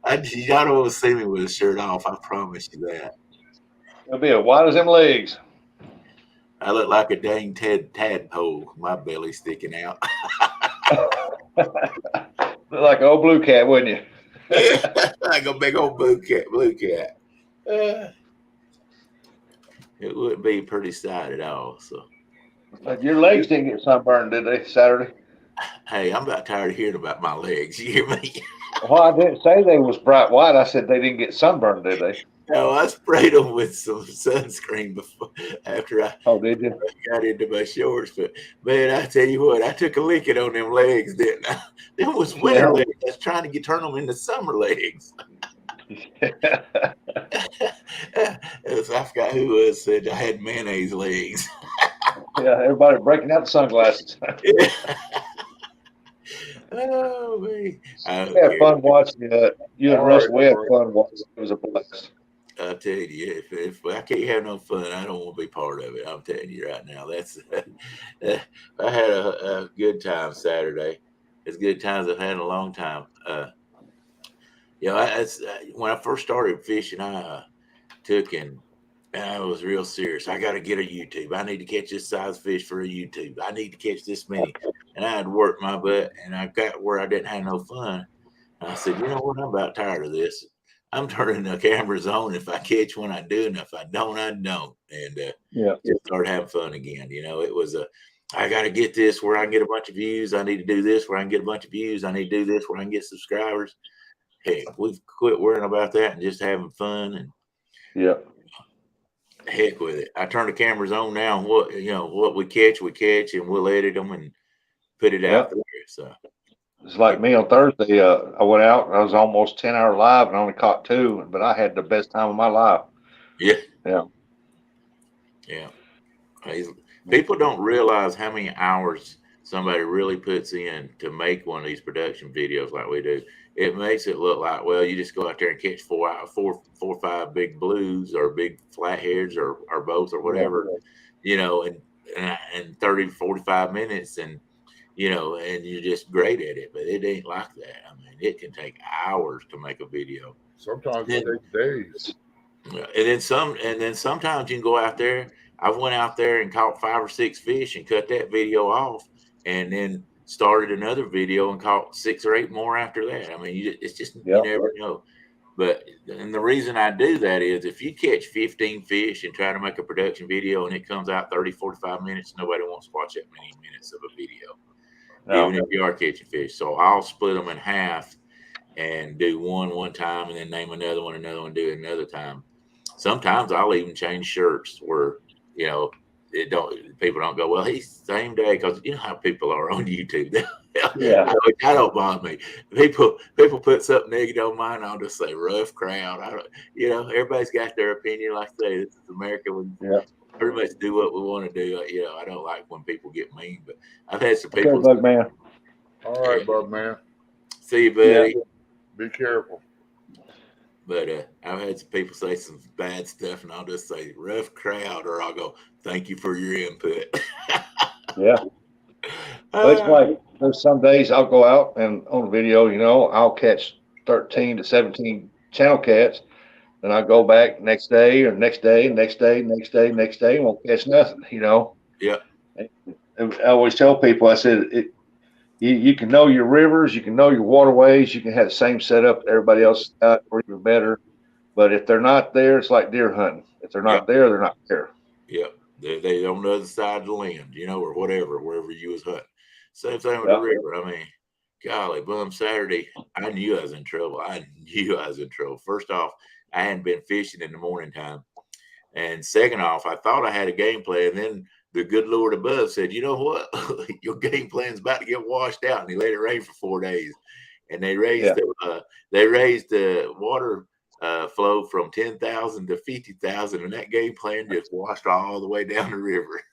don't want to see me with a shirt off. I promise you that. It'll be as wide as them legs. I look like a dang tadpole. My belly sticking out. Look like an old blue cat, wouldn't you? Yeah, like a big old blue cat. It wouldn't be pretty sight at all. So. Your legs didn't get sunburned, did they, Saturday? Hey, I'm about tired of hearing about my legs. You hear me? Well, I didn't say they was bright white. I said they didn't get sunburned, did they? No, I sprayed them with some sunscreen after I did you? got into my shorts. But man, I tell you what, I took a licking on them legs, didn't I? Them was winter legs. I was trying to turn them into summer legs. I forgot who was said I had mayonnaise legs. Yeah, everybody breaking out the sunglasses. Oh, man. We had fun watching you and Russell. We had fun watching. It was a blast. I'll tell you, if I can't have no fun, I don't want to be part of it. I'm telling you right now. That's I had a good time Saturday. As good times I've had in a long time. When I first started fishing, I took and I was real serious. I got to get a YouTube. I need to catch this size fish for a YouTube. I need to catch this many. And I had worked my butt, and I got where I didn't have no fun. And I said, you know what? I'm about tired of this. I'm turning the cameras on. If I catch one, I do. And if I don't, I don't. And just start having fun again. You know, it was I got to get this where I can get a bunch of views. I need to do this where I can get a bunch of views. I need to do this where I can get subscribers. Hey, we've quit worrying about that and just having fun. And heck with it. I turn the cameras on now, and what we catch, and we'll edit them and put it out there. So it's like me on Thursday. I went out and I was almost 10 hours live and I only caught 2, but I had the best time of my life. Yeah. People don't realize how many hours somebody really puts in to make one of these production videos like we do, it makes it look like, well, you just go out there and catch four or five big blues or big flatheads or both or whatever, you know, and 30 to 45 minutes, and you know, and you're just great at it. But it ain't like that. I mean, it can take hours to make a video. Sometimes it takes days. And then sometimes you can go out there. I've went out there and caught 5 or 6 fish and cut that video off, and then started another video and caught 6 or 8 more after that. I mean, it's just, you never know. But, and the reason I do that is if you catch 15 fish and try to make a production video and it comes out 30, 45 minutes, nobody wants to watch that many minutes of a video, even if you are catching fish. So I'll split them in half and do one time and then name another one, do it another time. Sometimes I'll even change shirts where, you know, people don't go, well, he's the same day, because you know how people are on YouTube. Yeah, that don't bother me. People put something negative on mine, I'll just say rough crowd. I don't, you know, everybody's got their opinion. Like I say, this is America. We pretty much do what we want to do. You know, I don't like when people get mean, but I've had some people. Bug man. All right, bug man. See you, buddy. Yeah. Be careful. But I've had some people say some bad stuff, and I'll just say rough crowd, or I'll go, thank you for your input. Yeah. Well, it's like there's some days I'll go out and on a video, you know, I'll catch 13 to 17 channel cats. Then I go back next day or next day, and won't catch nothing, you know. Yeah. And I always tell people, I said, you can know your rivers, you can know your waterways, you can have the same setup everybody else out, or even better. But if they're not there, it's like deer hunting. If they're not there, they're not there. Yeah. They on the other side of the land, you know, or whatever, wherever you was hunting. Same thing with the river. I mean, golly, bum Saturday, I knew I was in trouble. First off, I hadn't been fishing in the morning time. And second off, I thought I had a game plan. And then the good Lord above said, you know what? Your game plan's about to get washed out. And he let it rain for 4 days. And they raised the water flow from 10,000 to 50,000, and that game plan just washed all the way down the river.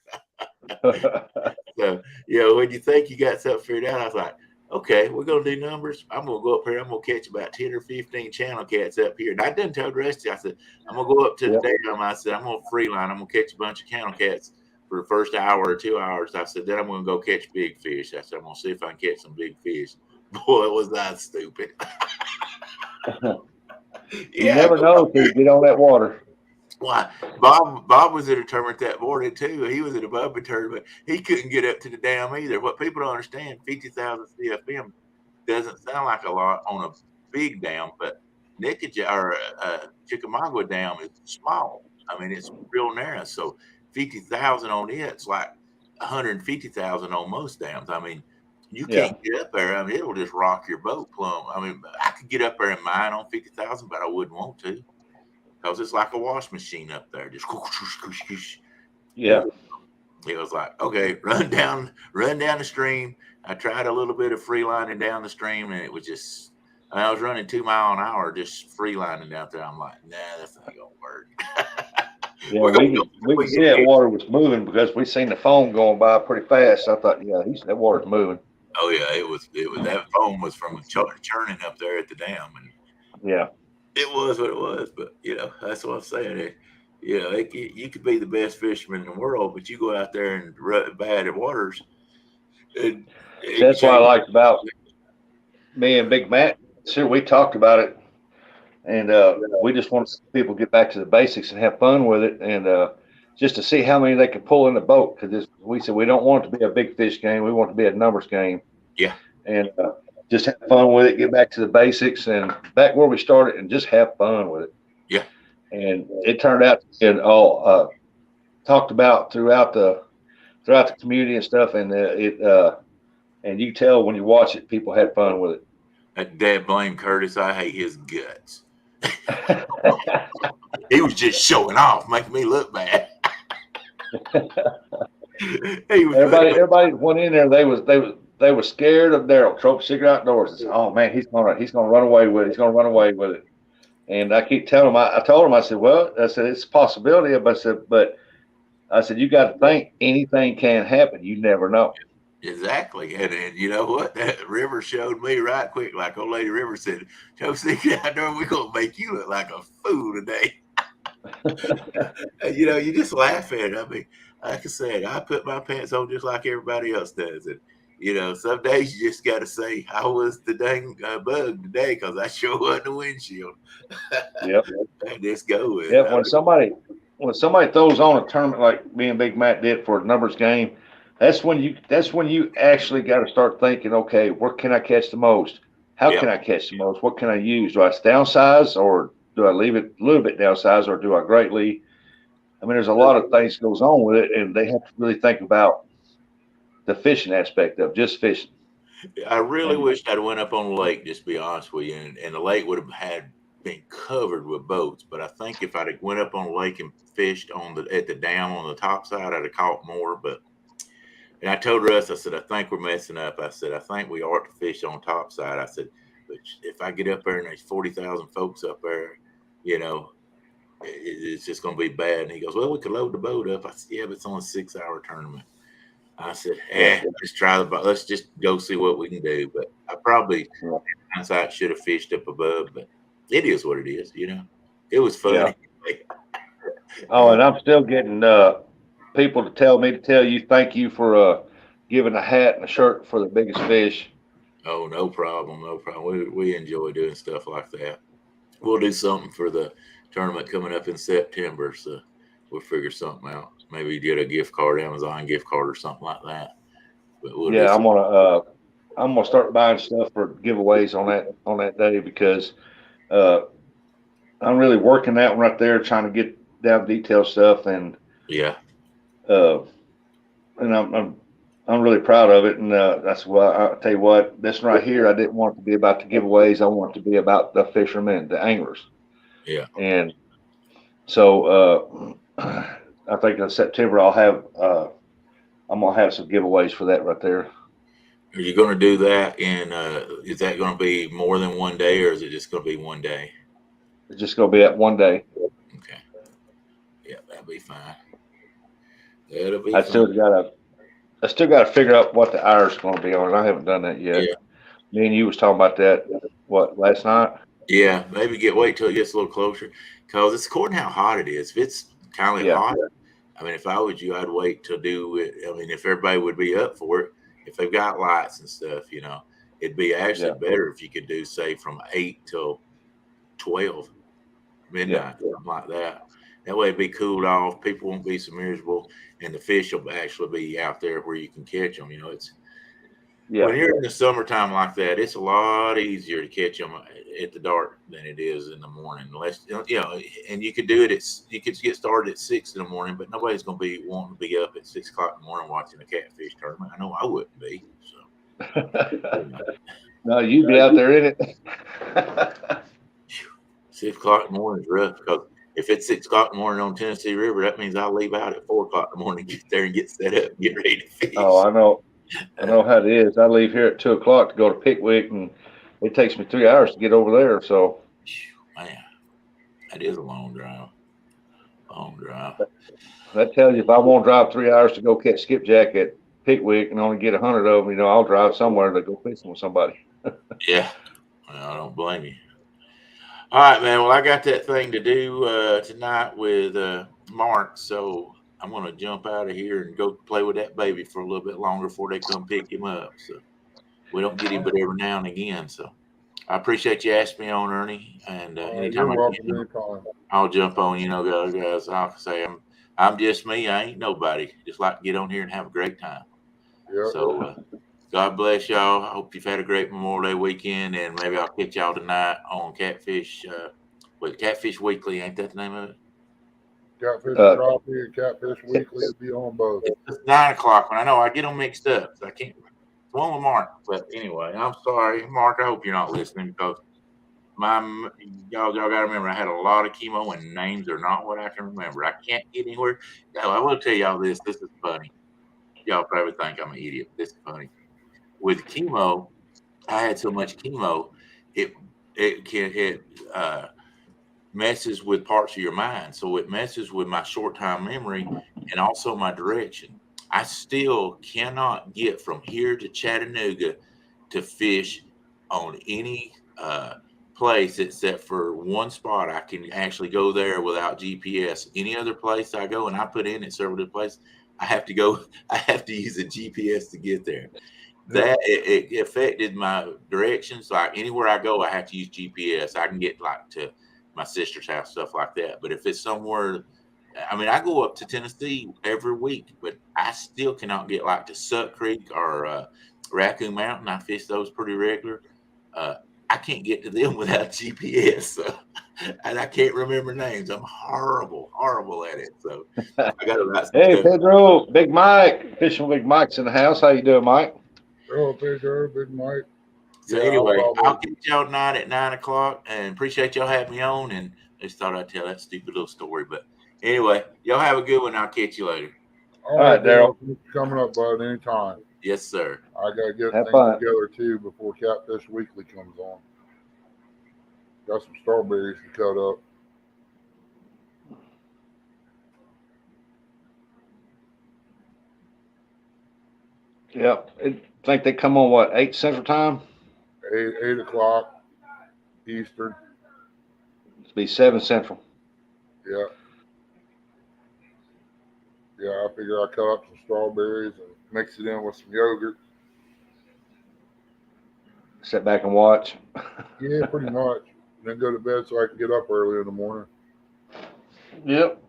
So, you know, when you think you got something figured out, I was like, okay, we're going to do numbers. I'm going to go up here. I'm going to catch about 10 or 15 channel cats up here. And I done told Rusty, I said, I'm going to go up to the dam. I said, I'm going to free line. I'm going to catch a bunch of channel cats for the first hour or 2 hours. I said, then I'm going to go catch big fish. I said, I'm going to see if I can catch some big fish. Boy, was I stupid. You never know until you get on that water. Why? Bob was in a tournament that morning too. He was in a bubba tournament. He couldn't get up to the dam either. What people don't understand, 50,000 CFM doesn't sound like a lot on a big dam, but Chickamauga Dam is small. I mean, it's real narrow. So 50,000 on it's like 150,000 on most dams. I mean, you can't get up there. I mean, it'll just rock your boat plumb. I mean, I could get up there and mine on 50,000, but I wouldn't want to, because it's like a wash machine up there. Just yeah. It was like, okay, run down the stream. I tried a little bit of free lining down the stream, and it was just, I was running 2 miles an hour just free lining down there. I'm like, nah, that's not gonna work. Yeah, we could see that water was moving because we seen the foam going by pretty fast. I thought, yeah, that water's moving. Oh yeah, it was that foam was from churning up there at the dam, and yeah, it was what it was. But you know, that's what I'm saying. You could be the best fisherman in the world, but you go out there and run bad at waters. That's what I liked about me and Big Matt. Sure, we talked about it, and we just want people to get back to the basics and have fun with it, and just to see how many they can pull in the boat. Because we said we don't want it to be a big fish game. We want it to be a numbers game. Yeah. And just have fun with it, get back to the basics and back where we started and just have fun with it. Yeah. And it turned out to be all talked about throughout the community and stuff. And and you tell when you watch it, people had fun with it. That dad blame Curtis. I hate his guts. He was just showing off, making me look bad. Everybody went in there. They were scared of Daryl, Trophy Seeker Outdoors. Said, oh man, he's gonna run away with it. He's gonna run away with it. And I keep telling him. I told him. I said, well, it's a possibility. But I said, you got to think anything can happen. You never know. Exactly. And you know what? That River showed me right quick, like old lady River said, Josie, I know we're gonna make you look like a fool today. And, you know, you just laugh at it. I mean, like I said, I put my pants on just like everybody else does. And you know, some days you just got to say, I was the dang bug today because I sure wasn't the windshield. Yep. And just go with Yep. it. When somebody throws on a tournament like me and Big Matt did for a numbers game, that's when you actually got to start thinking, okay, where can I catch the most? How Yep. can I catch the most? What can I use? Do I downsize, or do I leave it a little bit downsize, or do I greatly? I mean, there's a lot of things goes on with it, and they have to really think about the fishing aspect of just fishing. I really And wished I'd went up on the lake, just to be honest with you, and the lake would have been covered with boats. But I think if I'd have went up on the lake and fished at the dam on the top side, I'd have caught more. But and I told Russ, I said, I think we're messing up. I said, I think we ought to fish on top side. I said, but if I get up there and there's 40,000 folks up there, you know, it's just going to be bad. And he goes, well, we could load the boat up. I said, yeah, but it's only a 6-hour tournament. I said, let's try the boat. Let's just go see what we can do. But I probably, in hindsight, should have fished up above. But it is what it is, you know. It was funny. Yeah. Oh, and I'm still getting people to tell me to tell you thank you for giving a hat and a shirt for the biggest fish. Oh, no problem. No problem. We enjoy doing stuff like that. We'll do something for the tournament coming up in September. So we'll figure something out. Maybe get a gift card, Amazon gift card or something like that. But we'll Yeah, I'm gonna start buying stuff for giveaways on that day, because I'm really working that one right there, trying to get down detail stuff, and yeah. And I'm really proud of it, and that's why I tell you what, this right here, I didn't want it to be about the giveaways. I want it to be about the fishermen, the anglers. Yeah. And so I think in September I'm gonna have some giveaways for that right there. Are you going to do that? And is that going to be more than one day, or is it just going to be one day? It's just gonna be at one day. Okay. Yeah, that'll be fine. That'll be I fine. still gotta figure out what the hour's gonna be on it. I haven't done that yet. Yeah. Me and you was talking about that last night? Yeah, maybe wait till it gets a little closer, because it's according to how hot it is. If it's kind of hot, I mean, if I was you, I'd wait to do it. I mean, if everybody would be up for it, if they've got lights and stuff, you know, it'd be actually better if you could do, say, from 8 till 12 midnight, something like that. That way it'd be cooled off. People won't be so miserable, and the fish will actually be out there where you can catch them. You know, when you're in the summertime like that, it's a lot easier to catch them at the dark than it is in the morning. Unless, you know, and you could do it you could get started at 6 in the morning, but nobody's going to be wanting to be up at 6 o'clock in the morning watching a catfish tournament. I know I wouldn't be. So, no, you'd be out there in it. 6 o'clock in the morning is rough, because if it's 6 o'clock in the morning on Tennessee River, that means I'll leave out at 4 o'clock in the morning, get there and get set up, and get ready to fish. Oh, I know how it is. I leave here at 2 o'clock to go to Pickwick, and it takes me 3 hours to get over there. So, man, that is a long drive. That tells you, if I want to drive 3 hours to go catch skipjack at Pickwick and only get 100 of them, you know, I'll drive somewhere to go fishing with somebody. Yeah, well, I don't blame you. All right, man. Well, I got that thing to do tonight with Mark, so I'm going to jump out of here and go play with that baby for a little bit longer before they come pick him up. So we don't get him but every now and again. So I appreciate you asking me on, Ernie. And anytime I'll jump on. You know, guys, I'll say I'm just me. I ain't nobody. Just like to get on here and have a great time. Yep. So God bless y'all. I hope you've had a great Memorial Day weekend, and maybe I'll catch y'all tonight on Catfish. Catfish Weekly, ain't that the name of it? Catfish Coffee and Catfish Weekly will be on both. It's 9 o'clock. I know I get them mixed up, so I can't. It's one with Mark, but anyway, I'm sorry, Mark. I hope you're not listening, because y'all got to remember, I had a lot of chemo, and names are not what I can remember. I can't get anywhere. Now, I will tell y'all this. This is funny. Y'all probably think I'm an idiot. This is funny. With chemo, I had so much chemo, it messes with parts of your mind. So it messes with my short-time memory and also my direction. I still cannot get from here to Chattanooga to fish on any place except for one spot. I can actually go there without GPS. Any other place I go, and I put in at several places, I have to go. I have to use a GPS to get there. That it affected my directions. Like anywhere I go, I have to use GPS. I can get like to my sister's house, stuff like that. But if it's somewhere, I mean, I go up to Tennessee every week, but I still cannot get like to Suck Creek or Raccoon Mountain. I fish those pretty regular. I can't get to them without GPS, so, and I can't remember names. I'm horrible at it. So I got to write some Hey, stuff. Pedro, Big Mike, fishing with Big Mike's in the house. How you doing, Mike? Oh, Pedro, Big Mike. So Yeah, anyway, I'll I'll catch y'all tonight at 9:00, and appreciate y'all having me on. And I just thought I'd tell that stupid little story. But anyway, y'all have a good one. I'll catch you later. All right, Daryl. Thanks for coming up, bud, anytime. Yes, sir. I got to get Have things fun. together, too, before Catfish Weekly comes on. Got some strawberries to cut up. Yep. I think they come on, what, 8 Central Time? 8 o'clock Eastern. It'll be 7 Central. Yeah. Yeah, I figure I cut up some strawberries and mix it in with some yogurt. Sit back and watch. Yeah, pretty much. Then go to bed so I can get up early in the morning. Yep.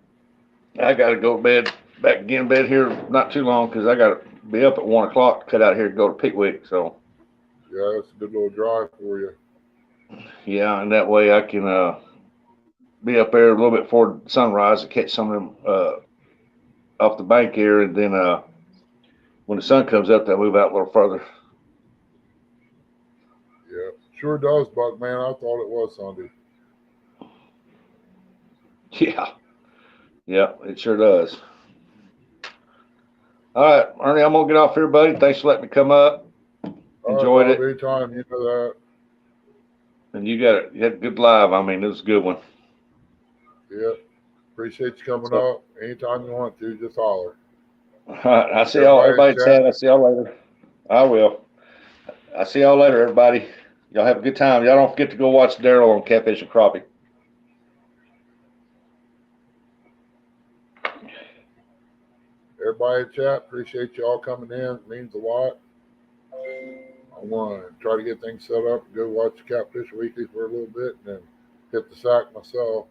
I got to go to bed, back again bed here not too long because I got to be up at 1 o'clock to cut out here to go to Pickwick. So, Yeah, it's a good little drive for you. yeah, and that way I can be up there a little bit before sunrise to catch some of them off the bank here. And then when the sun comes up, they'll move out a little further. Yeah, sure does, Buck, man. I thought it was Sunday. Yeah. Yeah, it sure does. All right, Ernie, I'm going to get off here, buddy. Thanks for letting me come up. Enjoyed it. Anytime, you know that. And you had a good live. I mean, it was a good one. Yeah. Appreciate you coming up. Anytime you want to, just holler. All right, I see y'all, everybody chat. I see y'all later. I will. I see y'all later, everybody. Y'all have a good time. Y'all don't forget to go watch Daryl on Catfish and Crappie. Everybody in chat, appreciate y'all coming in. It means a lot. I want to try to get things set up and go watch Catfish Weekly for a little bit and then hit the sack myself.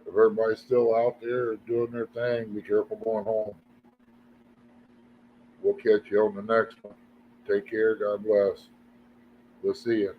If everybody's still out there doing their thing, be careful going home. We'll catch you on the next one. Take care. God bless. We'll see you.